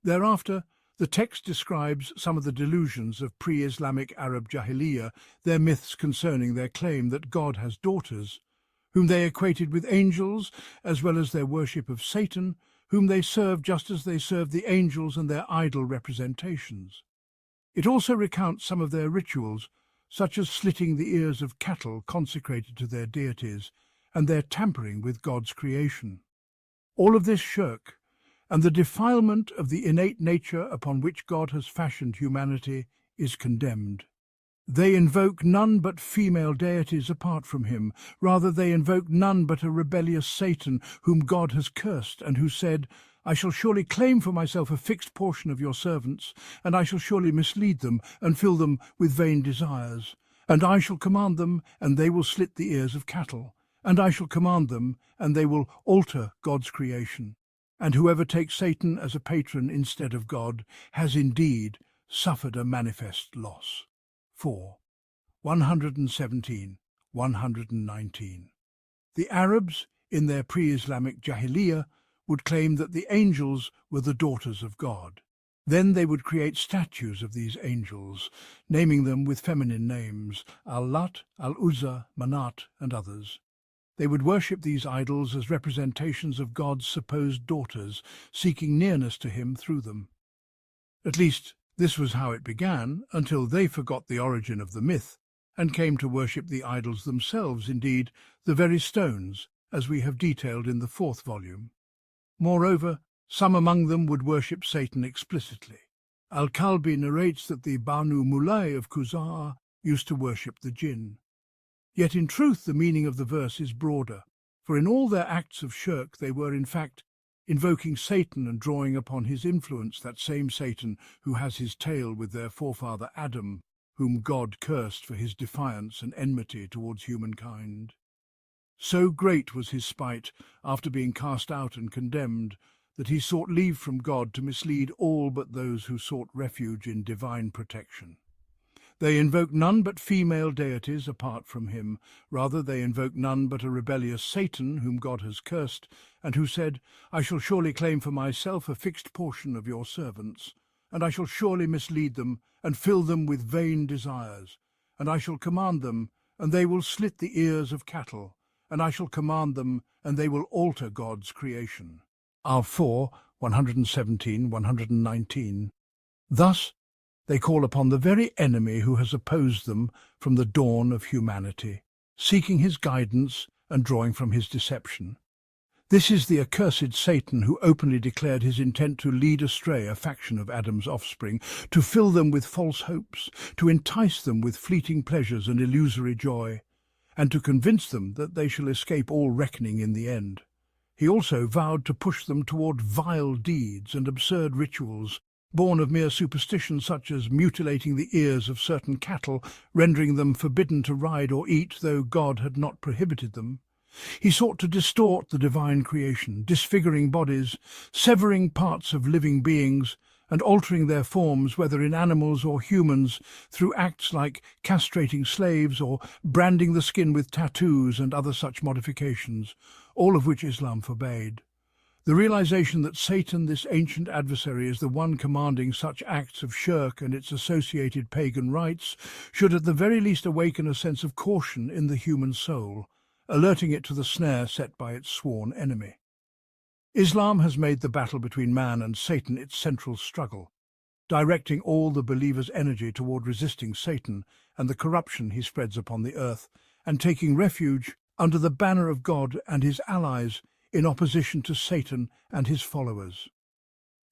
Thereafter, the text describes some of the delusions of pre-Islamic Arab Jahiliyyah, their myths concerning their claim that God has daughters, whom they equated with angels, as well as their worship of Satan, whom they served just as they served the angels and their idol representations. It also recounts some of their rituals, such as slitting the ears of cattle consecrated to their deities, and their tampering with God's creation. All of this shirk, and the defilement of the innate nature upon which God has fashioned humanity, is condemned. They invoke none but female deities apart from him. Rather, they invoke none but a rebellious Satan, whom God has cursed, and who said, I shall surely claim for myself a fixed portion of your servants, and I shall surely mislead them, and fill them with vain desires. And I shall command them, and they will slit the ears of cattle. And I shall command them, and they will alter God's creation. And whoever takes Satan as a patron instead of God has indeed suffered a manifest loss. 4. 117, 119. The Arabs, in their pre-Islamic Jahiliyyah, would claim that the angels were the daughters of God. Then they would create statues of these angels, naming them with feminine names, Al-Lat, Al-Uzza, Manat, and others. They would worship these idols as representations of God's supposed daughters, seeking nearness to him through them. At least, this was how it began, until they forgot the origin of the myth, and came to worship the idols themselves, indeed, the very stones, as we have detailed in the 4th volume. Moreover, some among them would worship Satan explicitly. Al-Kalbi narrates that the Banu Mulay of Khuzaa used to worship the jinn. Yet in truth the meaning of the verse is broader, for in all their acts of shirk they were in fact invoking Satan and drawing upon his influence, that same Satan who has his tale with their forefather Adam, whom God cursed for his defiance and enmity towards humankind. So great was his spite after being cast out and condemned that he sought leave from God to mislead all but those who sought refuge in divine protection. They invoke none but female deities apart from him. Rather, they invoke none but a rebellious Satan, whom God has cursed, and who said, I shall surely claim for myself a fixed portion of your servants. and I shall surely mislead them, and fill them with vain desires. And I shall command them, and they will slit the ears of cattle, and I shall command them, and they will alter God's creation. Al-4, 117, 119. Thus, they call upon the very enemy who has opposed them from the dawn of humanity, seeking his guidance and drawing from his deception. This is the accursed Satan who openly declared his intent to lead astray a faction of Adam's offspring, to fill them with false hopes, to entice them with fleeting pleasures and illusory joy, and to convince them that they shall escape all reckoning in the end. He also vowed to push them toward vile deeds and absurd rituals, born of mere superstition, such as mutilating the ears of certain cattle, rendering them forbidden to ride or eat, though God had not prohibited them. He sought to distort the divine creation, disfiguring bodies, severing parts of living beings, and altering their forms, whether in animals or humans, through acts like castrating slaves or branding the skin with tattoos and other such modifications, all of which Islam forbade. The realization that Satan, this ancient adversary, is the one commanding such acts of shirk and its associated pagan rites, should at the very least awaken a sense of caution in the human soul, alerting it to the snare set by its sworn enemy. Islam has made the battle between man and Satan its central struggle, directing all the believer's energy toward resisting Satan and the corruption he spreads upon the earth, and taking refuge under the banner of God and his allies in opposition to Satan and his followers.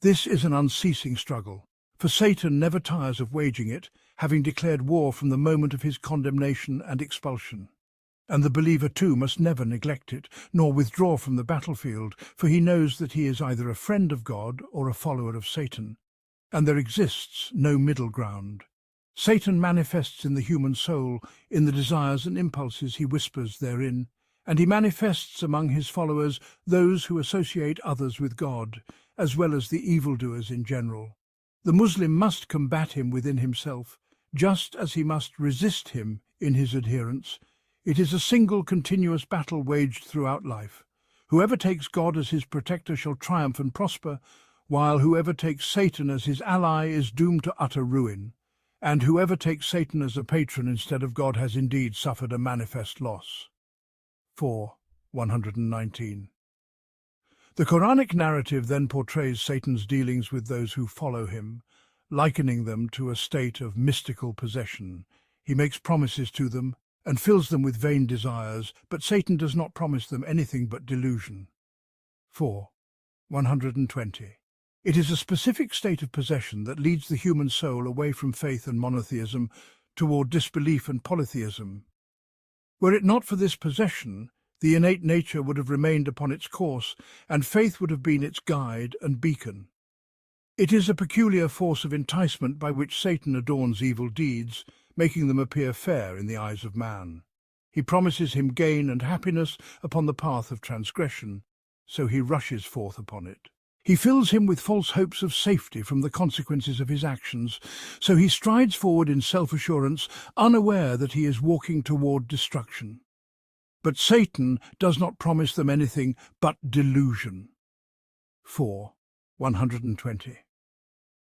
This is an unceasing struggle, for Satan never tires of waging it, having declared war from the moment of his condemnation and expulsion. And the believer too must never neglect it, nor withdraw from the battlefield, for he knows that he is either a friend of God or a follower of Satan, and there exists no middle ground. Satan manifests in the human soul in the desires and impulses he whispers therein, and he manifests among his followers those who associate others with God, as well as the evildoers in general. The Muslim must combat him within himself, just as he must resist him in his adherents. It is a single continuous battle waged throughout life. Whoever takes God as his protector shall triumph and prosper, while whoever takes Satan as his ally is doomed to utter ruin. And whoever takes Satan as a patron instead of God has indeed suffered a manifest loss. 4, 119. The Quranic narrative then portrays Satan's dealings with those who follow him, likening them to a state of mystical possession. He makes promises to them and fills them with vain desires, but Satan does not promise them anything but delusion. 4, 120. It is a specific state of possession that leads the human soul away from faith and monotheism toward disbelief and polytheism. Were it not for this possession, the innate nature would have remained upon its course, and faith would have been its guide and beacon. It is a peculiar force of enticement by which Satan adorns evil deeds, making them appear fair in the eyes of man. He promises him gain and happiness upon the path of transgression, so he rushes forth upon it. He fills him with false hopes of safety from the consequences of his actions, so he strides forward in self-assurance, unaware that he is walking toward destruction. But Satan does not promise them anything but delusion. 4, 120.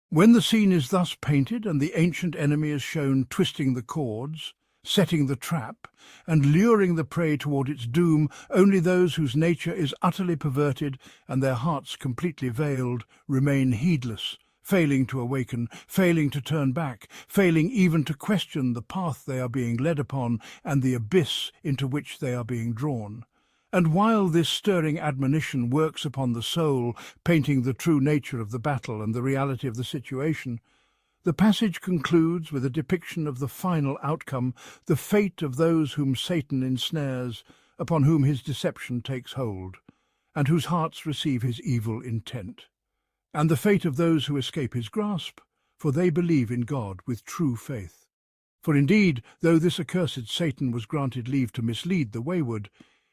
When the scene is thus painted and the ancient enemy is shown twisting the cords, setting the trap, and luring the prey toward its doom, only those whose nature is utterly perverted and their hearts completely veiled remain heedless, failing to awaken, failing to turn back, failing even to question the path they are being led upon and the abyss into which they are being drawn. And while this stirring admonition works upon the soul, painting the true nature of the battle and the reality of the situation, the passage concludes with a depiction of the final outcome, the fate of those whom Satan ensnares, upon whom his deception takes hold, and whose hearts receive his evil intent, and the fate of those who escape his grasp, for they believe in God with true faith. For indeed, though this accursed Satan was granted leave to mislead the wayward,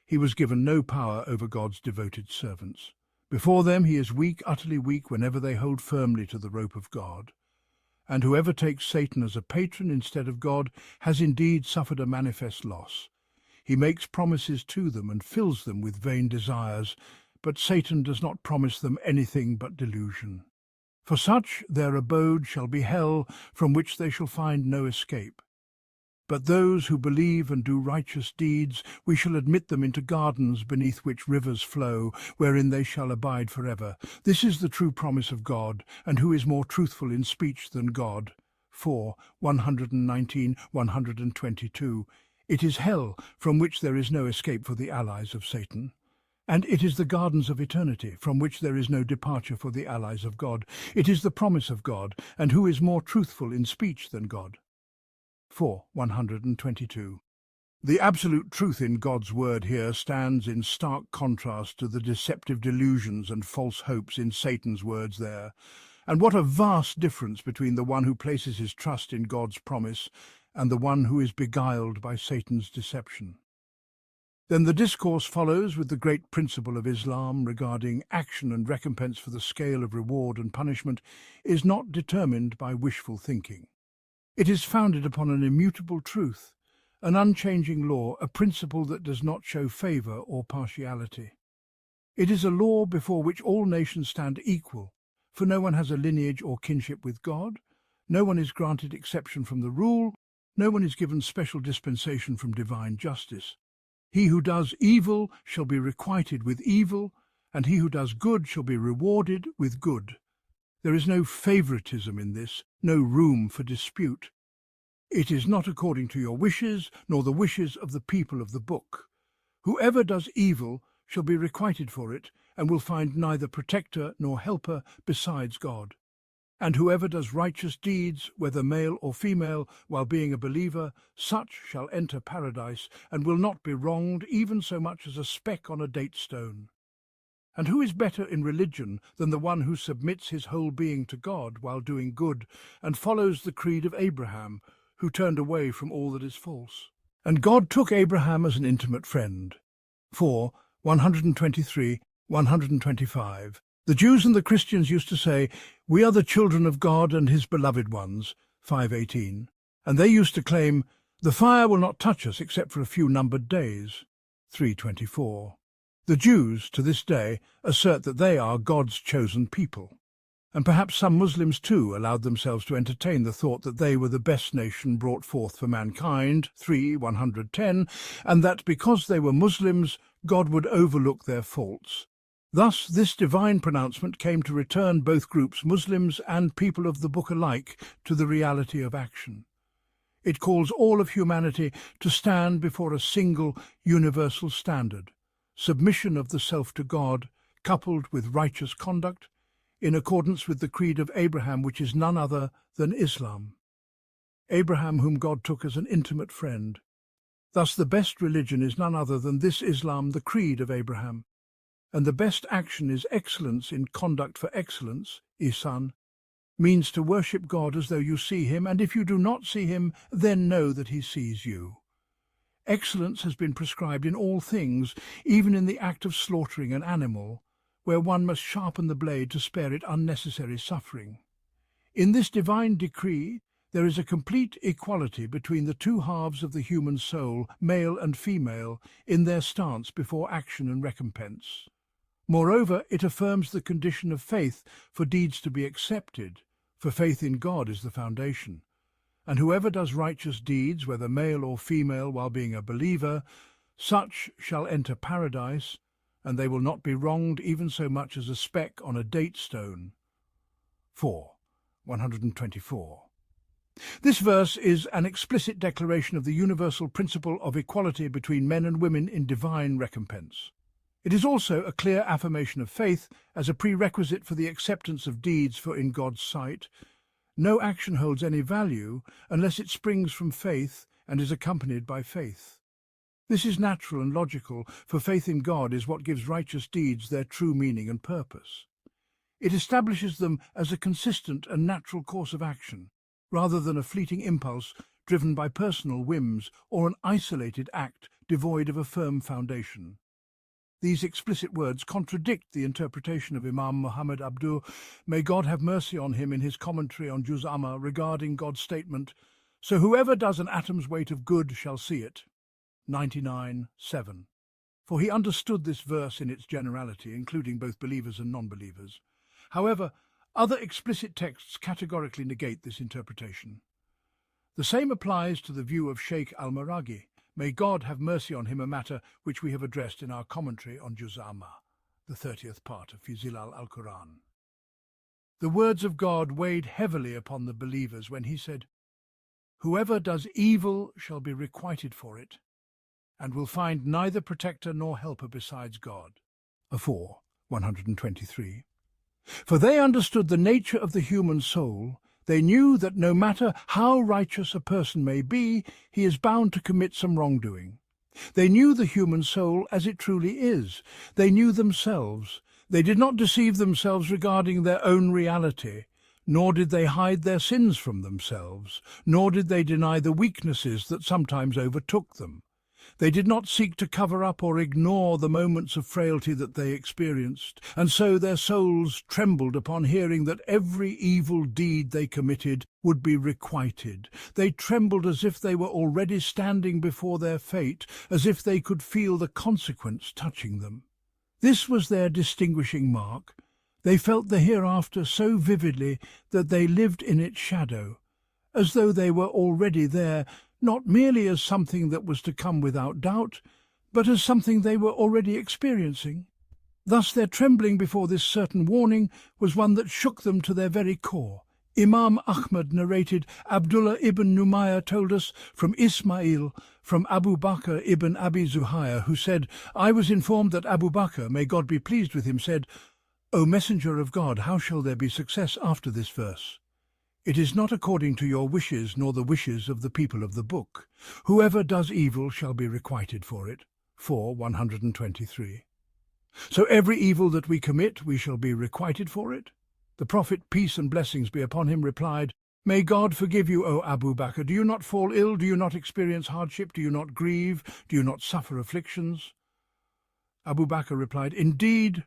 he was given no power over God's devoted servants. Before them he is weak, utterly weak, whenever they hold firmly to the rope of God. And whoever takes Satan as a patron instead of God has indeed suffered a manifest loss. He makes promises to them and fills them with vain desires, but Satan does not promise them anything but delusion. For such their abode shall be hell, from which they shall find no escape. But those who believe and do righteous deeds, we shall admit them into gardens beneath which rivers flow, wherein they shall abide forever. This is the true promise of God, and who is more truthful in speech than God? 4, 119, 122. It is hell, from which there is no escape for the allies of Satan. And it is the gardens of eternity, from which there is no departure for the allies of God. It is the promise of God, and who is more truthful in speech than God? 4, 122. The absolute truth in God's word here stands in stark contrast to the deceptive delusions and false hopes in Satan's words there. And what a vast difference between the one who places his trust in God's promise and the one who is beguiled by Satan's deception. Then the discourse follows with the great principle of Islam regarding action and recompense, for the scale of reward and punishment is not determined by wishful thinking. It is founded upon an immutable truth, an unchanging law, a principle that does not show favour or partiality. It is a law before which all nations stand equal, for no one has a lineage or kinship with God, no one is granted exception from the rule, no one is given special dispensation from divine justice. He who does evil shall be requited with evil, and he who does good shall be rewarded with good. There is no favoritism in this, no room for dispute. It is not according to your wishes, nor the wishes of the people of the book. Whoever does evil shall be requited for it, and will find neither protector nor helper besides God. And whoever does righteous deeds, whether male or female, while being a believer, such shall enter paradise, and will not be wronged even so much as a speck on a date stone. And who is better in religion than the one who submits his whole being to God while doing good, and follows the creed of Abraham, who turned away from all that is false? And God took Abraham as an intimate friend. 4, 123, 125. The Jews and the Christians used to say, "We are the children of God and his beloved ones," 5:18. And they used to claim, "The fire will not touch us except for a few numbered days," 3:24. The Jews, to this day, assert that they are God's chosen people. And perhaps some Muslims too allowed themselves to entertain the thought that they were the best nation brought forth for mankind, 3:110, and that because they were Muslims, God would overlook their faults. Thus, this divine pronouncement came to return both groups, Muslims and people of the book alike, to the reality of action. It calls all of humanity to stand before a single, universal standard: submission of the self to God, coupled with righteous conduct, in accordance with the creed of Abraham, which is none other than Islam. Abraham, whom God took as an intimate friend. Thus the best religion is none other than this Islam, the creed of Abraham. And the best action is excellence in conduct, for excellence, ihsan, means to worship God as though you see him, and if you do not see him, then know that he sees you. Excellence has been prescribed in all things, even in the act of slaughtering an animal, where one must sharpen the blade to spare it unnecessary suffering. In this divine decree, there is a complete equality between the two halves of the human soul, male and female, in their stance before action and recompense. Moreover, it affirms the condition of faith for deeds to be accepted, for faith in God is the foundation. And whoever does righteous deeds, whether male or female, while being a believer, such shall enter paradise, and they will not be wronged even so much as a speck on a date stone. 4, 124. This verse is an explicit declaration of the universal principle of equality between men and women in divine recompense. It is also a clear affirmation of faith as a prerequisite for the acceptance of deeds, for in God's sight, no action holds any value unless it springs from faith and is accompanied by faith. This is natural and logical, for faith in God is what gives righteous deeds their true meaning and purpose. It establishes them as a consistent and natural course of action, rather than a fleeting impulse driven by personal whims or an isolated act devoid of a firm foundation. These explicit words contradict the interpretation of Imam Muhammad Abduh, may God have mercy on him, in his commentary on Juz Amma regarding God's statement, "So whoever does an atom's weight of good shall see it," 99:7. For he understood this verse in its generality, including both believers and non-believers. However, Other explicit texts categorically negate this interpretation. The same applies to the view of Sheikh Al-Maraghi. May God have mercy on him, a matter which we have addressed in our commentary on Juz' Amma, the 30th part of ظلال Al-Qur'an. The words of God weighed heavily upon the believers when he said, "Whoever does evil shall be requited for it, and will find neither protector nor helper besides God." 4:123. For they understood the nature of the human soul. They knew that no matter how righteous a person may be, he is bound to commit some wrongdoing. They knew the human soul as it truly is. They knew themselves. They did not deceive themselves regarding their own reality, nor did they hide their sins from themselves, nor did they deny the weaknesses that sometimes overtook them. They did not seek to cover up or ignore the moments of frailty that they experienced, and so their souls trembled upon hearing that every evil deed they committed would be requited. They trembled as if they were already standing before their fate, as if they could feel the consequence touching them. This was their distinguishing mark. They felt the hereafter so vividly that they lived in its shadow, as though they were already there, not merely as something that was to come without doubt, but as something they were already experiencing. Thus their trembling before this certain warning was one that shook them to their very core. Imam Ahmad narrated, Abdullah ibn Numayr told us from Ismail, from Abu Bakr ibn Abi Zuhair, who said, "I was informed that Abu Bakr, may God be pleased with him, said, 'O Messenger of God, how shall there be success after this verse? It is not according to your wishes nor the wishes of the people of the book. Whoever does evil shall be requited for it.' 4:123. So every evil that we commit, we shall be requited for it? The Prophet, peace and blessings be upon him, replied, "May God forgive you, O Abu Bakr. Do you not fall ill? Do you not experience hardship? Do you not grieve? Do you not suffer afflictions?" Abu Bakr replied, "Indeed."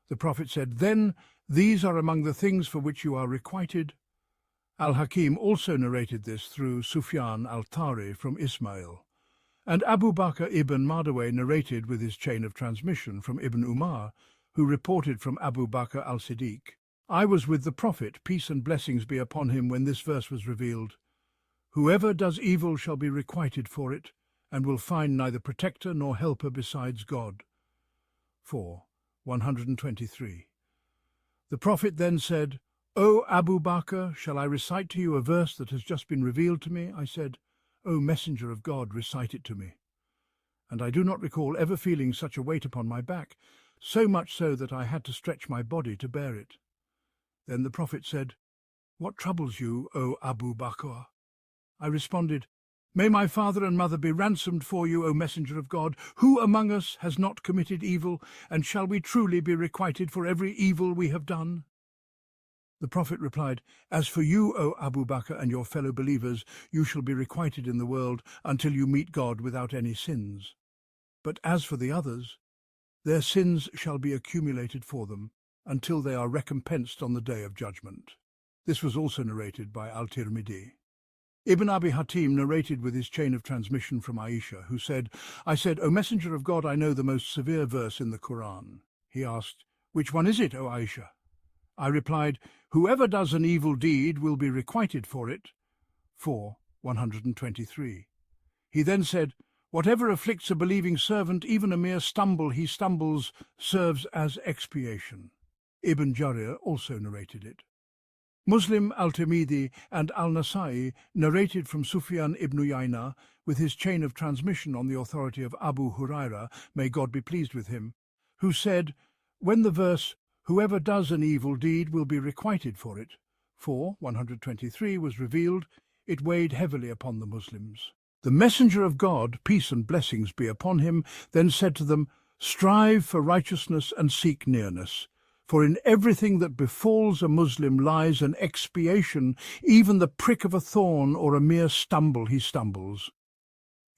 The Prophet said, "Then these are among the things for which you are requited." Al-Hakim also narrated this through Sufyan al-Thari from Ismail. And Abu Bakr ibn Mardawayh narrated with his chain of transmission from Ibn Umar, who reported from Abu Bakr al-Siddiq, "I was with the Prophet, peace and blessings be upon him, when this verse was revealed. Whoever does evil shall be requited for it, and will find neither protector nor helper besides God." 4:123. The Prophet then said, "O Abu Bakr, shall I recite to you a verse that has just been revealed to me?" I said, "O Messenger of God, recite it to me." And I do not recall ever feeling such a weight upon my back, so much so that I had to stretch my body to bear it. Then the Prophet said, "What troubles you, O Abu Bakr?" I responded, "May my father and mother be ransomed for you, O Messenger of God. Who among us has not committed evil, and shall we truly be requited for every evil we have done?" The Prophet replied, "As for you, O Abu Bakr, and your fellow believers, you shall be requited in the world until you meet God without any sins. But as for the others, their sins shall be accumulated for them until they are recompensed on the day of judgment." This was also narrated by Al-Tirmidhi. Ibn Abi Hatim narrated with his chain of transmission from Aisha, who said, "I said, 'O Messenger of God, I know the most severe verse in the Qur'an.' He asked, 'Which one is it, O Aisha?' I replied, 'Whoever does an evil deed will be requited for it.' 4:123. He then said, 'Whatever afflicts a believing servant, even a mere stumble he stumbles, serves as expiation.' Ibn Jarir also narrated it. Muslim, Al-Tirmidhi and Al-Nasai narrated from Sufyan ibn Uyayna with his chain of transmission on the authority of Abu Huraira, may God be pleased with him, who said, when the verse, "Whoever does an evil deed will be requited for it," 4:123 was revealed, it weighed heavily upon the Muslims. The Messenger of God, peace and blessings be upon him, then said to them, "Strive for righteousness and seek nearness, for in everything that befalls a Muslim lies an expiation, even the prick of a thorn or a mere stumble he stumbles."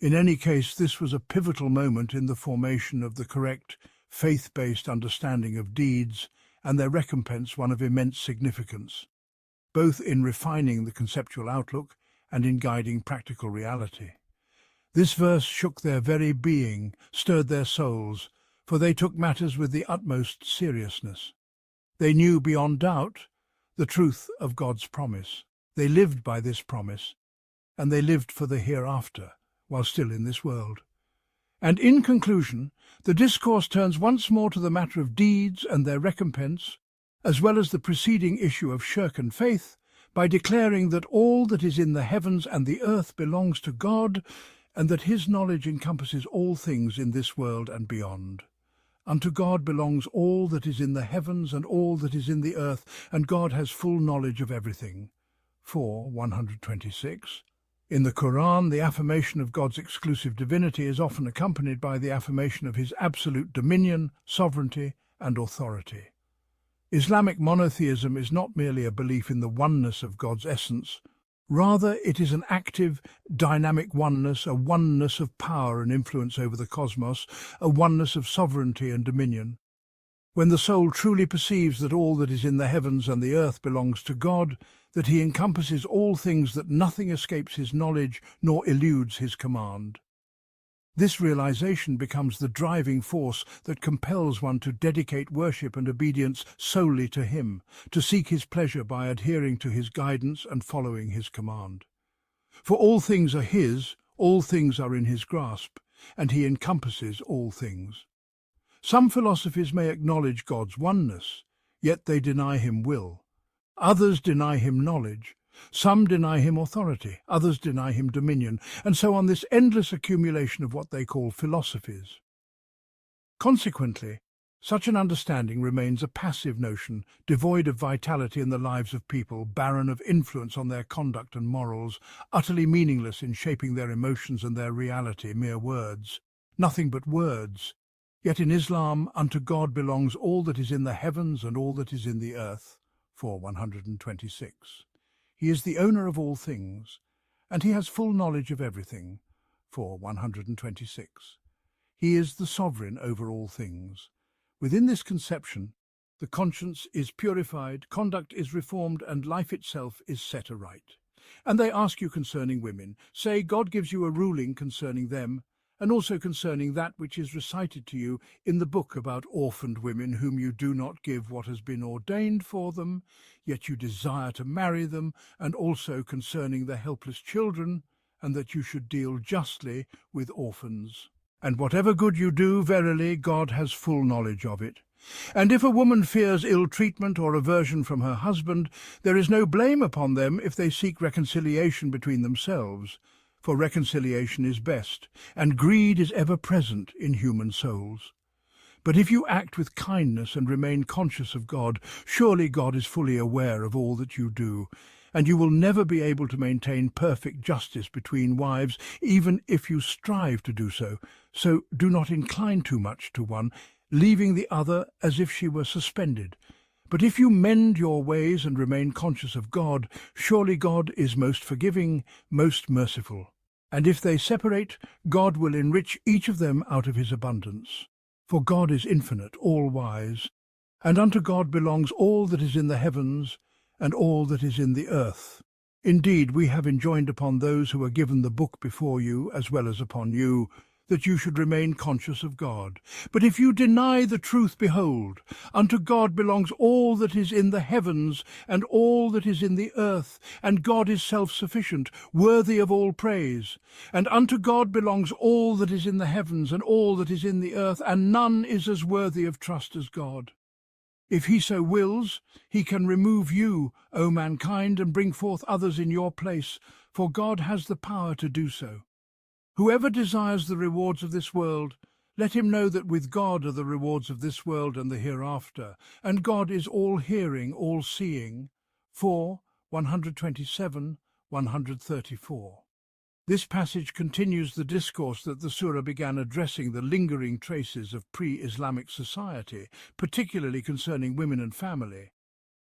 In any case, this was a pivotal moment in the formation of the correct, faith-based understanding of deeds, and their recompense one of immense significance, both in refining the conceptual outlook and in guiding practical reality. This verse shook their very being, stirred their souls, for they took matters with the utmost seriousness. They knew beyond doubt the truth of God's promise. They lived by this promise, and they lived for the hereafter, while still in this world. And in conclusion, the discourse turns once more to the matter of deeds and their recompense, as well as the preceding issue of shirk and faith, by declaring that all that is in the heavens and the earth belongs to God, and that his knowledge encompasses all things in this world and beyond. Unto God belongs all that is in the heavens and all that is in the earth, and God has full knowledge of everything. 4:126. In the Qur'an, the affirmation of God's exclusive divinity is often accompanied by the affirmation of his absolute dominion, sovereignty, and authority. Islamic monotheism is not merely a belief in the oneness of God's essence. Rather, it is an active, dynamic oneness, a oneness of power and influence over the cosmos, a oneness of sovereignty and dominion. When the soul truly perceives that all that is in the heavens and the earth belongs to God, that he encompasses all things, that nothing escapes his knowledge nor eludes his command. This realization becomes the driving force that compels one to dedicate worship and obedience solely to him, to seek his pleasure by adhering to his guidance and following his command. For all things are his, all things are in his grasp, and he encompasses all things. Some philosophies may acknowledge God's oneness, yet they deny him will. Others deny him knowledge. Some deny him authority, others deny him dominion, and so on, this endless accumulation of what they call philosophies. Consequently, such an understanding remains a passive notion, devoid of vitality in the lives of people, barren of influence on their conduct and morals, utterly meaningless in shaping their emotions and their reality, mere words. Nothing but words. Yet in Islam, unto God belongs all that is in the heavens and all that is in the earth. 4:126. He is the owner of all things, and he has full knowledge of everything. 4:126. He is the sovereign over all things. Within this conception, the conscience is purified, conduct is reformed, and life itself is set aright. And they ask you concerning women, say God gives you a ruling concerning them, and also concerning that which is recited to you in the book about orphaned women whom you do not give what has been ordained for them, yet you desire to marry them, and also concerning the helpless children, and that you should deal justly with orphans. And whatever good you do, verily, God has full knowledge of it. And if a woman fears ill treatment or aversion from her husband, there is no blame upon them if they seek reconciliation between themselves. For reconciliation is best, and greed is ever present in human souls. But if you act with kindness and remain conscious of God, surely God is fully aware of all that you do, and you will never be able to maintain perfect justice between wives, even if you strive to do so. So do not incline too much to one, leaving the other as if she were suspended. But if you mend your ways and remain conscious of God, surely God is most forgiving, most merciful. And if they separate, God will enrich each of them out of his abundance. For God is infinite, all-wise, and unto God belongs all that is in the heavens and all that is in the earth. Indeed, we have enjoined upon those who are given the book before you, as well as upon you, that you should remain conscious of God. But if you deny the truth, behold, unto God belongs all that is in the heavens and all that is in the earth, and God is self-sufficient, worthy of all praise. And unto God belongs all that is in the heavens and all that is in the earth, and none is as worthy of trust as God. If he so wills, he can remove you, O mankind, and bring forth others in your place, for God has the power to do so. Whoever desires the rewards of this world, let him know that with God are the rewards of this world and the hereafter, and God is all-hearing, all-seeing. 4:127, 134. This passage continues the discourse that the surah began addressing the lingering traces of pre-Islamic society, particularly concerning women and family,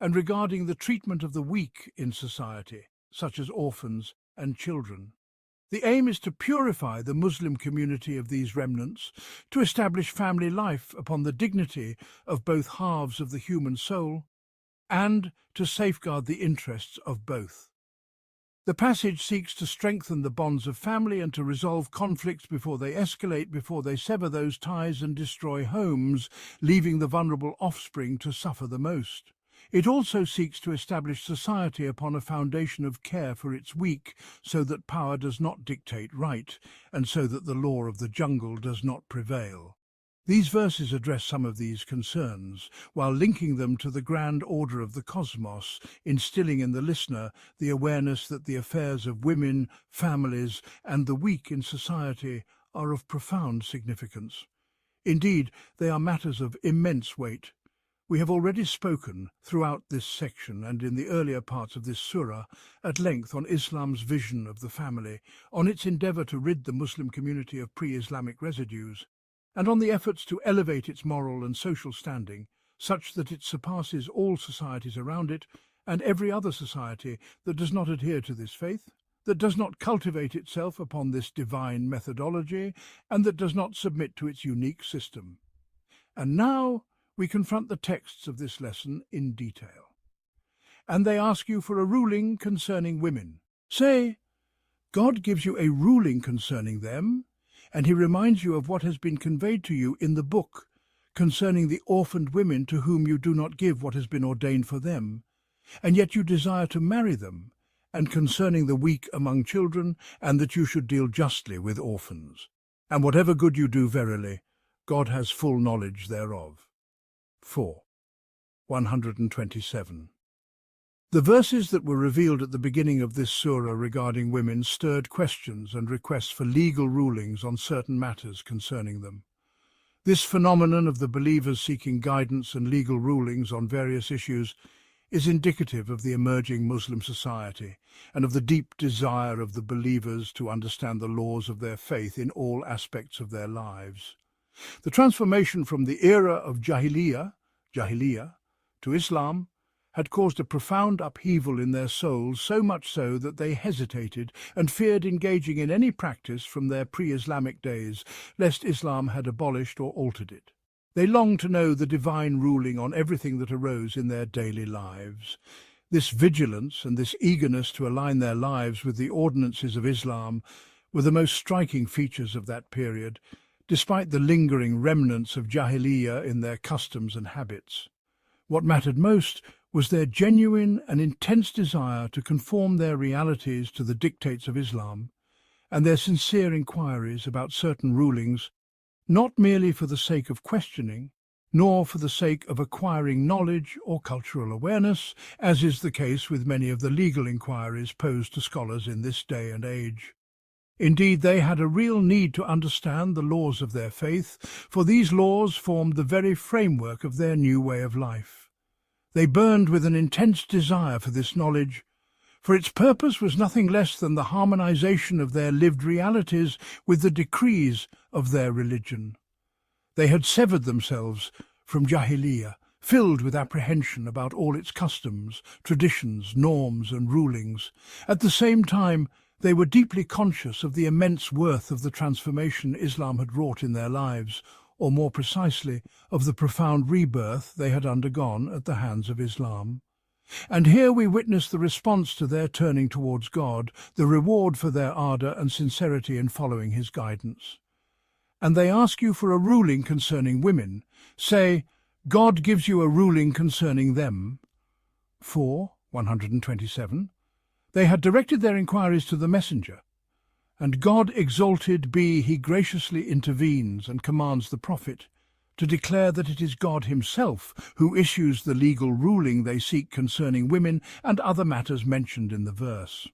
and regarding the treatment of the weak in society, such as orphans and children. The aim is to purify the Muslim community of these remnants, to establish family life upon the dignity of both halves of the human soul, and to safeguard the interests of both. The passage seeks to strengthen the bonds of family and to resolve conflicts before they escalate, before they sever those ties and destroy homes, leaving the vulnerable offspring to suffer the most. It also seeks to establish society upon a foundation of care for its weak, so that power does not dictate right, and so that the law of the jungle does not prevail. These verses address some of these concerns, while linking them to the grand order of the cosmos, instilling in the listener the awareness that the affairs of women, families, and the weak in society are of profound significance. Indeed, they are matters of immense weight. We have already spoken, throughout this section and in the earlier parts of this surah, at length on Islam's vision of the family, on its endeavour to rid the Muslim community of pre-Islamic residues, and on the efforts to elevate its moral and social standing, such that it surpasses all societies around it and every other society that does not adhere to this faith, that does not cultivate itself upon this divine methodology, and that does not submit to its unique system. And now we confront the texts of this lesson in detail. And they ask you for a ruling concerning women. Say, God gives you a ruling concerning them, and he reminds you of what has been conveyed to you in the book concerning the orphaned women to whom you do not give what has been ordained for them, and yet you desire to marry them, and concerning the weak among children, and that you should deal justly with orphans. And whatever good you do verily, God has full knowledge thereof. 4. 127. The verses that were revealed at the beginning of this surah regarding women stirred questions and requests for legal rulings on certain matters concerning them. This phenomenon of the believers seeking guidance and legal rulings on various issues is indicative of the emerging Muslim society and of the deep desire of the believers to understand the laws of their faith in all aspects of their lives. The transformation from the era of Jahiliyyah to Islam had caused a profound upheaval in their souls, so much so that they hesitated and feared engaging in any practice from their pre-Islamic days, lest Islam had abolished or altered it. They longed to know the divine ruling on everything that arose in their daily lives. This vigilance and this eagerness to align their lives with the ordinances of Islam were the most striking features of that period, despite the lingering remnants of Jahiliyyah in their customs and habits. What mattered most was their genuine and intense desire to conform their realities to the dictates of Islam, and their sincere inquiries about certain rulings, not merely for the sake of questioning, nor for the sake of acquiring knowledge or cultural awareness, as is the case with many of the legal inquiries posed to scholars in this day and age. Indeed, they had a real need to understand the laws of their faith, for these laws formed the very framework of their new way of life. They burned with an intense desire for this knowledge, for its purpose was nothing less than the harmonization of their lived realities with the decrees of their religion. They had severed themselves from Jahiliyyah, filled with apprehension about all its customs, traditions, norms and rulings. At the same time, they were deeply conscious of the immense worth of the transformation Islam had wrought in their lives, or more precisely, of the profound rebirth they had undergone at the hands of Islam. And here we witness the response to their turning towards God, the reward for their ardour and sincerity in following his guidance. And they ask you for a ruling concerning women. Say, God gives you a ruling concerning them. 4. 127. They had directed their inquiries to the messenger, and God exalted be he graciously intervenes and commands the prophet to declare that it is God himself who issues the legal ruling they seek concerning women and other matters mentioned in the verse.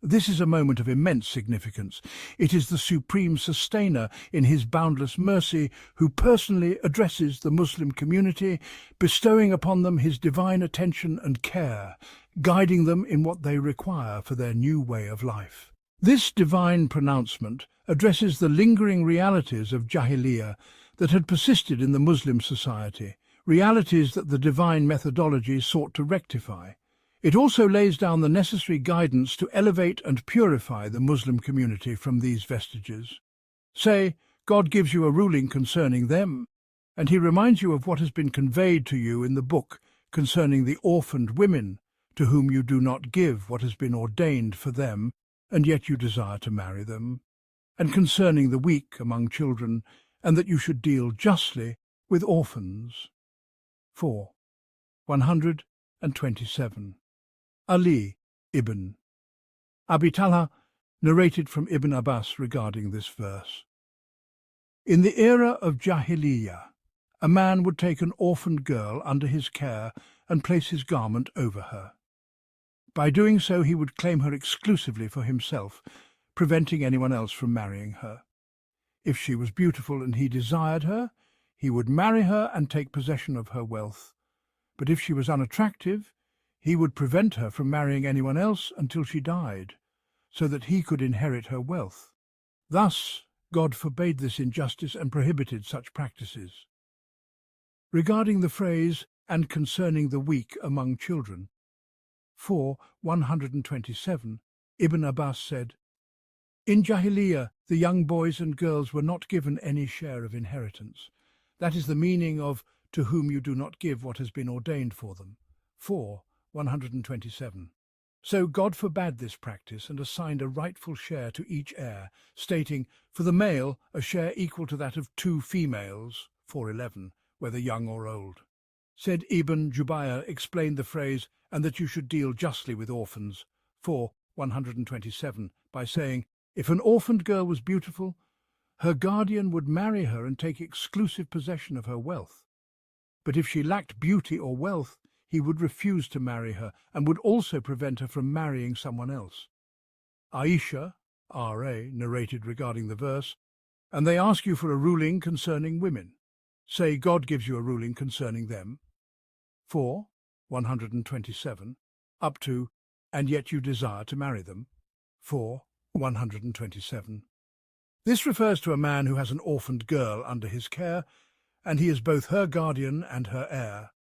This is a moment of immense significance. It is the supreme sustainer in his boundless mercy who personally addresses the Muslim community, bestowing upon them his divine attention and care, guiding them in what they require for their new way of life. This divine pronouncement addresses the lingering realities of Jahiliyyah that had persisted in the Muslim society, realities that the divine methodology sought to rectify. It also lays down the necessary guidance to elevate and purify the Muslim community from these vestiges. Say, God gives you a ruling concerning them, and he reminds you of what has been conveyed to you in the book concerning the orphaned women, to whom you do not give what has been ordained for them, and yet you desire to marry them, and concerning the weak among children, and that you should deal justly with orphans. 4. 100. 127. Ali ibn Abi Talha narrated from Ibn Abbas regarding this verse. In the era of Jahiliyyah, a man would take an orphaned girl under his care and place his garment over her. By doing so, he would claim her exclusively for himself, preventing anyone else from marrying her. If she was beautiful and he desired her, he would marry her and take possession of her wealth. But if she was unattractive, he would prevent her from marrying anyone else until she died, so that he could inherit her wealth. Thus, God forbade this injustice and prohibited such practices. Regarding the phrase, "and concerning the weak among children," 127, Ibn Abbas said, "In Jahiliyyah, the young boys and girls were not given any share of inheritance. That is the meaning of 'to whom you do not give what has been ordained for them.' 127. So God forbade this practice and assigned a rightful share to each heir, stating, for the male, a share equal to that of 2 females, 411, whether young or old. Said Ibn Jubayr explained the phrase, "and that you should deal justly with orphans," 127, by saying, if an orphaned girl was beautiful, her guardian would marry her and take exclusive possession of her wealth. But if she lacked beauty or wealth, he would refuse to marry her and would also prevent her from marrying someone else. Aisha, R.A., narrated regarding the verse, "And they ask you for a ruling concerning women. Say God gives you a ruling concerning them." 127, up to, "and yet you desire to marry them." 127. This refers to a man who has an orphaned girl under his care, and he is both her guardian and her heir.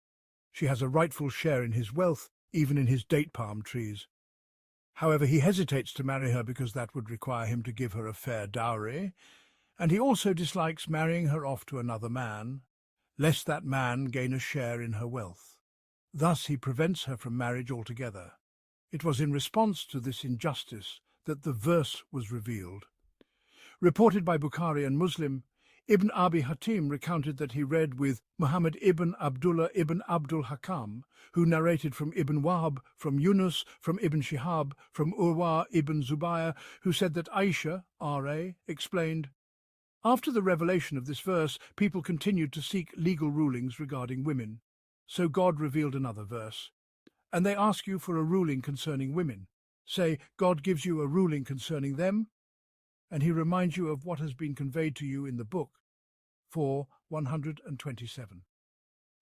She has a rightful share in his wealth, even in his date palm trees. However, he hesitates to marry her because that would require him to give her a fair dowry, and he also dislikes marrying her off to another man, lest that man gain a share in her wealth. Thus he prevents her from marriage altogether. It was in response to this injustice that the verse was revealed. Reported by Bukhari and Muslim, Ibn Abi Hatim recounted that he read with Muhammad ibn Abdullah ibn Abdul Hakam, who narrated from Ibn Wahb, from Yunus, from Ibn Shihab, from Urwa ibn Zubayr, who said that Aisha, R.A., explained, "After the revelation of this verse, people continued to seek legal rulings regarding women. So God revealed another verse. And they ask you for a ruling concerning women. Say, God gives you a ruling concerning them, and he reminds you of what has been conveyed to you in the book." 127.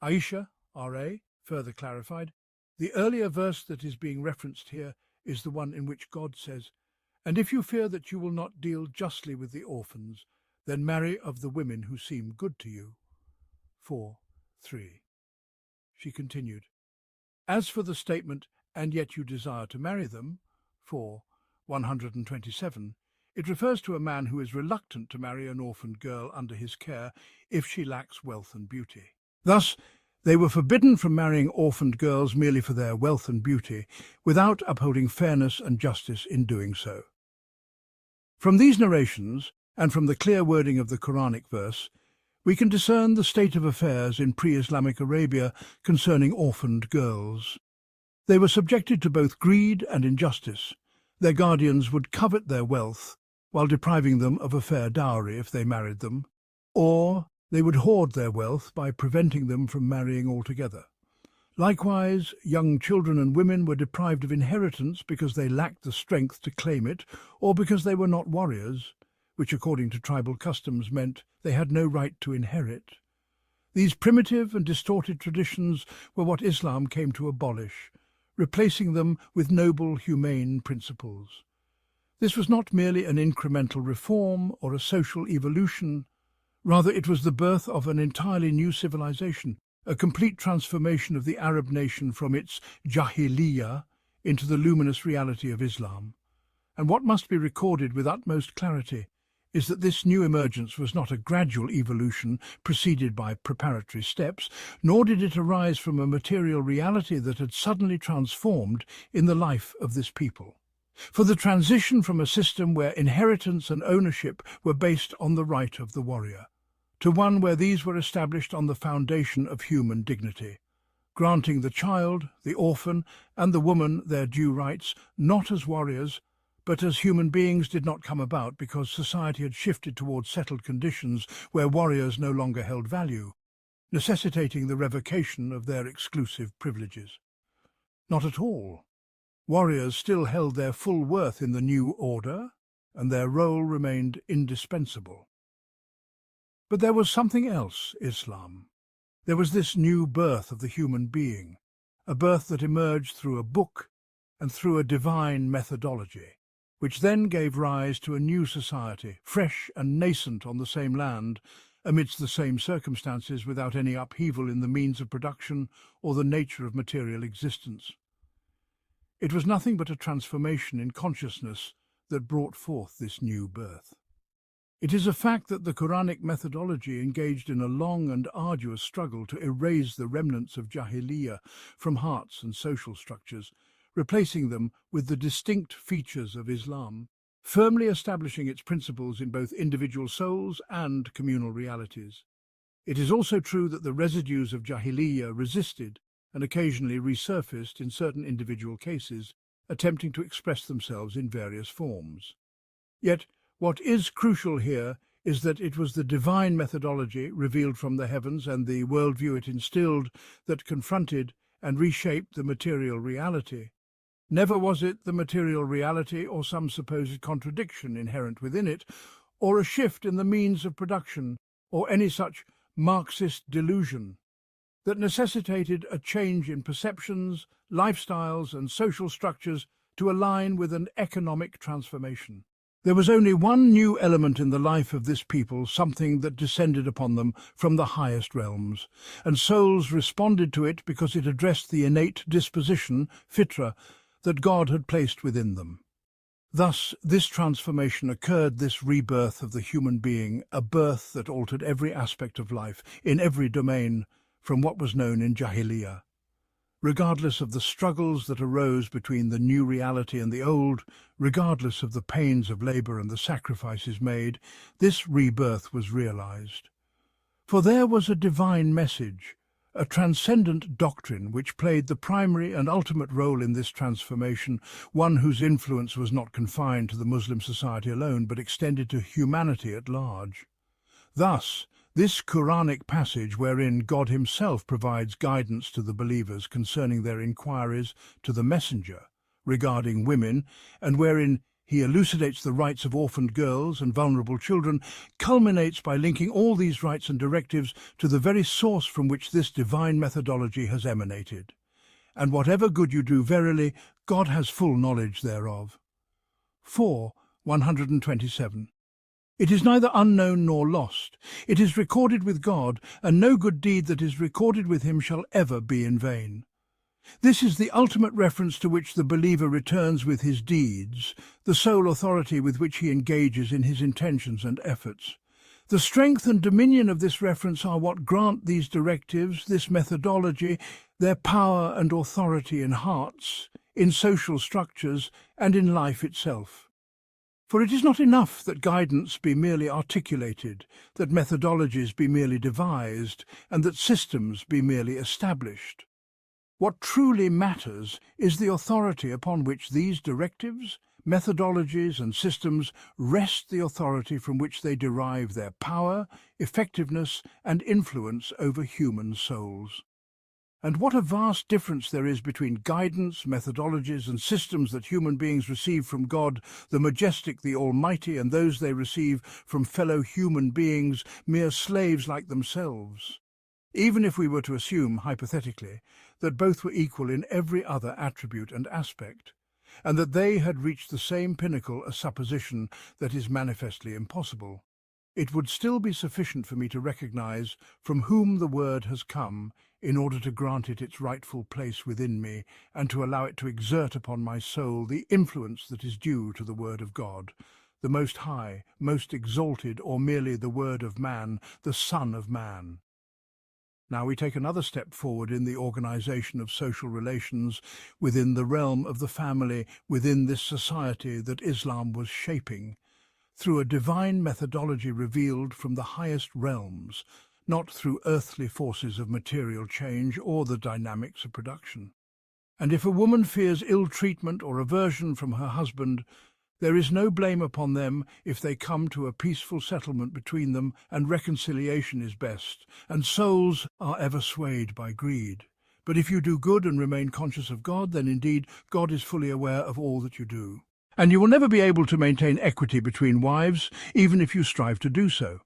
Aisha, R.A., further clarified, the earlier verse that is being referenced here is the one in which God says, "And if you fear that you will not deal justly with the orphans, then marry of the women who seem good to you." 3. She continued, "As for the statement, 'and yet you desire to marry them,' 127, it refers to a man who is reluctant to marry an orphaned girl under his care if she lacks wealth and beauty. Thus, they were forbidden from marrying orphaned girls merely for their wealth and beauty, without upholding fairness and justice in doing so. From these narrations, and from the clear wording of the Quranic verse, we can discern the state of affairs in pre-Islamic Arabia concerning orphaned girls. They were subjected to both greed and injustice. Their guardians would covet their wealth, while depriving them of a fair dowry if they married them, or they would hoard their wealth by preventing them from marrying altogether. Likewise, young children and women were deprived of inheritance because they lacked the strength to claim it, or because they were not warriors, which according to tribal customs meant they had no right to inherit. These primitive and distorted traditions were what Islam came to abolish, replacing them with noble, humane principles. This was not merely an incremental reform or a social evolution. Rather, it was the birth of an entirely new civilization, a complete transformation of the Arab nation from its Jahiliyyah into the luminous reality of Islam. And what must be recorded with utmost clarity is that this new emergence was not a gradual evolution preceded by preparatory steps, nor did it arise from a material reality that had suddenly transformed in the life of this people. For the transition from a system where inheritance and ownership were based on the right of the warrior, to one where these were established on the foundation of human dignity. granting the child, the orphan, and the woman their due rights, not as warriors, but as human beings did not come about because society had shifted towards settled conditions where warriors no longer held value, necessitating the revocation of their exclusive privileges. Not at all. Warriors still held their full worth in the new order, and their role remained indispensable. But there was something else, Islam. There was this new birth of the human being, a birth that emerged through a book and through a divine methodology, which then gave rise to a new society, fresh and nascent on the same land, amidst the same circumstances, without any upheaval in the means of production or the nature of material existence. It was nothing but a transformation in consciousness that brought forth this new birth. It is a fact that the Quranic methodology engaged in a long and arduous struggle to erase the remnants of Jahiliyyah from hearts and social structures, replacing them with the distinct features of Islam, firmly establishing its principles in both individual souls and communal realities. It is also true that the residues of Jahiliyyah resisted and occasionally resurfaced in certain individual cases, attempting to express themselves in various forms. Yet, what is crucial here is that it was the divine methodology revealed from the heavens and the worldview it instilled that confronted and reshaped the material reality. Never was it the material reality or some supposed contradiction inherent within it, or a shift in the means of production, or any such Marxist delusion, that necessitated a change in perceptions, lifestyles, and social structures to align with an economic transformation. There was only one new element in the life of this people, something that descended upon them from the highest realms, and souls responded to it because it addressed the innate disposition, fitra, that God had placed within them. Thus, this transformation occurred, this rebirth of the human being, a birth that altered every aspect of life, in every domain, from what was known in Jahiliyyah. Regardless of the struggles that arose between the new reality and the old, regardless of the pains of labor and the sacrifices made, this rebirth was realized. For there was a divine message, a transcendent doctrine which played the primary and ultimate role in this transformation, one whose influence was not confined to the Muslim society alone, but extended to humanity at large. Thus, this Quranic passage, wherein God himself provides guidance to the believers concerning their inquiries to the messenger regarding women, and wherein he elucidates the rights of orphaned girls and vulnerable children, culminates by linking all these rights and directives to the very source from which this divine methodology has emanated. And whatever good you do, verily, God has full knowledge thereof. 4:127. It is neither unknown nor lost. It is recorded with God, and no good deed that is recorded with him shall ever be in vain. This is the ultimate reference to which the believer returns with his deeds, the sole authority with which he engages in his intentions and efforts. The strength and dominion of this reference are what grant these directives, this methodology, their power and authority in hearts, in social structures, and in life itself. For it is not enough that guidance be merely articulated, that methodologies be merely devised, and that systems be merely established. What truly matters is the authority upon which these directives, methodologies, and systems rest, the authority from which they derive their power, effectiveness, and influence over human souls. And what a vast difference there is between guidance, methodologies, and systems that human beings receive from God, the majestic, the Almighty, and those they receive from fellow human beings, mere slaves like themselves. Even if we were to assume, hypothetically, that both were equal in every other attribute and aspect, and that they had reached the same pinnacle, a supposition that is manifestly impossible, it would still be sufficient for me to recognize from whom the word has come, in order to grant it its rightful place within me, and to allow it to exert upon my soul the influence that is due to the word of God, the Most High, most exalted, or merely the word of man, the Son of Man. Now we take another step forward in the organization of social relations within the realm of the family, within this society that Islam was shaping, through a divine methodology revealed from the highest realms, not through earthly forces of material change or the dynamics of production. And if a woman fears ill treatment or aversion from her husband, there is no blame upon them if they come to a peaceful settlement between them, and reconciliation is best, and souls are ever swayed by greed. But if you do good and remain conscious of God, then indeed God is fully aware of all that you do. And you will never be able to maintain equity between wives, even if you strive to do so.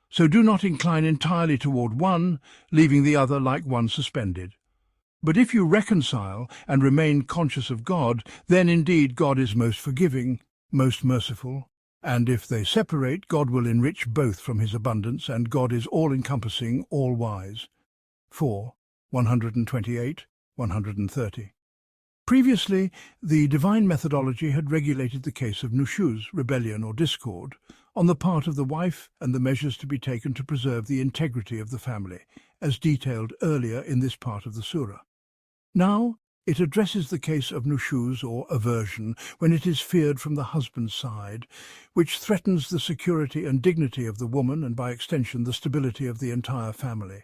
So do not incline entirely toward one, leaving the other like one suspended. But if you reconcile and remain conscious of God, then indeed God is most forgiving, most merciful, and if they separate, God will enrich both from his abundance, and God is all-encompassing, all-wise. 4. 128, 130. Previously, the divine methodology had regulated the case of nushuz, rebellion or discord, on the part of the wife and the measures to be taken to preserve the integrity of the family, as detailed earlier in this part of the surah. Now, it addresses the case of nushuz or aversion when it is feared from the husband's side, which threatens the security and dignity of the woman and by extension the stability of the entire family.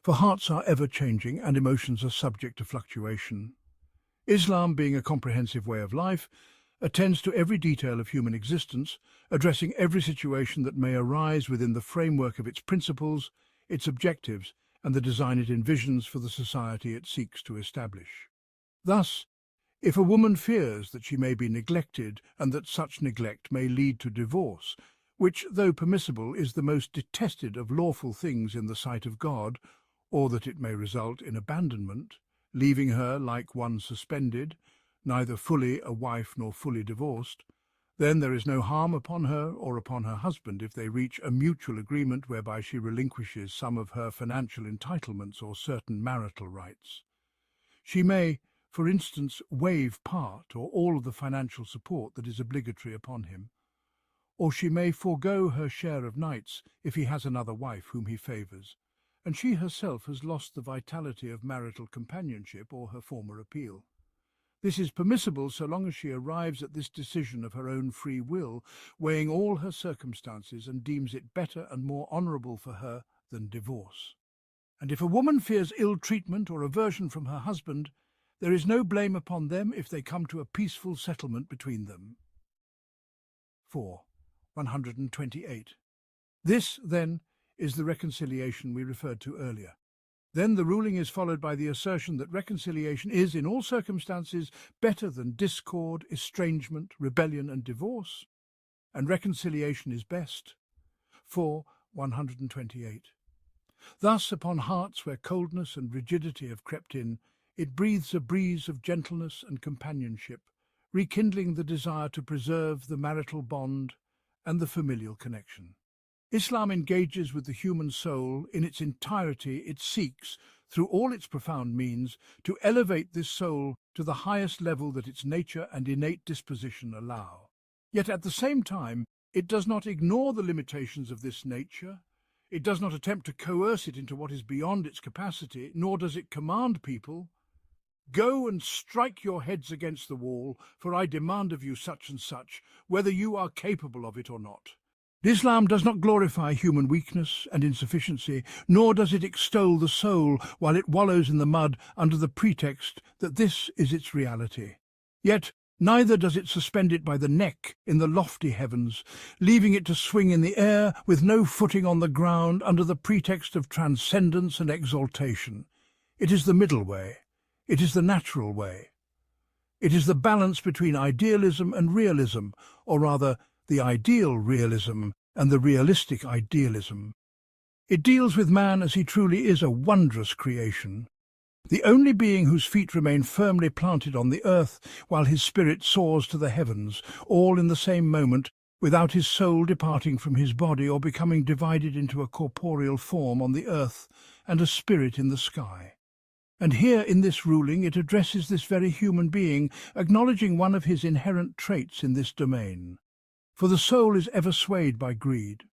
For hearts are ever-changing and emotions are subject to fluctuation. Islam, being a comprehensive way of life, attends to every detail of human existence, addressing every situation that may arise within the framework of its principles, its objectives, and the design it envisions for the society it seeks to establish. Thus, if a woman fears that she may be neglected and that such neglect may lead to divorce, which, though permissible, is the most detested of lawful things in the sight of God, or that it may result in abandonment, leaving her like one suspended, neither fully a wife nor fully divorced, then there is no harm upon her or upon her husband if they reach a mutual agreement whereby she relinquishes some of her financial entitlements or certain marital rights. She may, for instance, waive part or all of the financial support that is obligatory upon him, or she may forego her share of nights if he has another wife whom he favours, and she herself has lost the vitality of marital companionship or her former appeal. This is permissible so long as she arrives at this decision of her own free will, weighing all her circumstances and deems it better and more honourable for her than divorce. And if a woman fears ill treatment or aversion from her husband, there is no blame upon them if they come to a peaceful settlement between them. 4. 128. This, then, is the reconciliation we referred to earlier. Then the ruling is followed by the assertion that reconciliation is, in all circumstances, better than discord, estrangement, rebellion and divorce, and reconciliation is best. 4. 128. Thus, upon hearts where coldness and rigidity have crept in, it breathes a breeze of gentleness and companionship, rekindling the desire to preserve the marital bond and the familial connection. Islam engages with the human soul in its entirety. It seeks, through all its profound means, to elevate this soul to the highest level that its nature and innate disposition allow. Yet at the same time, it does not ignore the limitations of this nature. It does not attempt to coerce it into what is beyond its capacity, nor does it command people, "Go and strike your heads against the wall, for I demand of you such and such, whether you are capable of it or not." Islam does not glorify human weakness and insufficiency, nor does it extol the soul while it wallows in the mud under the pretext that this is its reality. Yet neither does it suspend it by the neck in the lofty heavens, leaving it to swing in the air with no footing on the ground under the pretext of transcendence and exaltation. It is the middle way. It is the natural way. It is the balance between idealism and realism, or rather, the ideal realism and the realistic idealism. It deals with man as he truly is, a wondrous creation, the only being whose feet remain firmly planted on the earth while his spirit soars to the heavens, all in the same moment, without his soul departing from his body or becoming divided into a corporeal form on the earth and a spirit in the sky. And here in this ruling it addresses this very human being, acknowledging one of his inherent traits in this domain. For the soul is ever swayed by greed.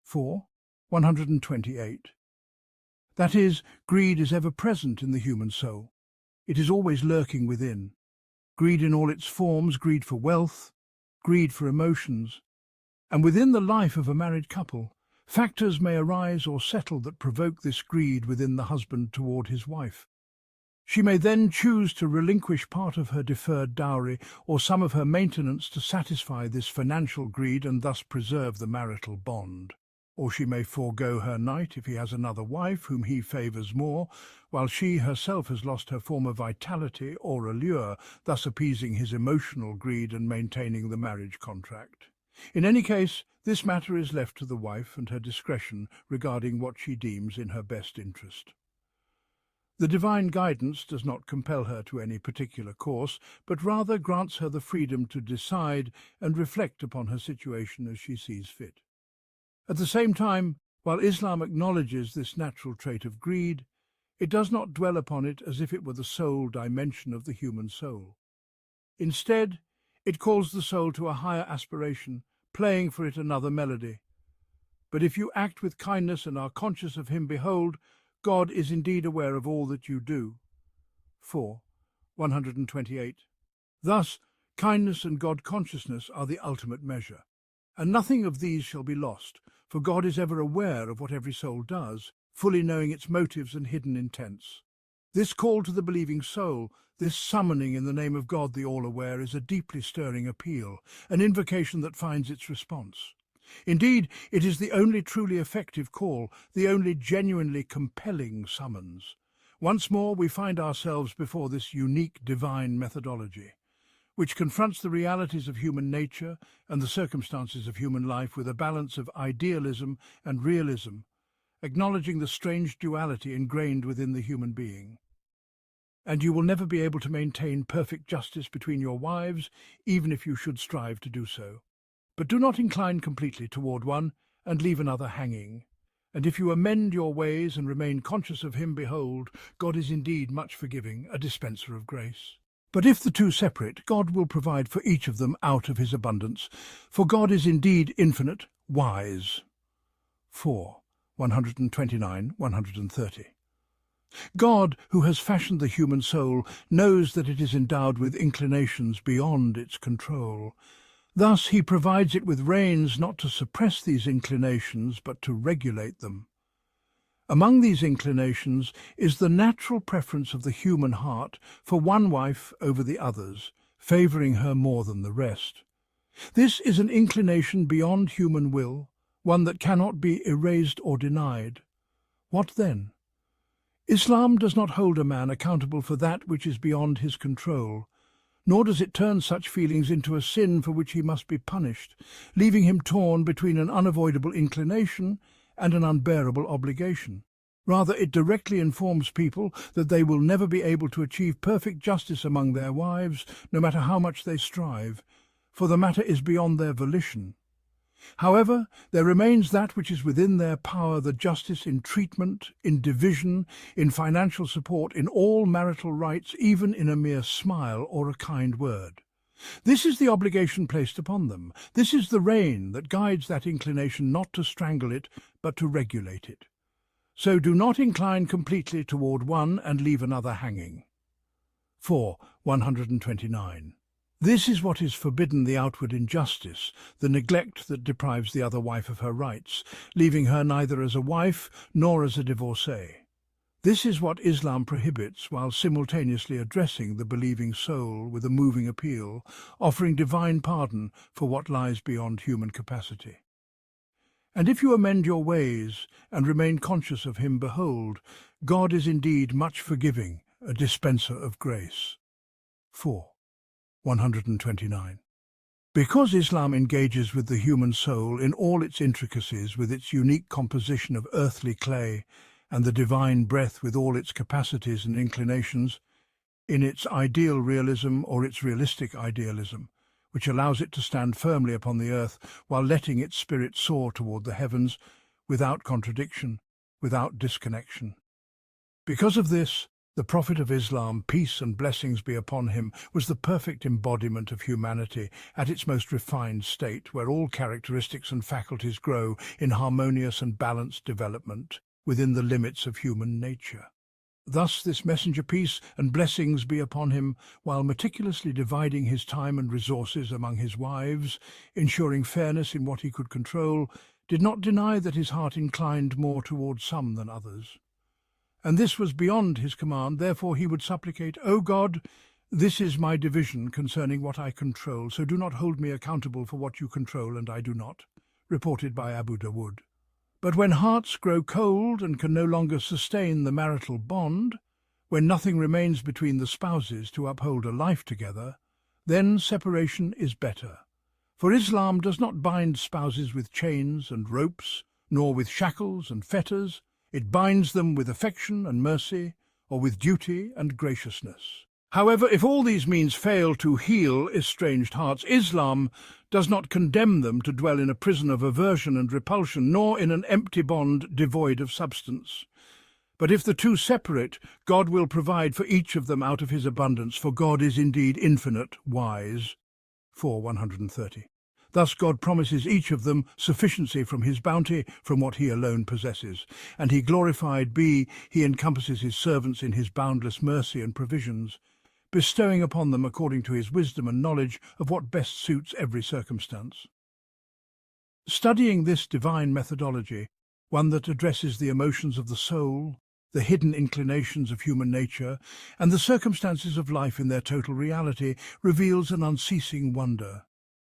4. 128. That is, greed is ever present in the human soul. It is always lurking within. Greed in all its forms, greed for wealth, greed for emotions. And within the life of a married couple, Factors may arise or settle that provoke this greed within the husband toward his wife. She may then choose to relinquish part of her deferred dowry or some of her maintenance to satisfy this financial greed and thus preserve the marital bond. Or she may forego her knight if he has another wife whom he favours more, while she herself has lost her former vitality or allure, thus appeasing his emotional greed and maintaining the marriage contract. In any case, this matter is left to the wife and her discretion regarding what she deems in her best interest. The divine guidance does not compel her to any particular course, but rather grants her the freedom to decide and reflect upon her situation as she sees fit. At the same time, while Islam acknowledges this natural trait of greed, it does not dwell upon it as if it were the sole dimension of the human soul. Instead, it calls the soul to a higher aspiration, playing for it another melody. But if you act with kindness and are conscious of him, behold, God is indeed aware of all that you do. 4. 128. Thus, kindness and God-consciousness are the ultimate measure, and nothing of these shall be lost, for God is ever aware of what every soul does, fully knowing its motives and hidden intents. This call to the believing soul, this summoning in the name of God the All-Aware, is a deeply stirring appeal, an invocation that finds its response. Indeed, it is the only truly effective call, the only genuinely compelling summons. Once more we find ourselves before this unique divine methodology, which confronts the realities of human nature and the circumstances of human life with a balance of idealism and realism, acknowledging the strange duality ingrained within the human being. And you will never be able to maintain perfect justice between your wives, even if you should strive to do so. But do not incline completely toward one and leave another hanging. And if you amend your ways and remain conscious of him, behold, God is indeed much forgiving, a dispenser of grace. But if the two separate, God will provide for each of them out of his abundance, for God is indeed infinite, wise. 4. 129, 130. God, who has fashioned the human soul, knows that it is endowed with inclinations beyond its control. Thus he provides it with reins not to suppress these inclinations, but to regulate them. Among these inclinations is the natural preference of the human heart for one wife over the others, favouring her more than the rest. This is an inclination beyond human will, one that cannot be erased or denied. What then? Islam does not hold a man accountable for that which is beyond his control, nor does it turn such feelings into a sin for which he must be punished, leaving him torn between an unavoidable inclination and an unbearable obligation. Rather, it directly informs people that they will never be able to achieve perfect justice among their wives, no matter how much they strive, for the matter is beyond their volition. However, there remains that which is within their power, the justice in treatment, in division, in financial support, in all marital rights, even in a mere smile or a kind word. This is the obligation placed upon them. This is the rein that guides that inclination not to strangle it, but to regulate it. So do not incline completely toward one and leave another hanging. 4. 129. This is what is forbidden: the outward injustice, the neglect that deprives the other wife of her rights, leaving her neither as a wife nor as a divorcee. This is what Islam prohibits, while simultaneously addressing the believing soul with a moving appeal, offering divine pardon for what lies beyond human capacity. And if you amend your ways and remain conscious of him, behold, God is indeed much forgiving, a dispenser of grace. 4. 129. Because Islam engages with the human soul in all its intricacies, with its unique composition of earthly clay and the divine breath with all its capacities and inclinations, in its ideal realism or its realistic idealism, which allows it to stand firmly upon the earth while letting its spirit soar toward the heavens, without contradiction, without disconnection. Because of this, the Prophet of Islam, peace and blessings be upon him, was the perfect embodiment of humanity at its most refined state, where all characteristics and faculties grow in harmonious and balanced development within the limits of human nature. Thus this messenger, peace and blessings be upon him, while meticulously dividing his time and resources among his wives, ensuring fairness in what he could control, did not deny that his heart inclined more towards some than others. And this was beyond his command, therefore he would supplicate, O God, this is my division concerning what I control, so do not hold me accountable for what you control and I do not, reported by Abu Dawood. But when hearts grow cold and can no longer sustain the marital bond, when nothing remains between the spouses to uphold a life together, then separation is better. For Islam does not bind spouses with chains and ropes, nor with shackles and fetters. It binds them with affection and mercy, or with duty and graciousness. However, if all these means fail to heal estranged hearts, Islam does not condemn them to dwell in a prison of aversion and repulsion, nor in an empty bond devoid of substance. But if the two separate, God will provide for each of them out of his abundance, for God is indeed infinite, wise. 4:130. Thus God promises each of them sufficiency from his bounty, from what he alone possesses. And he glorified be, he encompasses his servants in his boundless mercy and provisions, bestowing upon them according to his wisdom and knowledge of what best suits every circumstance. Studying this divine methodology, one that addresses the emotions of the soul, the hidden inclinations of human nature, and the circumstances of life in their total reality, reveals an unceasing wonder.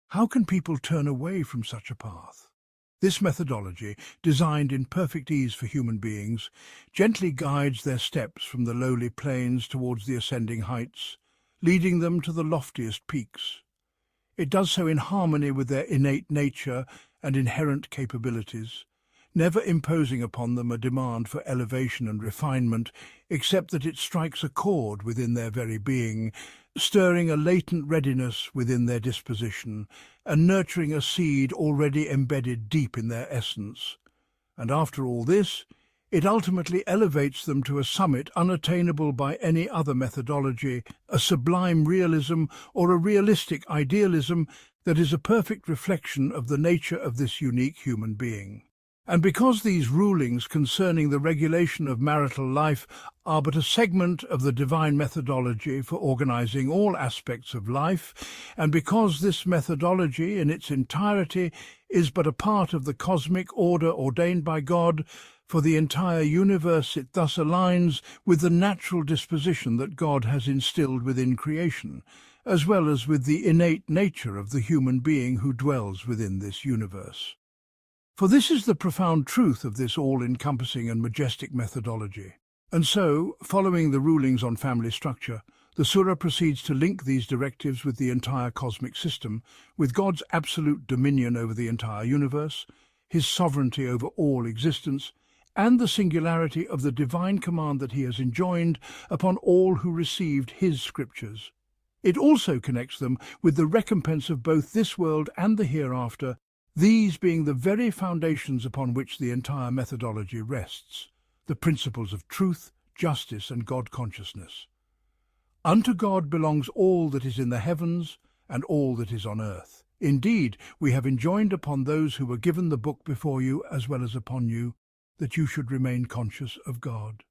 How can people turn away from such a path? This methodology, designed in perfect ease for human beings, gently guides their steps from the lowly plains towards the ascending heights, leading them to the loftiest peaks. It does so in harmony with their innate nature and inherent capabilities, never imposing upon them a demand for elevation and refinement, except that it strikes a chord within their very being, stirring a latent readiness within their disposition, and nurturing a seed already embedded deep in their essence. And after all this, it ultimately elevates them to a summit unattainable by any other methodology, a sublime realism or a realistic idealism that is a perfect reflection of the nature of this unique human being. And because these rulings concerning the regulation of marital life are but a segment of the divine methodology for organizing all aspects of life, and because this methodology in its entirety is but a part of the cosmic order ordained by God for the entire universe, it thus aligns with the natural disposition that God has instilled within creation, as well as with the innate nature of the human being who dwells within this universe. For this is the profound truth of this all-encompassing and majestic methodology. And so, following the rulings on family structure, the Surah proceeds to link these directives with the entire cosmic system, with God's absolute dominion over the entire universe, his sovereignty over all existence, and the singularity of the divine command that he has enjoined upon all who received his scriptures. It also connects them with the recompense of both this world and the hereafter, these being the very foundations upon which the entire methodology rests, the principles of truth, justice, and God-consciousness. Unto God belongs all that is in the heavens and all that is on earth. Indeed, we have enjoined upon those who were given the book before you, as well as upon you, that you should remain conscious of God.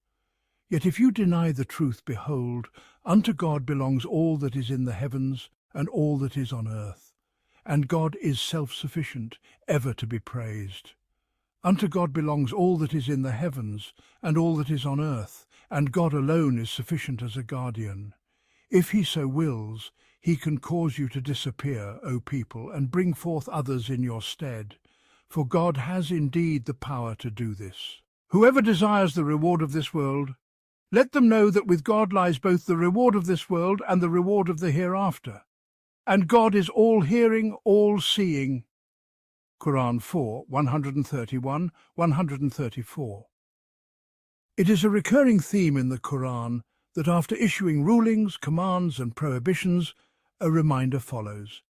Yet if you deny the truth, behold, unto God belongs all that is in the heavens and all that is on earth. And God is self-sufficient, ever to be praised. Unto God belongs all that is in the heavens and all that is on earth, and God alone is sufficient as a guardian. If he so wills, he can cause you to disappear, O people, and bring forth others in your stead, for God has indeed the power to do this. Whoever desires the reward of this world, let them know that with God lies both the reward of this world and the reward of the hereafter. And God is all-hearing, all-seeing. Qur'an 4:131, 134. It is a recurring theme in the Qur'an that after issuing rulings, commands, and prohibitions, a reminder follows,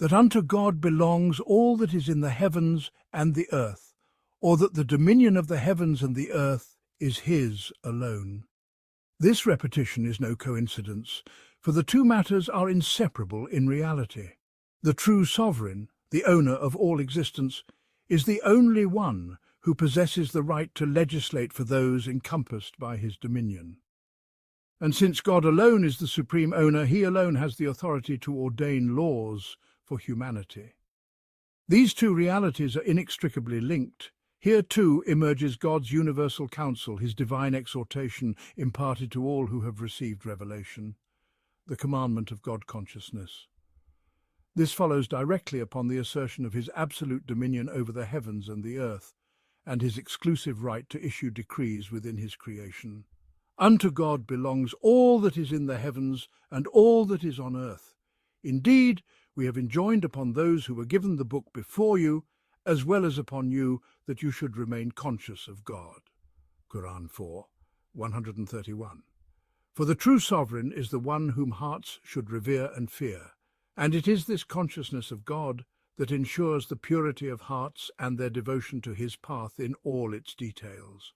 that unto God belongs all that is in the heavens and the earth, or that the dominion of the heavens and the earth is his alone. This repetition is no coincidence, for the two matters are inseparable in reality. The true sovereign, the owner of all existence, is the only one who possesses the right to legislate for those encompassed by his dominion. And since God alone is the supreme owner, he alone has the authority to ordain laws for humanity. These two realities are inextricably linked. Here too emerges God's universal counsel, his divine exhortation imparted to all who have received revelation, the commandment of God consciousness. This follows directly upon the assertion of his absolute dominion over the heavens and the earth, and his exclusive right to issue decrees within his creation. Unto God belongs all that is in the heavens and all that is on earth. Indeed, we have enjoined upon those who were given the book before you, as well as upon you, that you should remain conscious of God. Qur'an 4, 131. For the true sovereign is the one whom hearts should revere and fear, and it is this consciousness of God that ensures the purity of hearts and their devotion to his path in all its details.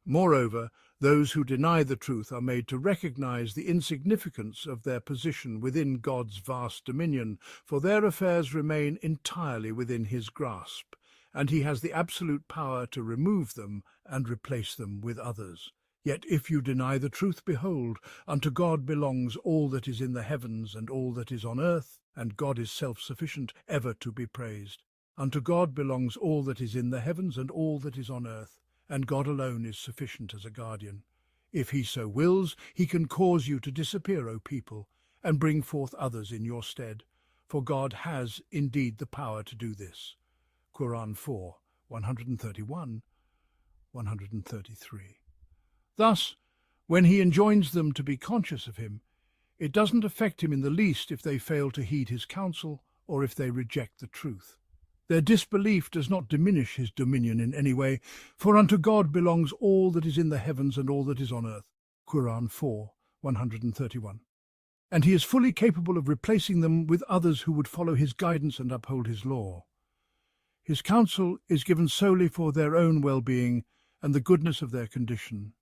Moreover, those who deny the truth are made to recognize the insignificance of their position within God's vast dominion, for their affairs remain entirely within his grasp, and he has the absolute power to remove them and replace them with others. Yet if you deny the truth, behold, unto God belongs all that is in the heavens and all that is on earth, and God is self-sufficient, ever to be praised. Unto God belongs all that is in the heavens and all that is on earth, and God alone is sufficient as a guardian. If he so wills, he can cause you to disappear, O people, and bring forth others in your stead, for God has indeed the power to do this. Qur'an 4, 131, 133. Thus, when he enjoins them to be conscious of him, it doesn't affect him in the least if they fail to heed his counsel or if they reject the truth. Their disbelief does not diminish his dominion in any way, for unto God belongs all that is in the heavens and all that is on earth. Qur'an 4, 131. And he is fully capable of replacing them with others who would follow his guidance and uphold his law. His counsel is given solely for their own well-being and the goodness of their condition.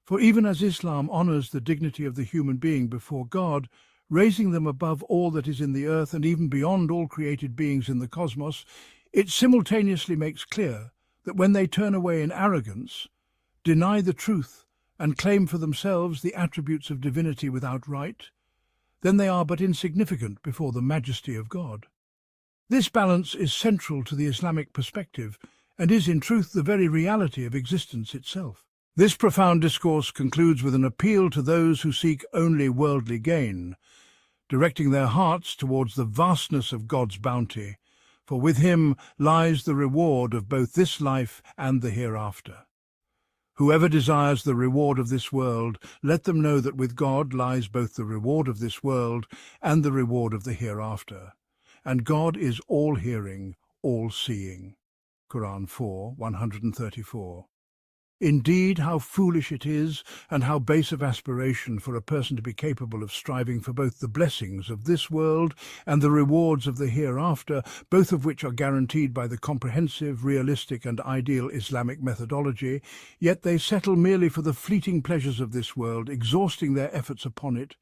For even as Islam honors the dignity of the human being before God, raising them above all that is in the earth and even beyond all created beings in the cosmos, it simultaneously makes clear that when they turn away in arrogance, deny the truth, and claim for themselves the attributes of divinity without right, then they are but insignificant before the majesty of God. This balance is central to the Islamic perspective and is in truth the very reality of existence itself. This profound discourse concludes with an appeal to those who seek only worldly gain, directing their hearts towards the vastness of God's bounty, for with him lies the reward of both this life and the hereafter. Whoever desires the reward of this world, let them know that with God lies both the reward of this world and the reward of the hereafter. And God is all-hearing, all-seeing. Qur'an 4, 134. Indeed, how foolish it is, and how base of aspiration for a person to be capable of striving for both the blessings of this world and the rewards of the hereafter, both of which are guaranteed by the comprehensive, realistic and ideal Islamic methodology, yet they settle merely for the fleeting pleasures of this world, exhausting their efforts upon it,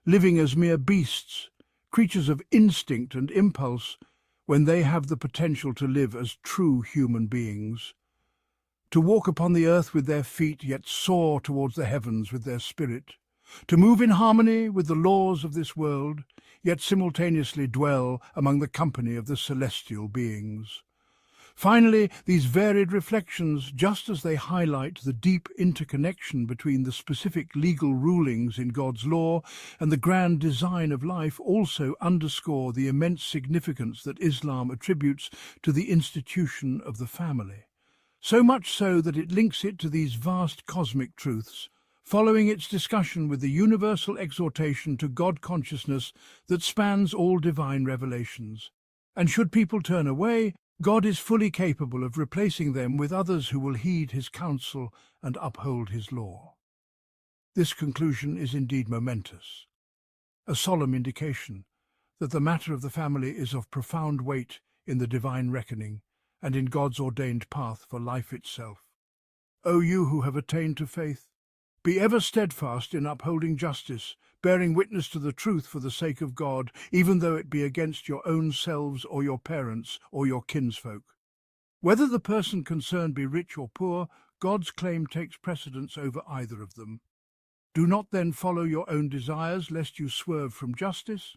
living as mere beasts, creatures of instinct and impulse, when they have the potential to live as true human beings. To walk upon the earth with their feet, yet soar towards the heavens with their spirit. To move in harmony with the laws of this world, yet simultaneously dwell among the company of the celestial beings. Finally, these varied reflections, just as they highlight the deep interconnection between the specific legal rulings in God's law and the grand design of life, also underscore the immense significance that Islam attributes to the institution of the family. So much so that it links it to these vast cosmic truths, following its discussion with the universal exhortation to God consciousness that spans all divine revelations. And should people turn away, God is fully capable of replacing them with others who will heed his counsel and uphold his law. This conclusion is indeed momentous, a solemn indication that the matter of the family is of profound weight in the divine reckoning and in God's ordained path for life itself. O you who have attained to faith, be ever steadfast in upholding justice, bearing witness to the truth for the sake of God, even though it be against your own selves or your parents or your kinsfolk. Whether the person concerned be rich or poor, God's claim takes precedence over either of them. Do not then follow your own desires, lest you swerve from justice.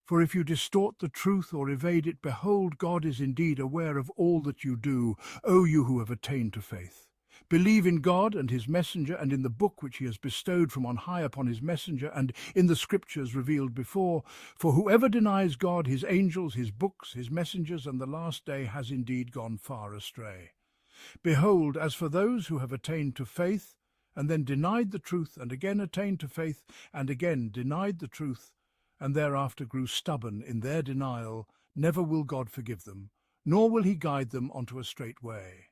For if you distort the truth or evade it, behold, God is indeed aware of all that you do, O you who have attained to faith. Believe in God and his messenger, and in the book which he has bestowed from on high upon his messenger, and in the scriptures revealed before. For whoever denies God, his angels, his books, his messengers, and the last day has indeed gone far astray. Behold, as for those who have attained to faith, and then denied the truth, and again attained to faith, and again denied the truth, and thereafter grew stubborn in their denial, never will God forgive them, nor will he guide them onto a straight way.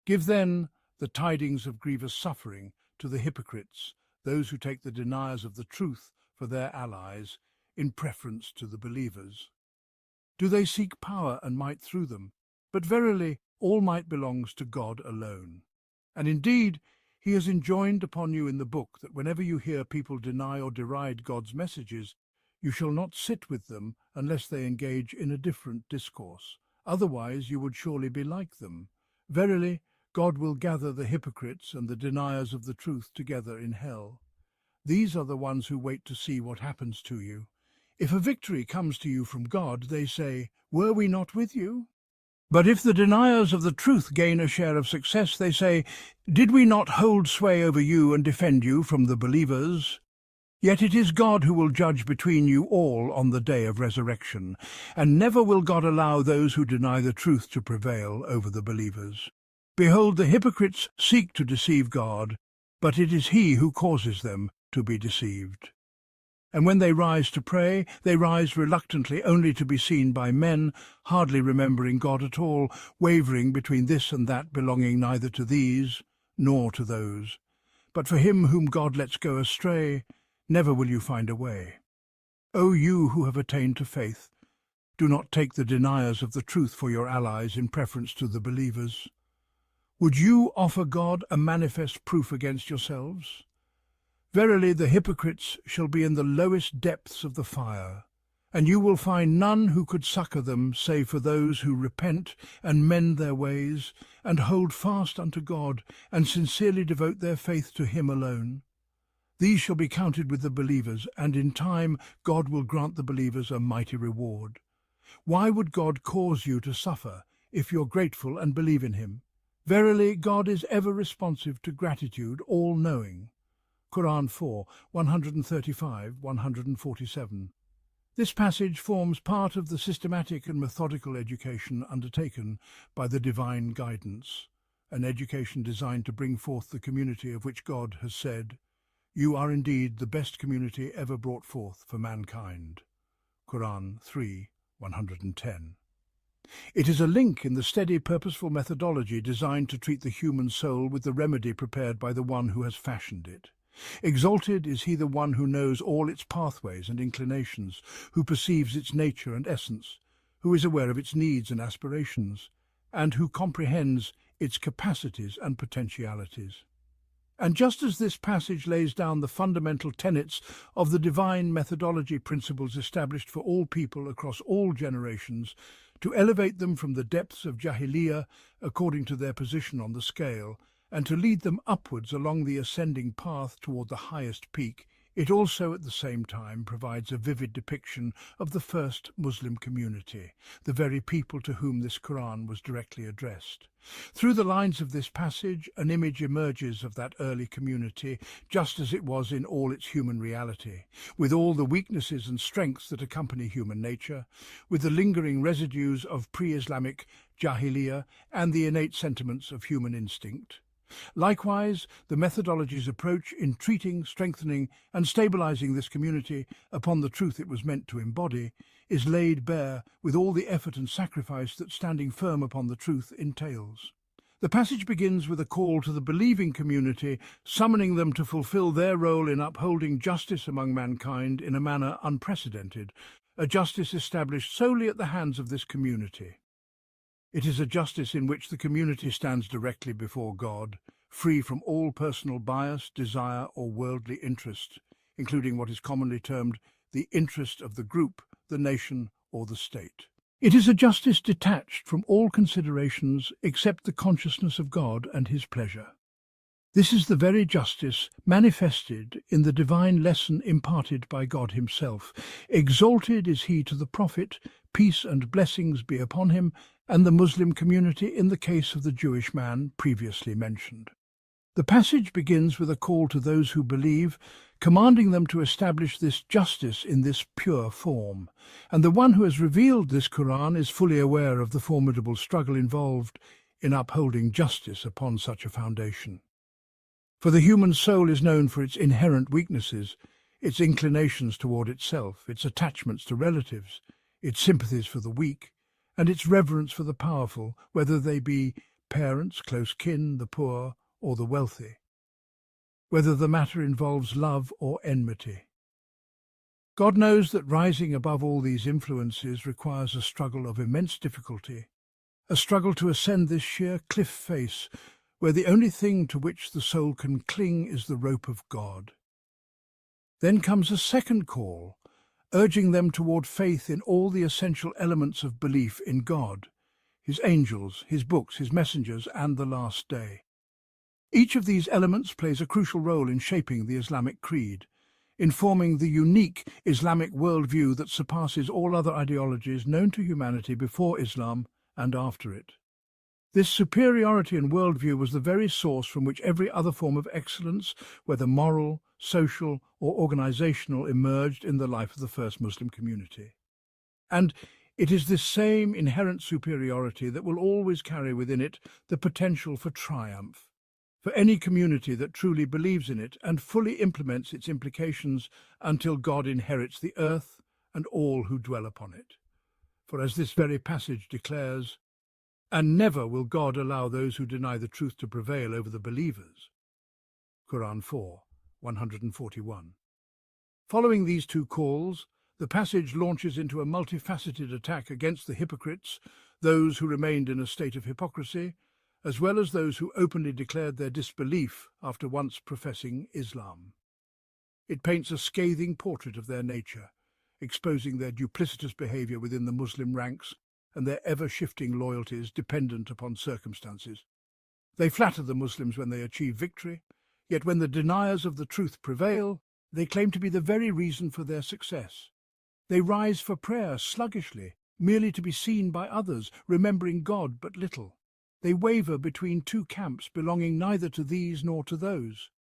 Give then the tidings of grievous suffering to the hypocrites, those who take the deniers of the truth for their allies, in preference to the believers. Do they seek power and might through them? But verily, all might belongs to God alone. And indeed, he has enjoined upon you in the book that whenever you hear people deny or deride God's messages, you shall not sit with them unless they engage in a different discourse. Otherwise you would surely be like them. Verily, God will gather the hypocrites and the deniers of the truth together in hell. These are the ones who wait to see what happens to you. If a victory comes to you from God, they say, "Were we not with you?" But if the deniers of the truth gain a share of success, they say, "Did we not hold sway over you and defend you from the believers?" Yet it is God who will judge between you all on the day of resurrection, and never will God allow those who deny the truth to prevail over the believers. Behold, the hypocrites seek to deceive God, but it is he who causes them to be deceived. And when they rise to pray, they rise reluctantly, only to be seen by men, hardly remembering God at all, wavering between this and that, belonging neither to these nor to those. But for him whom God lets go astray, never will you find a way. O you who have attained to faith, do not take the deniers of the truth for your allies in preference to the believers. Would you offer God a manifest proof against yourselves? Verily the hypocrites shall be in the lowest depths of the fire, and you will find none who could succour them, save for those who repent and mend their ways, and hold fast unto God, and sincerely devote their faith to him alone. These shall be counted with the believers, and in time God will grant the believers a mighty reward. Why would God cause you to suffer if you're grateful and believe in him? Verily God is ever responsive to gratitude, all-knowing. Qur'an 4, 135, 147. This passage forms part of the systematic and methodical education undertaken by the divine guidance, an education designed to bring forth the community of which God has said, "You are indeed the best community ever brought forth for mankind." Qur'an 3, 110. It is a link in the steady, purposeful methodology designed to treat the human soul with the remedy prepared by the one who has fashioned it. Exalted is he, the one who knows all its pathways and inclinations, who perceives its nature and essence, who is aware of its needs and aspirations, and who comprehends its capacities and potentialities. And just as this passage lays down the fundamental tenets of the divine methodology principles established for all people across all generations, to elevate them from the depths of Jahiliyyah according to their position on the scale, and to lead them upwards along the ascending path toward the highest peak, it also at the same time provides a vivid depiction of the first Muslim community, the very people to whom this Qur'an was directly addressed. Through the lines of this passage, an image emerges of that early community, just as it was in all its human reality, with all the weaknesses and strengths that accompany human nature, with the lingering residues of pre-Islamic Jahiliyyah and the innate sentiments of human instinct. Likewise, the methodology's approach in treating, strengthening, and stabilizing this community upon the truth it was meant to embody is laid bare with all the effort and sacrifice that standing firm upon the truth entails. The passage begins with a call to the believing community, summoning them to fulfill their role in upholding justice among mankind in a manner unprecedented, a justice established solely at the hands of this community. It is a justice in which the community stands directly before God, free from all personal bias, desire, or worldly interest, including what is commonly termed the interest of the group, the nation, or the state. It is a justice detached from all considerations except the consciousness of God and his pleasure. This is the very justice manifested in the divine lesson imparted by God himself. Exalted is he to the Prophet, peace and blessings be upon him, and the Muslim community in the case of the Jewish man previously mentioned. The passage begins with a call to those who believe, commanding them to establish this justice in this pure form. And the one who has revealed this Qur'an is fully aware of the formidable struggle involved in upholding justice upon such a foundation. For the human soul is known for its inherent weaknesses, its inclinations toward itself, its attachments to relatives, its sympathies for the weak, and its reverence for the powerful, whether they be parents, close kin, the poor, or the wealthy, whether the matter involves love or enmity. God knows that rising above all these influences requires a struggle of immense difficulty, a struggle to ascend this sheer cliff face, where the only thing to which the soul can cling is the rope of God. Then comes a second call, urging them toward faith in all the essential elements of belief in God, his angels, his books, his messengers, and the last day. Each of these elements plays a crucial role in shaping the Islamic creed, in forming the unique Islamic worldview that surpasses all other ideologies known to humanity before Islam and after it. This superiority in worldview was the very source from which every other form of excellence, whether moral, social, or organizational, emerged in the life of the first Muslim community. And it is this same inherent superiority that will always carry within it the potential for triumph, for any community that truly believes in it and fully implements its implications until God inherits the earth and all who dwell upon it. For as this very passage declares, "And never will God allow those who deny the truth to prevail over the believers." Quran 4, 141. Following these two calls, the passage launches into a multifaceted attack against the hypocrites, those who remained in a state of hypocrisy, as well as those who openly declared their disbelief after once professing Islam. It paints a scathing portrait of their nature, exposing their duplicitous behavior within the Muslim ranks and their ever-shifting loyalties dependent upon circumstances. They flatter the Muslims when they achieve victory, yet when the deniers of the truth prevail, they claim to be the very reason for their success. They rise for prayer sluggishly, merely to be seen by others, remembering God but little. They waver between two camps belonging neither to these nor to those.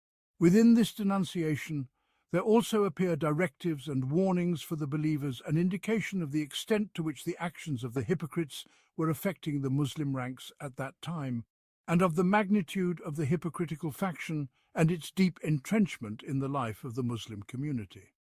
Within this denunciation, there also appear directives and warnings for the believers, an indication of the extent to which the actions of the hypocrites were affecting the Muslim ranks at that time, and of the magnitude of the hypocritical faction and its deep entrenchment in the life of the Muslim community.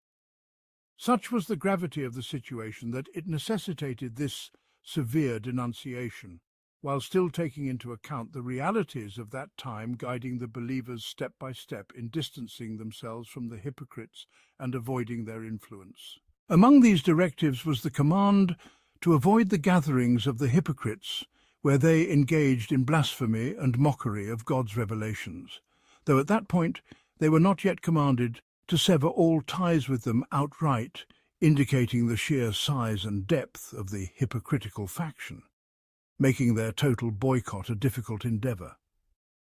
Such was the gravity of the situation that it necessitated this severe denunciation, while still taking into account the realities of that time, guiding the believers step by step in distancing themselves from the hypocrites and avoiding their influence. Among these directives was the command to avoid the gatherings of the hypocrites, where they engaged in blasphemy and mockery of God's revelations, though at that point they were not yet commanded to sever all ties with them outright, indicating the sheer size and depth of the hypocritical faction, making their total boycott a difficult endeavor.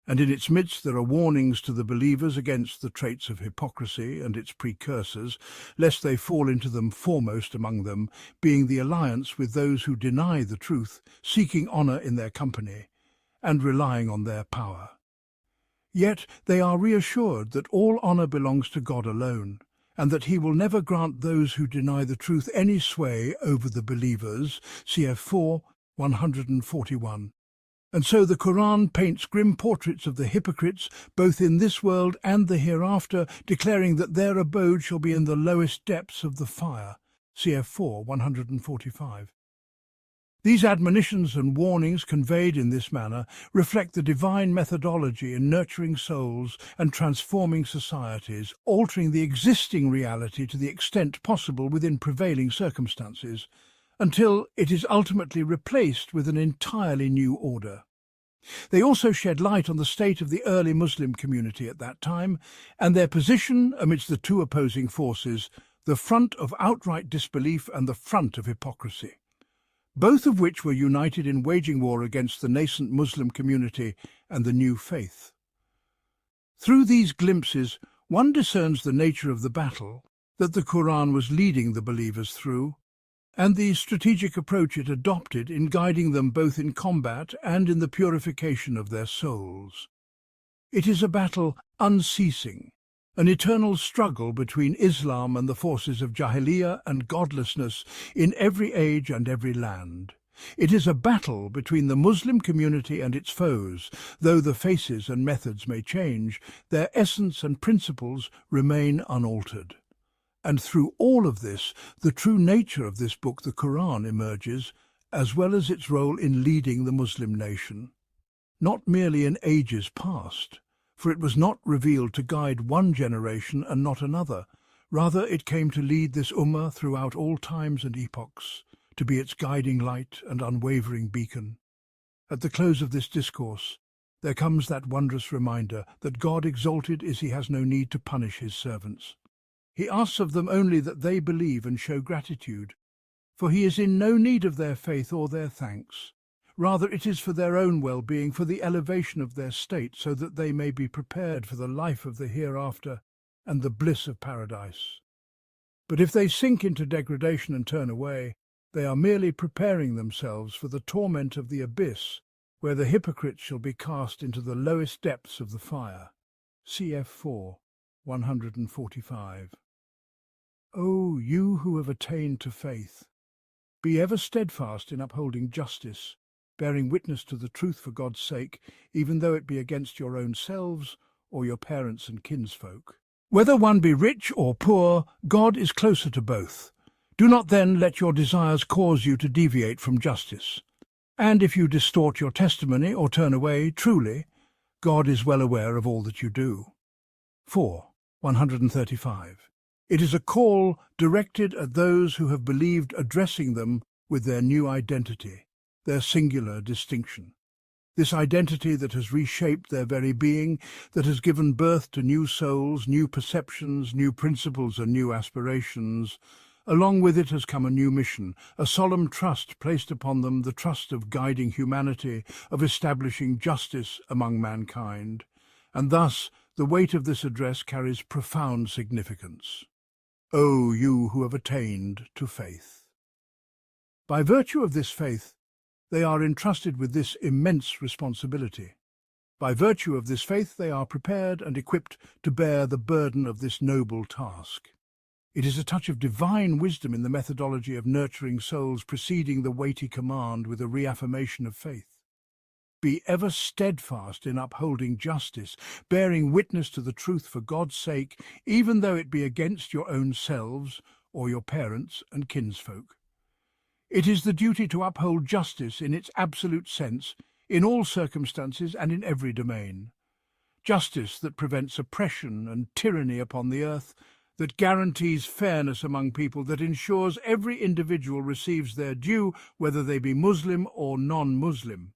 And in its midst there are warnings to the believers against the traits of hypocrisy and its precursors, lest they fall into them, foremost among them being the alliance with those who deny the truth, seeking honor in their company, and relying on their power. Yet they are reassured that all honor belongs to God alone, and that he will never grant those who deny the truth any sway over the believers, cf 4, 141. And so the Qur'an paints grim portraits of the hypocrites, both in this world and the hereafter, declaring that their abode shall be in the lowest depths of the fire, cf 4, 145. These admonitions and warnings conveyed in this manner reflect the divine methodology in nurturing souls and transforming societies, altering the existing reality to the extent possible within prevailing circumstances, until it is ultimately replaced with an entirely new order. They also shed light on the state of the early Muslim community at that time and their position amidst the two opposing forces, the front of outright disbelief and the front of hypocrisy, both of which were united in waging war against the nascent Muslim community and the new faith. Through these glimpses, one discerns the nature of the battle that the Qur'an was leading the believers through, and the strategic approach it adopted in guiding them both in combat and in the purification of their souls. It is a battle unceasing, an eternal struggle between Islam and the forces of Jahiliyyah and godlessness in every age and every land. It is a battle between the Muslim community and its foes. Though the faces and methods may change, their essence and principles remain unaltered. And through all of this, the true nature of this book, the Qur'an, emerges, as well as its role in leading the Muslim nation. Not merely in ages past, for it was not revealed to guide one generation and not another. Rather, it came to lead this ummah throughout all times and epochs, to be its guiding light and unwavering beacon. At the close of this discourse, there comes that wondrous reminder that God exalted is He has no need to punish His servants. He asks of them only that they believe and show gratitude, for He is in no need of their faith or their thanks. Rather, it is for their own well-being, for the elevation of their state, so that they may be prepared for the life of the hereafter and the bliss of paradise. But if they sink into degradation and turn away, they are merely preparing themselves for the torment of the abyss, where the hypocrites shall be cast into the lowest depths of the fire. Cf. 4, 145. O you who have attained to faith, be ever steadfast in upholding justice, bearing witness to the truth for God's sake, even though it be against your own selves or your parents and kinsfolk. Whether one be rich or poor, God is closer to both. Do not then let your desires cause you to deviate from justice. And if you distort your testimony or turn away, truly, God is well aware of all that you do. 4, 135. It is a call directed at those who have believed, addressing them with their new identity, their singular distinction. This identity that has reshaped their very being, that has given birth to new souls, new perceptions, new principles and new aspirations. Along with it has come a new mission, a solemn trust placed upon them, the trust of guiding humanity, of establishing justice among mankind. And thus, the weight of this address carries profound significance. O you who have attained to faith. By virtue of this faith, they are entrusted with this immense responsibility. By virtue of this faith, they are prepared and equipped to bear the burden of this noble task. It is a touch of divine wisdom in the methodology of nurturing souls preceding the weighty command with a reaffirmation of faith. Be ever steadfast in upholding justice, bearing witness to the truth for God's sake, even though it be against your own selves or your parents and kinsfolk. It is the duty to uphold justice in its absolute sense, in all circumstances and in every domain. Justice that prevents oppression and tyranny upon the earth, that guarantees fairness among people, that ensures every individual receives their due, whether they be Muslim or non-Muslim.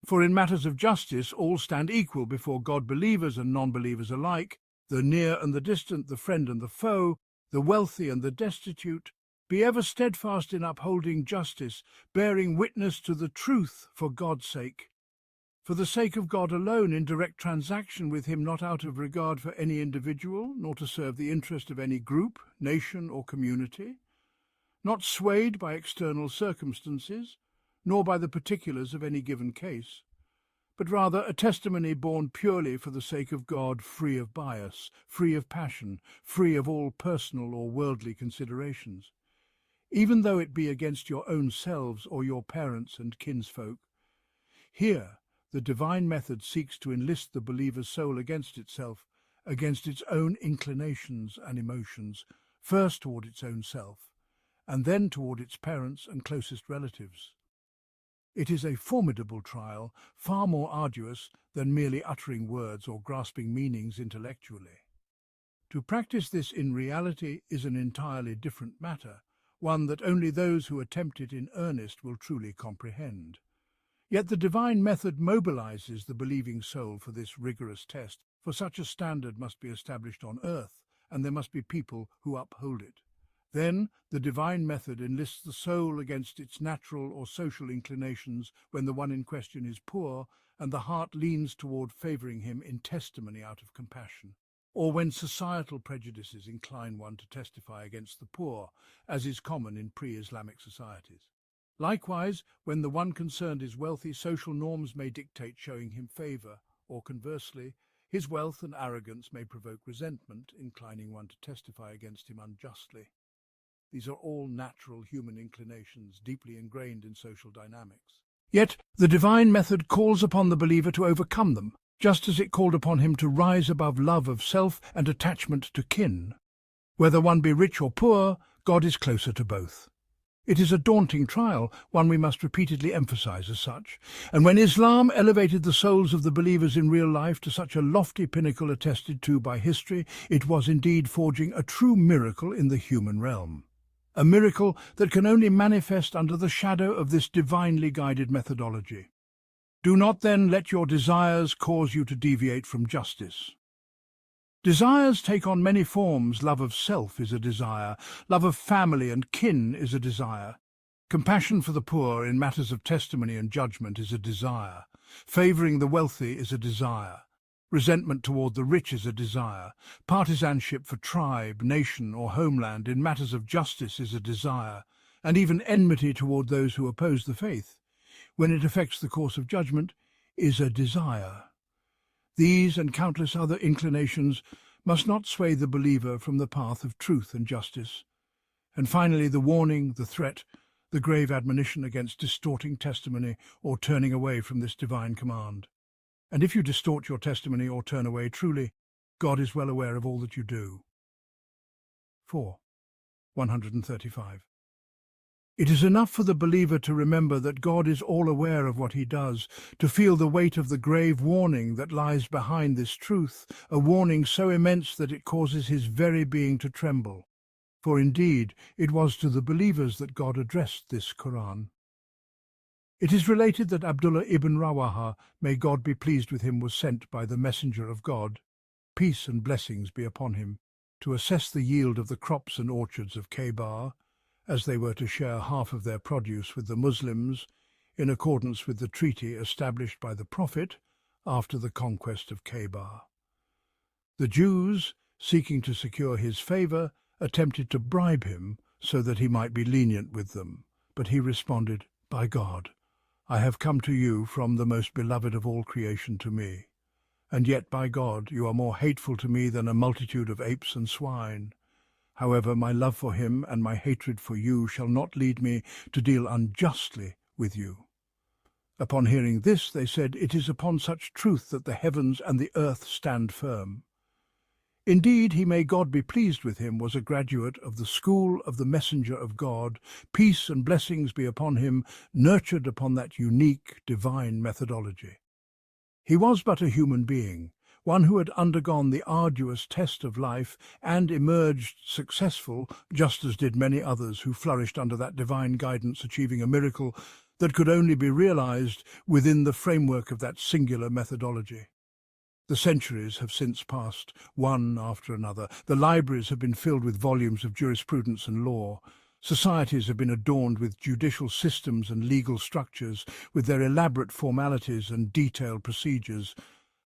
For in matters of justice, all stand equal before God, believers and non-believers alike, the near and the distant, the friend and the foe, the wealthy and the destitute. Be ever steadfast in upholding justice, bearing witness to the truth for God's sake. For the sake of God alone, in direct transaction with Him, not out of regard for any individual, nor to serve the interest of any group, nation or community, not swayed by external circumstances, nor by the particulars of any given case, but rather a testimony borne purely for the sake of God, free of bias, free of passion, free of all personal or worldly considerations, even though it be against your own selves or your parents and kinsfolk. Here, the divine method seeks to enlist the believer's soul against itself, against its own inclinations and emotions, first toward its own self, and then toward its parents and closest relatives. It is a formidable trial, far more arduous than merely uttering words or grasping meanings intellectually. To practice this in reality is an entirely different matter, one that only those who attempt it in earnest will truly comprehend. Yet the divine method mobilizes the believing soul for this rigorous test, for such a standard must be established on earth, and there must be people who uphold it. Then the divine method enlists the soul against its natural or social inclinations when the one in question is poor and the heart leans toward favoring him in testimony out of compassion, or when societal prejudices incline one to testify against the poor, as is common in pre-Islamic societies. Likewise, when the one concerned is wealthy, social norms may dictate showing him favor, or conversely, his wealth and arrogance may provoke resentment, inclining one to testify against him unjustly. These are all natural human inclinations, deeply ingrained in social dynamics. Yet the divine method calls upon the believer to overcome them, just as it called upon him to rise above love of self and attachment to kin. Whether one be rich or poor, God is closer to both. It is a daunting trial, one we must repeatedly emphasize as such, and when Islam elevated the souls of the believers in real life to such a lofty pinnacle attested to by history, it was indeed forging a true miracle in the human realm. A miracle that can only manifest under the shadow of this divinely guided methodology. Do not then let your desires cause you to deviate from justice. Desires take on many forms. Love of self is a desire. Love of family and kin is a desire. Compassion for the poor in matters of testimony and judgment is a desire. Favoring the wealthy is a desire. Resentment toward the rich is a desire. Partisanship for tribe, nation, or homeland in matters of justice is a desire. And even enmity toward those who oppose the faith, when it affects the course of judgment, is a desire. These and countless other inclinations must not sway the believer from the path of truth and justice. And finally, the warning, the threat, the grave admonition against distorting testimony or turning away from this divine command. And if you distort your testimony or turn away, truly, God is well aware of all that you do. 4. 135. It is enough for the believer to remember that God is all aware of what he does, to feel the weight of the grave warning that lies behind this truth, a warning so immense that it causes his very being to tremble. For indeed, it was to the believers that God addressed this Qur'an. It is related that Abdullah ibn Rawaha, may God be pleased with him, was sent by the messenger of God, peace and blessings be upon him, to assess the yield of the crops and orchards of Khaybar, as they were to share half of their produce with the Muslims, in accordance with the treaty established by the Prophet after the conquest of Khaybar. The Jews, seeking to secure his favor, attempted to bribe him so that he might be lenient with them, but he responded, "By God, I have come to you from the most beloved of all creation to me, and yet, by God, you are more hateful to me than a multitude of apes and swine. However, my love for him and my hatred for you shall not lead me to deal unjustly with you." Upon hearing this, they said, "It is upon such truth that the heavens and the earth stand firm." Indeed, he, may God be pleased with him, was a graduate of the school of the messenger of God, peace and blessings be upon him, nurtured upon that unique divine methodology. He was but a human being, one who had undergone the arduous test of life and emerged successful, just as did many others who flourished under that divine guidance, achieving a miracle that could only be realized within the framework of that singular methodology. The centuries have since passed, one after another. The libraries have been filled with volumes of jurisprudence and law. Societies have been adorned with judicial systems and legal structures, with their elaborate formalities and detailed procedures.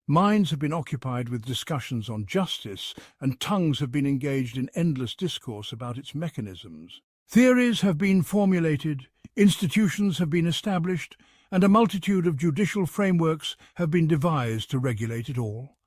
Minds have been occupied with discussions on justice, and tongues have been engaged in endless discourse about its mechanisms. Theories have been formulated, institutions have been established, and a multitude of judicial frameworks have been devised to regulate it all.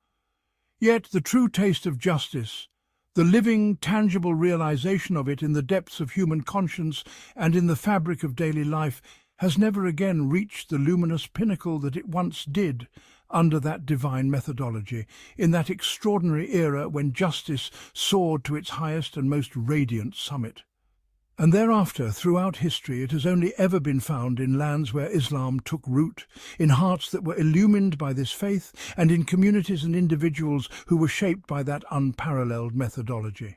Yet the true taste of justice, the living, tangible realization of it in the depths of human conscience and in the fabric of daily life, has never again reached the luminous pinnacle that it once did under that divine methodology, in that extraordinary era when justice soared to its highest and most radiant summit. And thereafter, throughout history, it has only ever been found in lands where Islam took root, in hearts that were illumined by this faith, and in communities and individuals who were shaped by that unparalleled methodology.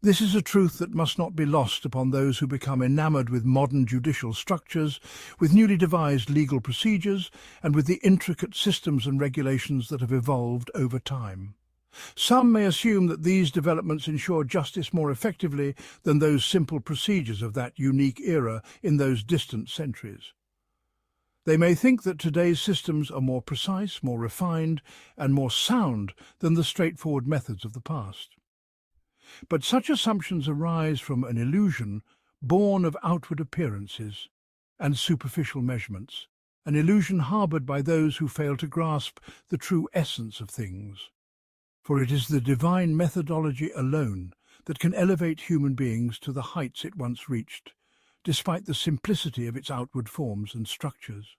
This is a truth that must not be lost upon those who become enamored with modern judicial structures, with newly devised legal procedures, and with the intricate systems and regulations that have evolved over time. Some may assume that these developments ensure justice more effectively than those simple procedures of that unique era in those distant centuries. They may think that today's systems are more precise, more refined, and more sound than the straightforward methods of the past. But such assumptions arise from an illusion born of outward appearances and superficial measurements, an illusion harboured by those who fail to grasp the true essence of things. For it is the divine methodology alone that can elevate human beings to the heights it once reached, despite the simplicity of its outward forms and structures.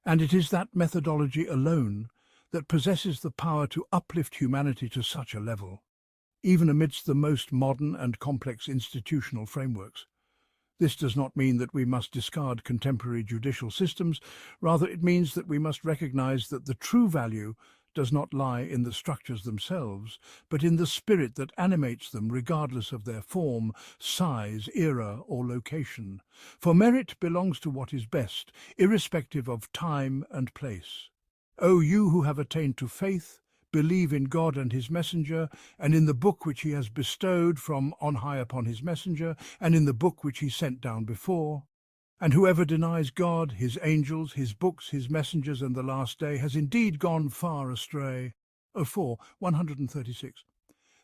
And it is that methodology alone that possesses the power to uplift humanity to such a level, even amidst the most modern and complex institutional frameworks. This does not mean that we must discard contemporary judicial systems. Rather, it means that we must recognize that the true value does not lie in the structures themselves, but in the spirit that animates them regardless of their form, size, era, or location. For merit belongs to what is best, irrespective of time and place. O you who have attained to faith, believe in God and his messenger, and in the book which he has bestowed from on high upon his messenger, and in the book which he sent down before. And whoever denies God, his angels, his books, his messengers, and the last day has indeed gone far astray. 136.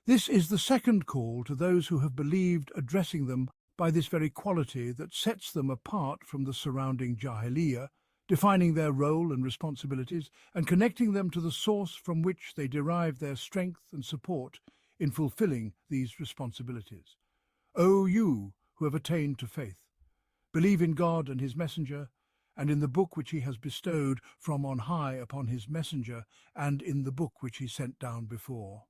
This is the second call to those who have believed, addressing them by this very quality that sets them apart from the surrounding Jahiliyyah, defining their role and responsibilities, and connecting them to the source from which they derive their strength and support in fulfilling these responsibilities. O you who have attained to faith, believe in God and his messenger, and in the book which he has bestowed from on high upon his messenger, and in the book which he sent down before.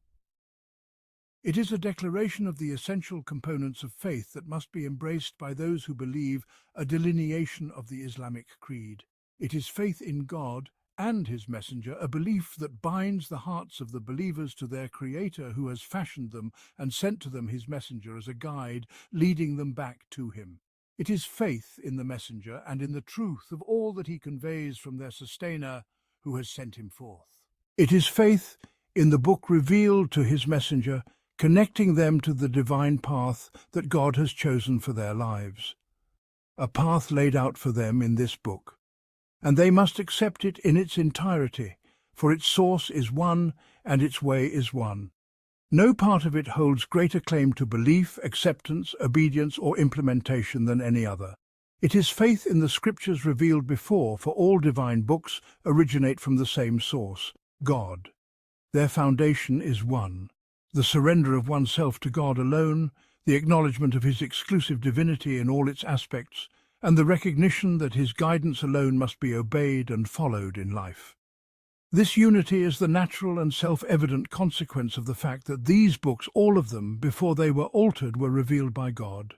It is a declaration of the essential components of faith that must be embraced by those who believe, a delineation of the Islamic creed. It is faith in God and his messenger, a belief that binds the hearts of the believers to their Creator who has fashioned them and sent to them his messenger as a guide, leading them back to him. It is faith in the messenger and in the truth of all that he conveys from their sustainer who has sent him forth. It is faith in the book revealed to his messenger, connecting them to the divine path that God has chosen for their lives, a path laid out for them in this book, and they must accept it in its entirety, for its source is one and its way is one. No part of it holds greater claim to belief, acceptance, obedience, or implementation than any other. It is faith in the scriptures revealed before, for all divine books originate from the same source, God. Their foundation is one, the surrender of oneself to God alone, the acknowledgement of his exclusive divinity in all its aspects, and the recognition that his guidance alone must be obeyed and followed in life. This unity is the natural and self-evident consequence of the fact that these books, all of them, before they were altered, were revealed by God.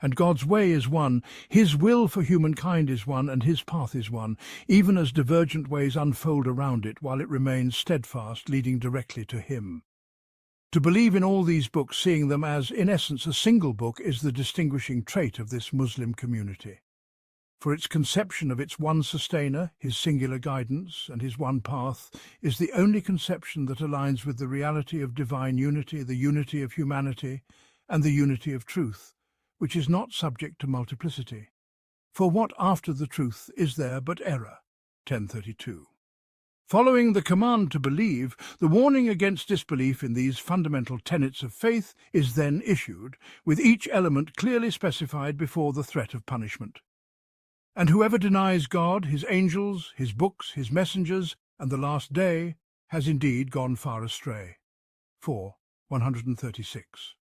And God's way is one, his will for humankind is one, and his path is one, even as divergent ways unfold around it while it remains steadfast, leading directly to him. To believe in all these books, seeing them as, in essence, a single book, is the distinguishing trait of this Muslim community. For its conception of its one sustainer, his singular guidance, and his one path, is the only conception that aligns with the reality of divine unity, the unity of humanity, and the unity of truth, which is not subject to multiplicity. For what after the truth is there but error? 1032. Following the command to believe, the warning against disbelief in these fundamental tenets of faith is then issued, with each element clearly specified before the threat of punishment. And whoever denies God, his angels, his books, his messengers, and the last day, has indeed gone far astray. 136.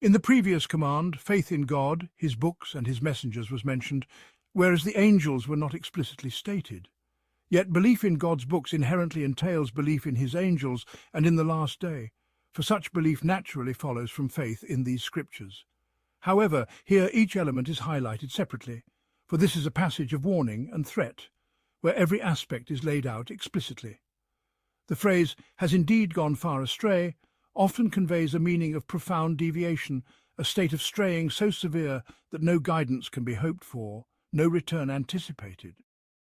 In the previous command, faith in God, his books, and his messengers was mentioned, whereas the angels were not explicitly stated. Yet belief in God's books inherently entails belief in his angels and in the last day, for such belief naturally follows from faith in these scriptures. However, here each element is highlighted separately, for this is a passage of warning and threat, where every aspect is laid out explicitly. The phrase, has indeed gone far astray, often conveys a meaning of profound deviation, a state of straying so severe that no guidance can be hoped for, no return anticipated.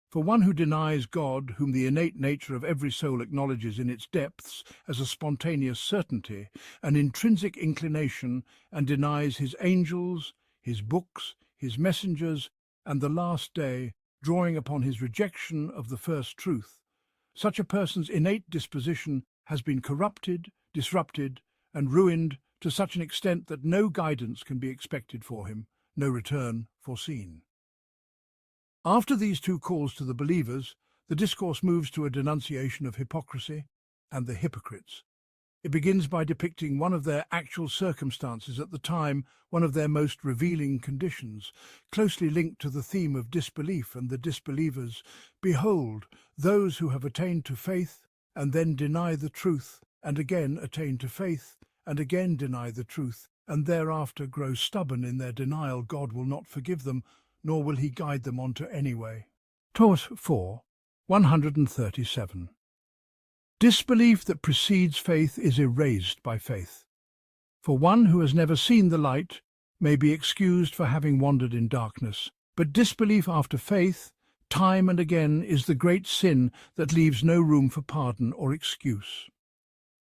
For one who denies God, whom the innate nature of every soul acknowledges in its depths as a spontaneous certainty, an intrinsic inclination, and denies his angels, his books, his messengers, and the last day, drawing upon his rejection of the first truth, such a person's innate disposition has been corrupted, disrupted, and ruined to such an extent that no guidance can be expected for him, no return foreseen. After these two calls to the believers, the discourse moves to a denunciation of hypocrisy and the hypocrites. It begins by depicting one of their actual circumstances at the time, one of their most revealing conditions, closely linked to the theme of disbelief and the disbelievers. Behold, those who have attained to faith and then deny the truth, and again attain to faith and again deny the truth, and thereafter grow stubborn in their denial. God will not forgive them, nor will he guide them on to any way. Torah 4, 137. Disbelief that precedes faith is erased by faith. For one who has never seen the light may be excused for having wandered in darkness, but disbelief after faith, time and again, is the great sin that leaves no room for pardon or excuse.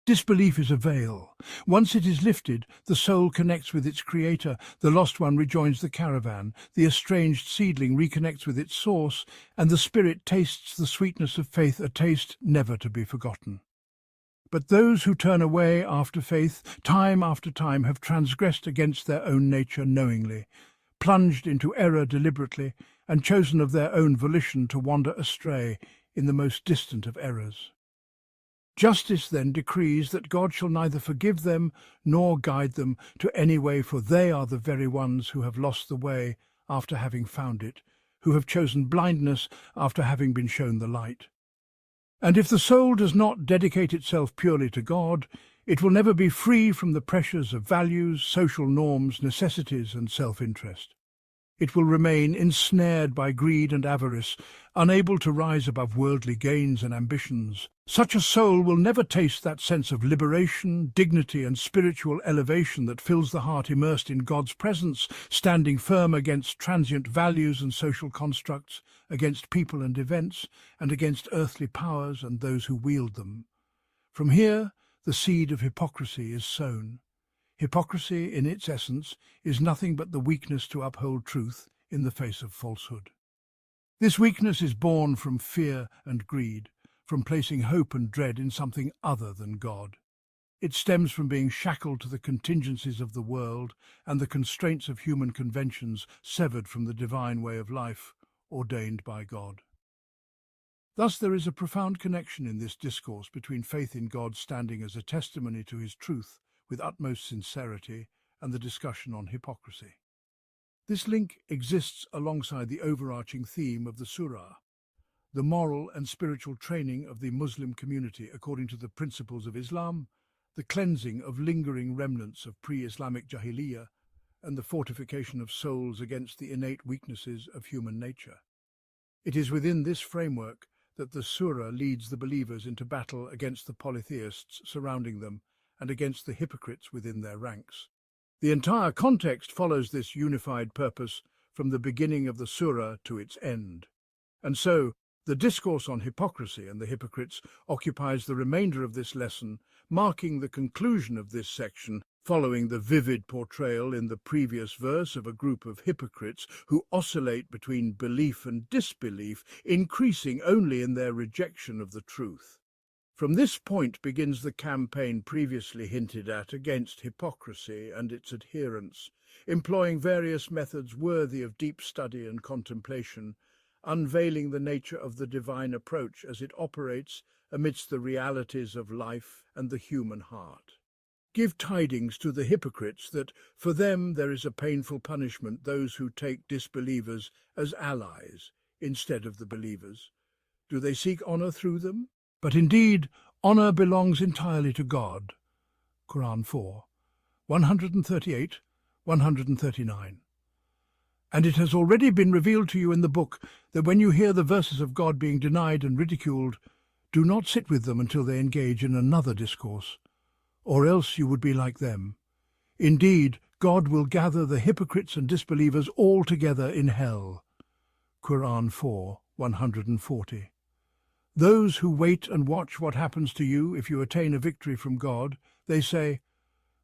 Disbelief is a veil. Once it is lifted, the soul connects with its creator, the lost one rejoins the caravan, the estranged seedling reconnects with its source, and the spirit tastes the sweetness of faith, a taste never to be forgotten. But those who turn away after faith, time after time, have transgressed against their own nature knowingly, plunged into error deliberately, and chosen of their own volition to wander astray in the most distant of errors. Justice then decrees that God shall neither forgive them nor guide them to any way, for they are the very ones who have lost the way after having found it, who have chosen blindness after having been shown the light. And if the soul does not dedicate itself purely to God, it will never be free from the pressures of values, social norms, necessities, and self-interest. It will remain ensnared by greed and avarice, unable to rise above worldly gains and ambitions. Such a soul will never taste that sense of liberation, dignity, and spiritual elevation that fills the heart immersed in God's presence, standing firm against transient values and social constructs, against people and events, and against earthly powers and those who wield them. From here, the seed of hypocrisy is sown. Hypocrisy, in its essence, is nothing but the weakness to uphold truth in the face of falsehood. This weakness is born from fear and greed, from placing hope and dread in something other than God. It stems from being shackled to the contingencies of the world and the constraints of human conventions, severed from the divine way of life ordained by God. Thus there is a profound connection in this discourse between faith in God standing as a testimony to his truth with utmost sincerity and the discussion on hypocrisy. This link exists alongside the overarching theme of the surah, the moral and spiritual training of the Muslim community according to the principles of Islam, the cleansing of lingering remnants of pre-Islamic jahiliyyah, and the fortification of souls against the innate weaknesses of human nature. It is within this framework that the surah leads the believers into battle against the polytheists surrounding them and against the hypocrites within their ranks. The entire context follows this unified purpose from the beginning of the surah to its end. And so, the discourse on hypocrisy and the hypocrites occupies the remainder of this lesson, marking the conclusion of this section, following the vivid portrayal in the previous verse of a group of hypocrites who oscillate between belief and disbelief, increasing only in their rejection of the truth. From this point begins the campaign previously hinted at against hypocrisy and its adherents, employing various methods worthy of deep study and contemplation, unveiling the nature of the divine approach as it operates amidst the realities of life and the human heart. Give tidings to the hypocrites that for them there is a painful punishment, those who take disbelievers as allies instead of the believers. Do they seek honor through them? But indeed, honor belongs entirely to God. Qur'an 4, 138, 139. And it has already been revealed to you in the book that when you hear the verses of God being denied and ridiculed, do not sit with them until they engage in another discourse, or else you would be like them. Indeed, God will gather the hypocrites and disbelievers all together in hell. Qur'an 4, 140. Those who wait and watch what happens to you if you attain a victory from God, they say,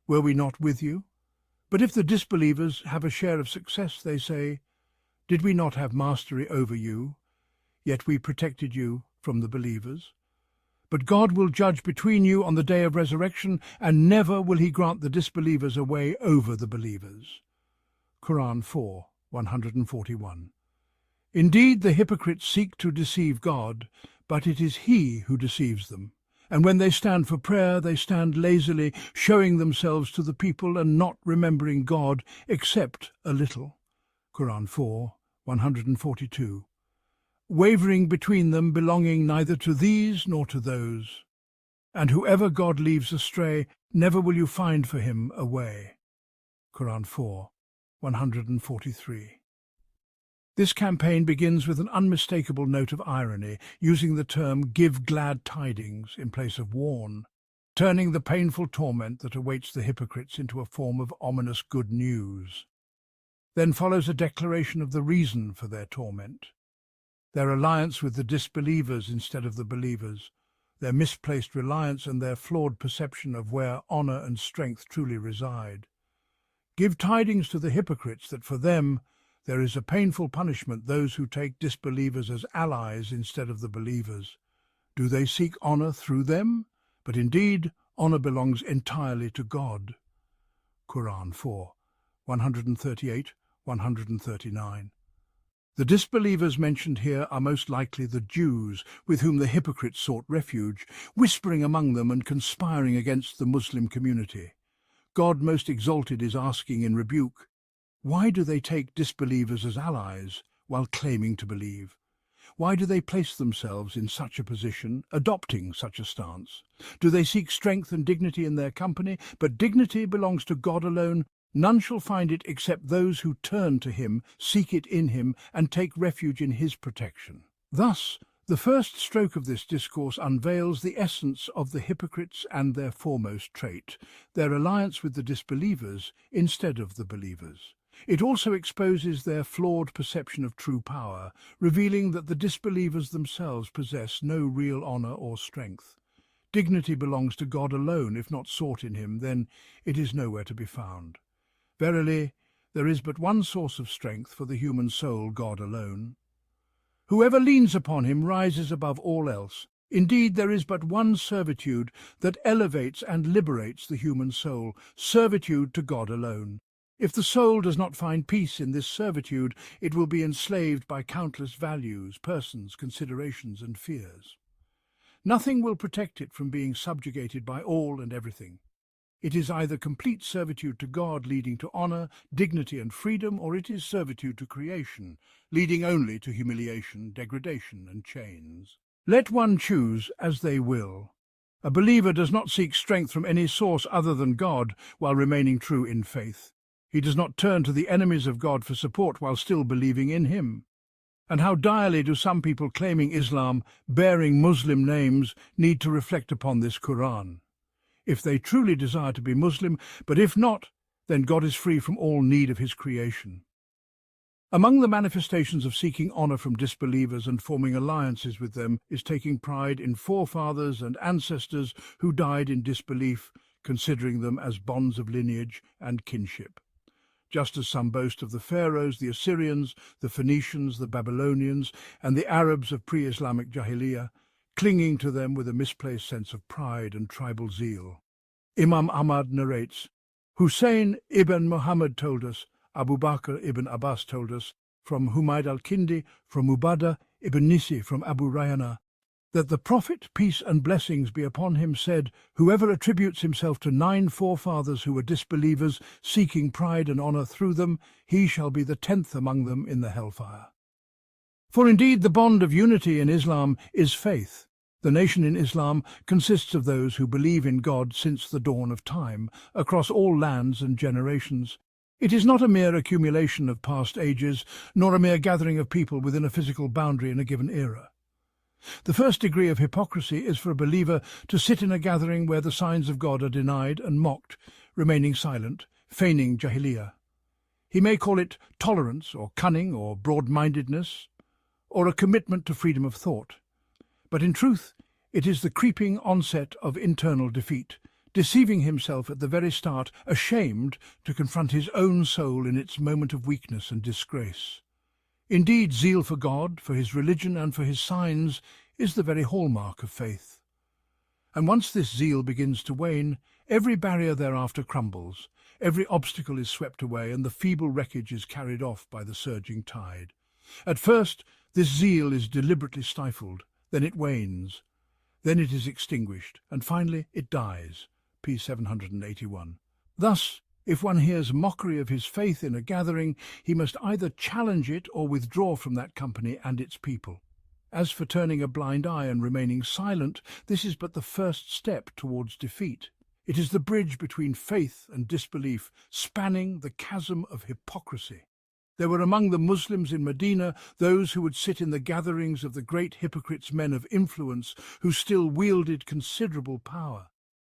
"Were we not with you?" But if the disbelievers have a share of success, they say, "Did we not have mastery over you? Yet we protected you from the believers." But God will judge between you on the day of resurrection, and never will he grant the disbelievers a way over the believers. Qur'an 4, 141. Indeed, the hypocrites seek to deceive God, but it is he who deceives them. And when they stand for prayer, they stand lazily, showing themselves to the people and not remembering God, except a little. Qur'an 4, 142. Wavering between them, belonging neither to these nor to those. And whoever God leaves astray, never will you find for him a way. Qur'an 4, 143. This campaign begins with an unmistakable note of irony, using the term "give glad tidings" in place of "warn," turning the painful torment that awaits the hypocrites into a form of ominous good news. Then follows a declaration of the reason for their torment: their alliance with the disbelievers instead of the believers, their misplaced reliance and their flawed perception of where honor and strength truly reside. Give tidings to the hypocrites that for them there is a painful punishment, those who take disbelievers as allies instead of the believers. Do they seek honor through them? But indeed, honor belongs entirely to God. Qur'an 4, 138, 139. The disbelievers mentioned here are most likely the Jews, with whom the hypocrites sought refuge, whispering among them and conspiring against the Muslim community. God Most Exalted is asking in rebuke, why do they take disbelievers as allies while claiming to believe? Why do they place themselves in such a position, adopting such a stance? Do they seek strength and dignity in their company? But dignity belongs to God alone. None shall find it except those who turn to him, seek it in him, and take refuge in his protection. Thus, the first stroke of this discourse unveils the essence of the hypocrites and their foremost trait, their alliance with the disbelievers instead of the believers. It also exposes their flawed perception of true power, revealing that the disbelievers themselves possess no real honor or strength. Dignity belongs to God alone. If not sought in him, then it is nowhere to be found. Verily, there is but one source of strength for the human soul, God alone. Whoever leans upon him rises above all else. Indeed, there is but one servitude that elevates and liberates the human soul, servitude to God alone. If the soul does not find peace in this servitude, it will be enslaved by countless values, persons, considerations, and fears. Nothing will protect it from being subjugated by all and everything. It is either complete servitude to God, leading to honor, dignity, and freedom, or it is servitude to creation, leading only to humiliation, degradation, and chains. Let one choose as they will. A believer does not seek strength from any source other than God while remaining true in faith. He does not turn to the enemies of God for support while still believing in him. And how direly do some people claiming Islam, bearing Muslim names, need to reflect upon this Qur'an. If they truly desire to be Muslim, but if not, then God is free from all need of his creation. Among the manifestations of seeking honor from disbelievers and forming alliances with them is taking pride in forefathers and ancestors who died in disbelief, considering them as bonds of lineage and kinship. Just as some boast of the pharaohs, the Assyrians, the Phoenicians, the Babylonians, and the Arabs of pre-Islamic Jahiliyyah, clinging to them with a misplaced sense of pride and tribal zeal. Imam Ahmad narrates, Hussein ibn Muhammad told us, Abu Bakr ibn Abbas told us, from Humayd al-Kindi, from Ubadah ibn Nisi, from Abu Rayana, that the Prophet, peace and blessings be upon him, said, whoever attributes himself to 9 forefathers who were disbelievers, seeking pride and honor through them, he shall be the 10th among them in the hellfire. For indeed the bond of unity in Islam is faith. The nation in Islam consists of those who believe in God since the dawn of time, across all lands and generations. It is not a mere accumulation of past ages, nor a mere gathering of people within a physical boundary in a given era. The first degree of hypocrisy is for a believer to sit in a gathering where the signs of God are denied and mocked, remaining silent, feigning jahiliyyah. He may call it tolerance or cunning or broad-mindedness, or a commitment to freedom of thought. But in truth, it is the creeping onset of internal defeat, deceiving himself at the very start, ashamed to confront his own soul in its moment of weakness and disgrace. Indeed, zeal for God, for his religion and for his signs is the very hallmark of faith. And once this zeal begins to wane, every barrier thereafter crumbles, every obstacle is swept away, and the feeble wreckage is carried off by the surging tide. At first, this zeal is deliberately stifled, then it wanes, then it is extinguished, and finally it dies. P. 781. Thus, if one hears mockery of his faith in a gathering, he must either challenge it or withdraw from that company and its people. As for turning a blind eye and remaining silent, this is but the first step towards defeat. It is the bridge between faith and disbelief, spanning the chasm of hypocrisy. There were among the Muslims in Medina those who would sit in the gatherings of the great hypocrites, men of influence, who still wielded considerable power.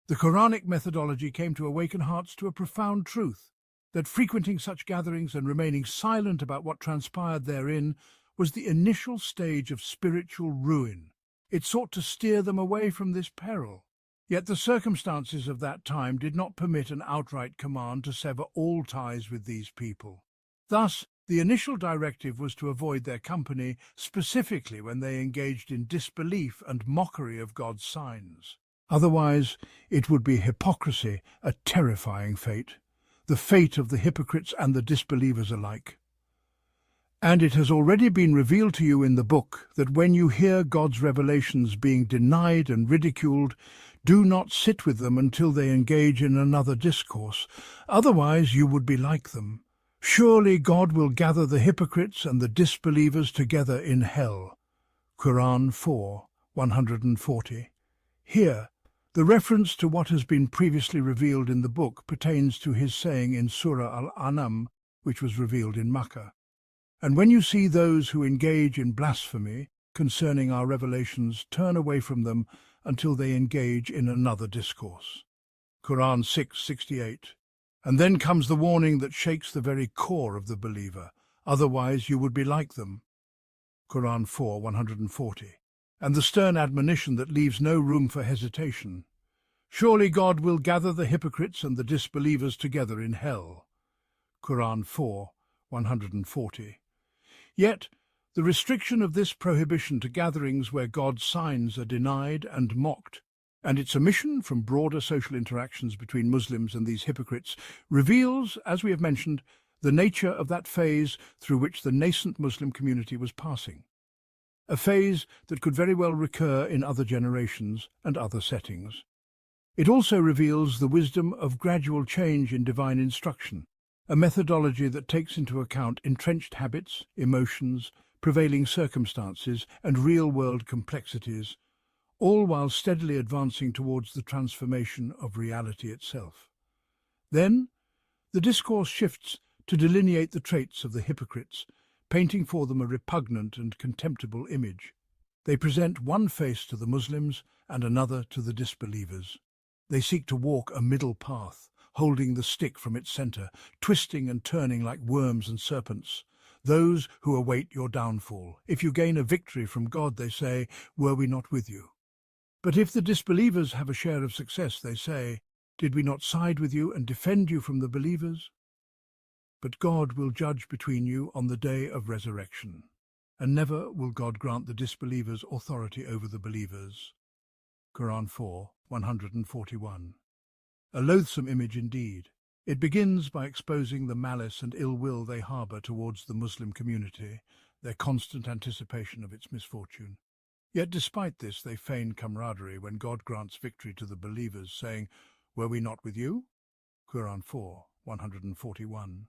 The Quranic methodology came to awaken hearts to a profound truth, that frequenting such gatherings and remaining silent about what transpired therein was the initial stage of spiritual ruin. It sought to steer them away from this peril. Yet the circumstances of that time did not permit an outright command to sever all ties with these people. Thus, the initial directive was to avoid their company, specifically when they engaged in disbelief and mockery of God's signs. Otherwise, it would be hypocrisy, a terrifying fate, the fate of the hypocrites and the disbelievers alike. And it has already been revealed to you in the book that when you hear God's revelations being denied and ridiculed, do not sit with them until they engage in another discourse. Otherwise, you would be like them. Surely God will gather the hypocrites and the disbelievers together in hell. Qur'an 4, 140. Here, the reference to what has been previously revealed in the book pertains to his saying in Surah Al-An'am, which was revealed in Makkah. And when you see those who engage in blasphemy concerning our revelations, turn away from them until they engage in another discourse. Qur'an 6:68. And then comes the warning that shakes the very core of the believer. Otherwise you would be like them. Qur'an 4, 140. And the stern admonition that leaves no room for hesitation. Surely God will gather the hypocrites and the disbelievers together in hell. Qur'an 4, 140. Yet, the restriction of this prohibition to gatherings where God's signs are denied and mocked, and its omission from broader social interactions between Muslims and these hypocrites, reveals, as we have mentioned, the nature of that phase through which the nascent Muslim community was passing. A phase that could very well recur in other generations and other settings. It also reveals the wisdom of gradual change in divine instruction, a methodology that takes into account entrenched habits, emotions, prevailing circumstances, and real-world complexities, all while steadily advancing towards the transformation of reality itself. Then, the discourse shifts to delineate the traits of the hypocrites, painting for them a repugnant and contemptible image. They present one face to the Muslims and another to the disbelievers. They seek to walk a middle path, holding the stick from its center, twisting and turning like worms and serpents. Those who await your downfall. If you gain a victory from God, they say, were we not with you? But if the disbelievers have a share of success, they say, did we not side with you and defend you from the believers? But God will judge between you on the day of resurrection, and never will God grant the disbelievers authority over the believers. Qur'an 4, 141. A loathsome image indeed. It begins by exposing the malice and ill will they harbour towards the Muslim community, their constant anticipation of its misfortune. Yet despite this, they feign camaraderie when God grants victory to the believers, saying, were we not with you? Qur'an 4, 141.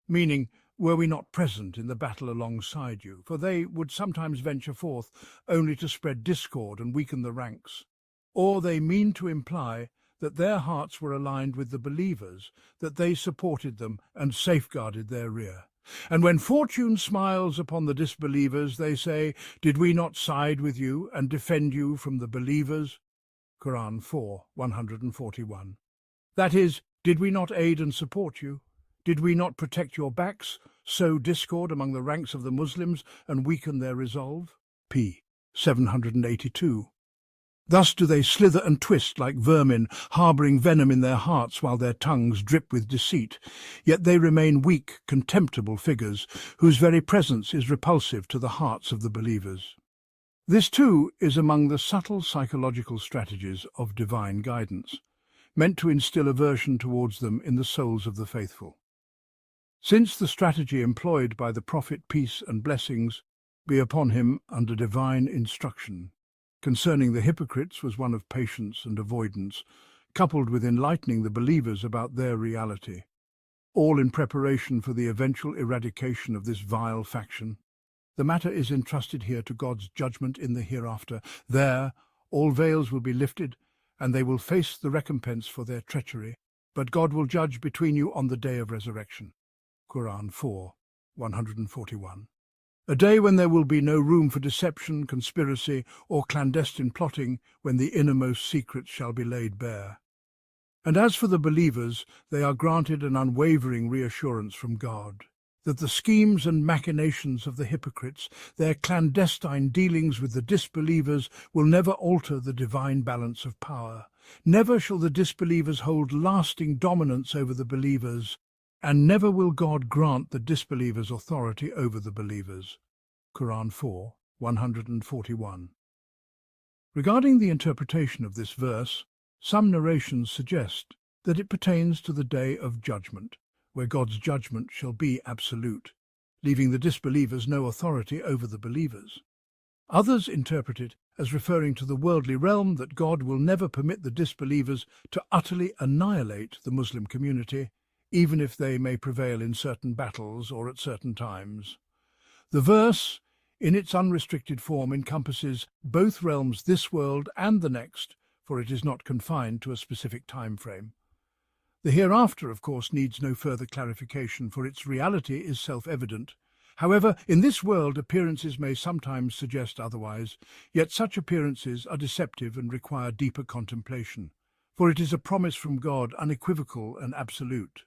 Meaning, were we not present in the battle alongside you? For they would sometimes venture forth only to spread discord and weaken the ranks. Or they mean to imply that their hearts were aligned with the believers, that they supported them and safeguarded their rear. And when fortune smiles upon the disbelievers, they say, did we not side with you and defend you from the believers? Qur'an 4, 141. That is, did we not aid and support you? Did we not protect your backs sow discord among the ranks of the Muslims and weaken their resolve? p. 782. Thus do they slither and twist like vermin, harbouring venom in their hearts while their tongues drip with deceit. Yet they remain weak, contemptible figures, whose very presence is repulsive to the hearts of the believers. This too is among the subtle psychological strategies of divine guidance, meant to instill aversion towards them in the souls of the faithful. Since the strategy employed by the Prophet, peace and blessings be upon him, under divine instruction, concerning the hypocrites was one of patience and avoidance, coupled with enlightening the believers about their reality, all in preparation for the eventual eradication of this vile faction. The matter is entrusted here to God's judgment in the hereafter. There, all veils will be lifted, and they will face the recompense for their treachery. But God will judge between you on the day of resurrection. Qur'an 4, 141. A day when there will be no room for deception, conspiracy, or clandestine plotting, when the innermost secrets shall be laid bare. And as for the believers, they are granted an unwavering reassurance from God, that the schemes and machinations of the hypocrites, their clandestine dealings with the disbelievers, will never alter the divine balance of power. Never shall the disbelievers hold lasting dominance over the believers, and never will God grant the disbelievers authority over the believers. Qur'an 4, 141. Regarding the interpretation of this verse, some narrations suggest that it pertains to the day of judgment, where God's judgment shall be absolute, leaving the disbelievers no authority over the believers. Others interpret it as referring to the worldly realm, that God will never permit the disbelievers to utterly annihilate the Muslim community, even if they may prevail in certain battles or at certain times. The verse, in its unrestricted form, encompasses both realms, this world and the next, for it is not confined to a specific time frame. The hereafter, of course, needs no further clarification, for its reality is self-evident. However, in this world appearances may sometimes suggest otherwise, yet such appearances are deceptive and require deeper contemplation, for it is a promise from God, unequivocal and absolute.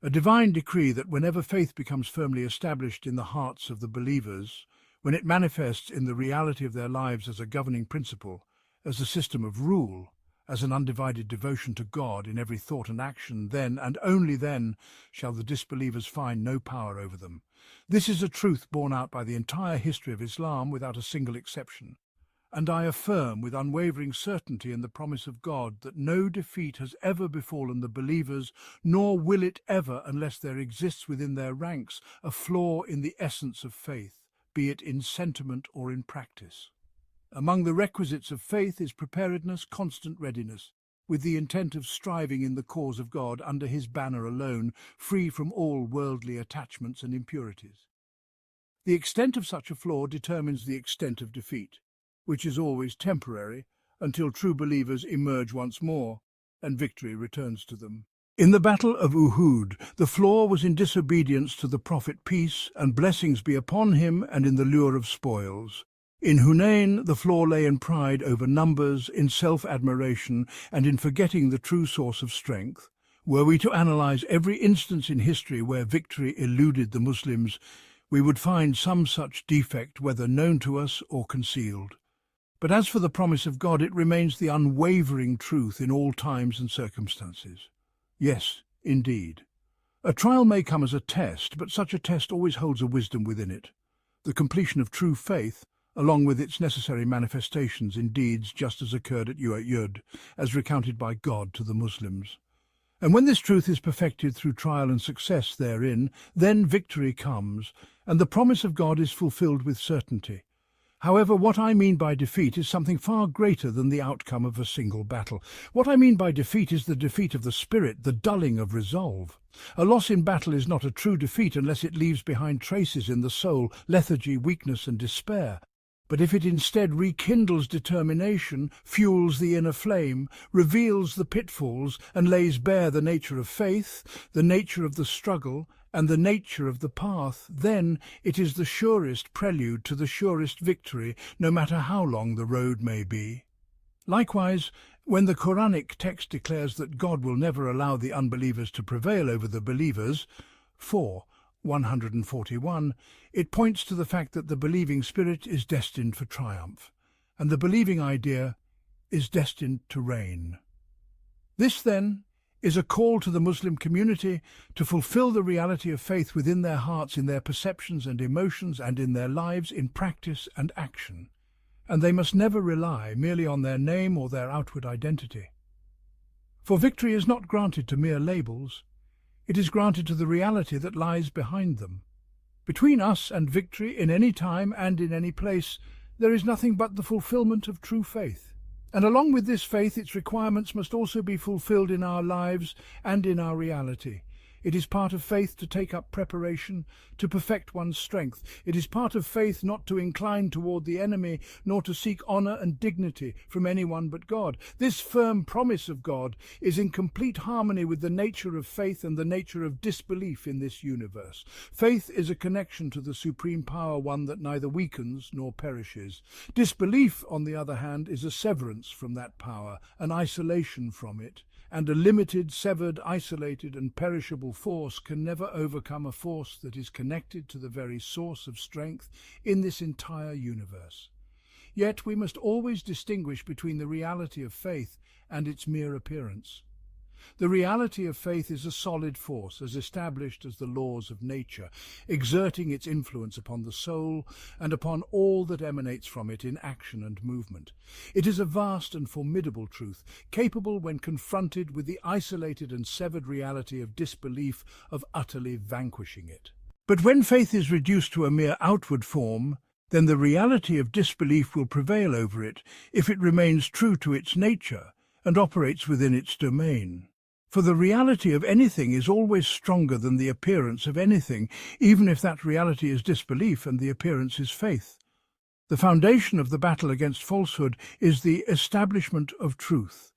A divine decree that whenever faith becomes firmly established in the hearts of the believers, when it manifests in the reality of their lives as a governing principle, as a system of rule, as an undivided devotion to God in every thought and action, then, and only then, shall the disbelievers find no power over them. This is a truth borne out by the entire history of Islam without a single exception. And I affirm with unwavering certainty in the promise of God that no defeat has ever befallen the believers, nor will it ever, unless there exists within their ranks a flaw in the essence of faith, be it in sentiment or in practice. Among the requisites of faith is preparedness, constant readiness, with the intent of striving in the cause of God under his banner alone, free from all worldly attachments and impurities. The extent of such a flaw determines the extent of defeat, which is always temporary, until true believers emerge once more, and victory returns to them. In the Battle of Uhud, the flaw was in disobedience to the Prophet, peace and blessings be upon him, and in the lure of spoils. In Hunain, the flaw lay in pride over numbers, in self-admiration, and in forgetting the true source of strength. Were we to analyze every instance in history where victory eluded the Muslims, we would find some such defect, whether known to us or concealed. But as for the promise of God, it remains the unwavering truth in all times and circumstances. Yes, indeed. A trial may come as a test, but such a test always holds a wisdom within it. The completion of true faith, along with its necessary manifestations in deeds just as occurred at Uhud, as recounted by God to the Muslims. And when this truth is perfected through trial and success therein, then victory comes, and the promise of God is fulfilled with certainty. However, what I mean by defeat is something far greater than the outcome of a single battle. What I mean by defeat is the defeat of the spirit, the dulling of resolve. A loss in battle is not a true defeat unless it leaves behind traces in the soul, lethargy, weakness and despair. But if it instead rekindles determination, fuels the inner flame, reveals the pitfalls, and lays bare the nature of faith, the nature of the struggle, and the nature of the path, then it is the surest prelude to the surest victory, no matter how long the road may be. Likewise, when the Quranic text declares that God will never allow the unbelievers to prevail over the believers, 4. 141, it points to the fact that the believing spirit is destined for triumph, and the believing idea is destined to reign. This, then, is a call to the Muslim community to fulfill the reality of faith within their hearts, in their perceptions and emotions, and in their lives in practice and action. And they must never rely merely on their name or their outward identity. For victory is not granted to mere labels, it is granted to the reality that lies behind them. Between us and victory, in any time and in any place, there is nothing but the fulfillment of true faith. And along with this faith, its requirements must also be fulfilled in our lives and in our reality. It is part of faith to take up preparation, to perfect one's strength. It is part of faith not to incline toward the enemy, nor to seek honor and dignity from anyone but God. This firm promise of God is in complete harmony with the nature of faith and the nature of disbelief in this universe. Faith is a connection to the supreme power, one that neither weakens nor perishes. Disbelief, on the other hand, is a severance from that power, an isolation from it. And a limited, severed, isolated and perishable force can never overcome a force that is connected to the very source of strength in this entire universe. Yet we must always distinguish between the reality of faith and its mere appearance. The reality of faith is a solid force, as established as the laws of nature, exerting its influence upon the soul and upon all that emanates from it in action and movement. It is a vast and formidable truth, capable, when confronted with the isolated and severed reality of disbelief, of utterly vanquishing it. But when faith is reduced to a mere outward form, then the reality of disbelief will prevail over it if it remains true to its nature and operates within its domain. For the reality of anything is always stronger than the appearance of anything, even if that reality is disbelief and the appearance is faith. The foundation of the battle against falsehood is the establishment of truth.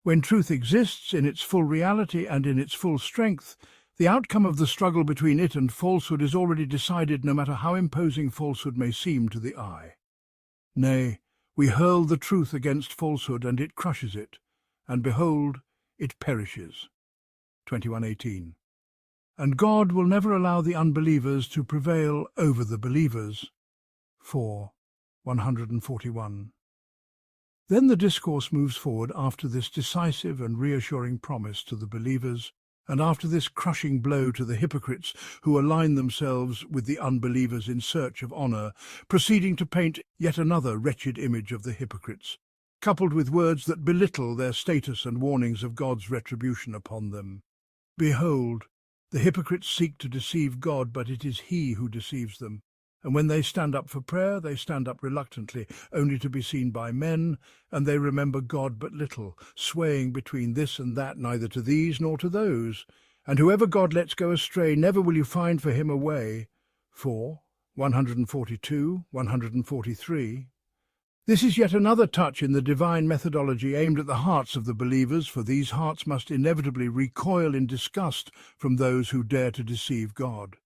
When truth exists in its full reality and in its full strength, the outcome of the struggle between it and falsehood is already decided, no matter how imposing falsehood may seem to the eye. Nay, we hurl the truth against falsehood, and it crushes it, and behold, it perishes. 21:18. And God will never allow the unbelievers to prevail over the believers. 141. Then the discourse moves forward after this decisive and reassuring promise to the believers, and after this crushing blow to the hypocrites who align themselves with the unbelievers in search of honor, proceeding to paint yet another wretched image of the hypocrites, coupled with words that belittle their status and warnings of God's retribution upon them. Behold, the hypocrites seek to deceive God, but it is He who deceives them. And when they stand up for prayer, they stand up reluctantly, only to be seen by men, and they remember God but little, swaying between this and that, neither to these nor to those. And whoever God lets go astray, never will you find for him a way. 142, 143. This is yet another touch in the divine methodology aimed at the hearts of the believers, for these hearts must inevitably recoil in disgust from those who dare to deceive God.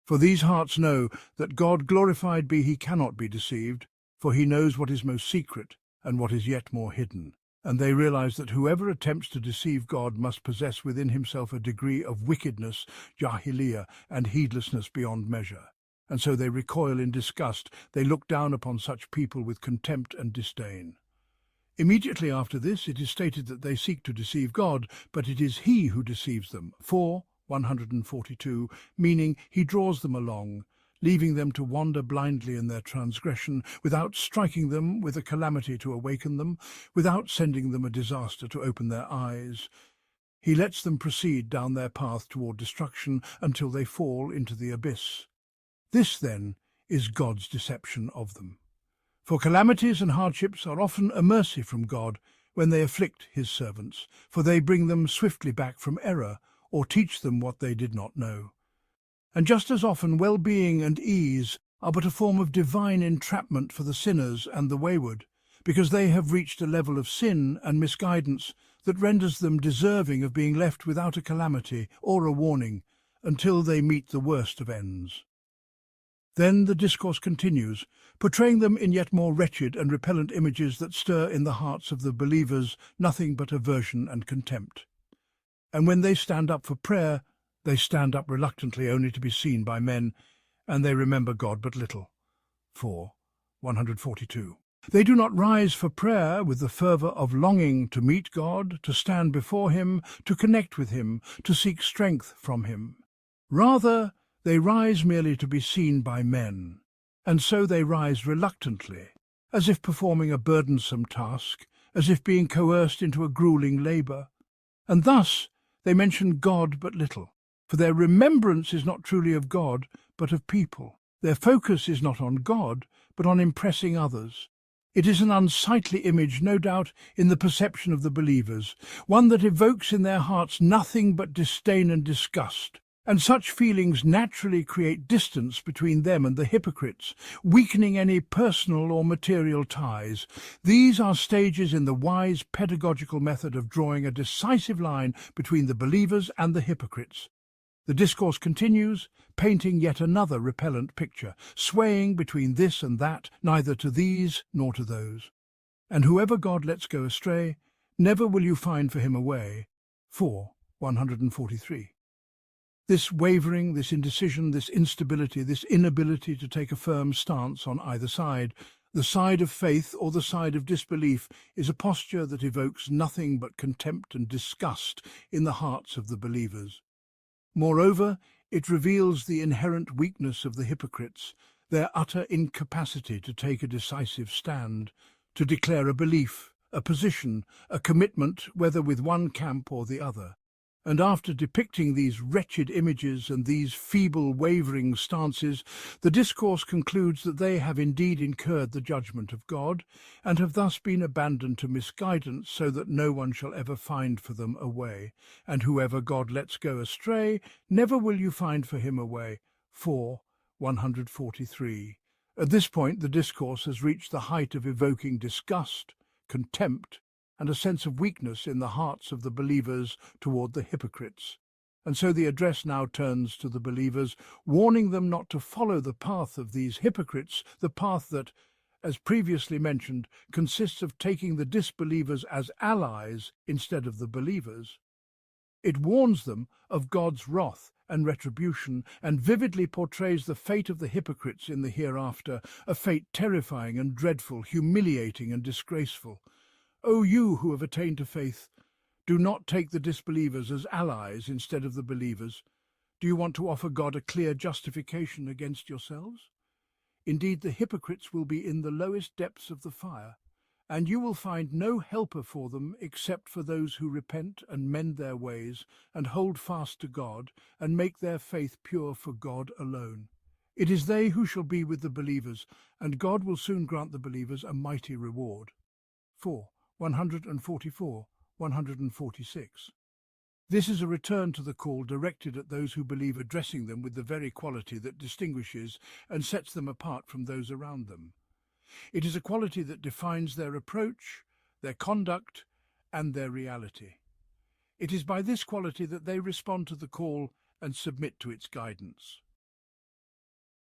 For these hearts know that God, glorified be He, cannot be deceived, for He knows what is most secret and what is yet more hidden. And they realize that whoever attempts to deceive God must possess within himself a degree of wickedness, jahiliyyah, and heedlessness beyond measure. And so they recoil in disgust. They look down upon such people with contempt and disdain. Immediately after this, it is stated that they seek to deceive God, but it is He who deceives them. 142, meaning He draws them along, leaving them to wander blindly in their transgression, without striking them with a calamity to awaken them, without sending them a disaster to open their eyes. He lets them proceed down their path toward destruction until they fall into the abyss. This, then, is God's deception of them. For calamities and hardships are often a mercy from God when they afflict His servants, for they bring them swiftly back from error, or teach them what they did not know. And just as often, well-being and ease are but a form of divine entrapment for the sinners and the wayward, because they have reached a level of sin and misguidance that renders them deserving of being left without a calamity or a warning until they meet the worst of ends. Then the discourse continues, portraying them in yet more wretched and repellent images that stir in the hearts of the believers nothing but aversion and contempt. And when they stand up for prayer, They stand up reluctantly only to be seen by men, and they remember God but little. 4. 142. They do not rise for prayer with the fervour of longing to meet God, to stand before him, to connect with him, to seek strength from him. Rather, they rise merely to be seen by men, and so they rise reluctantly, as if performing a burdensome task, as if being coerced into a gruelling labour. And thus they mention God but little, for their remembrance is not truly of God, but of people. Their focus is not on God, but on impressing others. It is an unsightly image, no doubt, in the perception of the believers, one that evokes in their hearts nothing but disdain and disgust. And such feelings naturally create distance between them and the hypocrites, weakening any personal or material ties. These are stages in the wise pedagogical method of drawing a decisive line between the believers and the hypocrites. The discourse continues, painting yet another repellent picture, swaying between this and that, neither to these nor to those. And whoever God lets go astray, never will you find for him a way. 4. 143. This wavering, this indecision, this instability, this inability to take a firm stance on either side, the side of faith or the side of disbelief, is a posture that evokes nothing but contempt and disgust in the hearts of the believers. Moreover, it reveals the inherent weakness of the hypocrites, their utter incapacity to take a decisive stand, to declare a belief, a position, a commitment, whether with one camp or the other. And after depicting these wretched images and these feeble, wavering stances, the discourse concludes that they have indeed incurred the judgment of God, and have thus been abandoned to misguidance, so that no one shall ever find for them a way. And whoever God lets go astray, never will you find for him a way. 4. 143. At this point, the discourse has reached the height of evoking disgust, contempt, and a sense of weakness in the hearts of the believers toward the hypocrites. And so the address now turns to the believers, warning them not to follow the path of these hypocrites, the path that, as previously mentioned, consists of taking the disbelievers as allies instead of the believers. It warns them of God's wrath and retribution, and vividly portrays the fate of the hypocrites in the hereafter, a fate terrifying and dreadful, humiliating and disgraceful. O you who have attained to faith, do not take the disbelievers as allies instead of the believers. Do you want to offer God a clear justification against yourselves? Indeed, the hypocrites will be in the lowest depths of the fire, and you will find no helper for them except for those who repent and mend their ways and hold fast to God and make their faith pure for God alone. It is they who shall be with the believers, and God will soon grant the believers a mighty reward. 4. 144, 146. This is a return to the call directed at those who believe, addressing them with the very quality that distinguishes and sets them apart from those around them. It is a quality that defines their approach, their conduct, and their reality. It is by this quality that they respond to the call and submit to its guidance.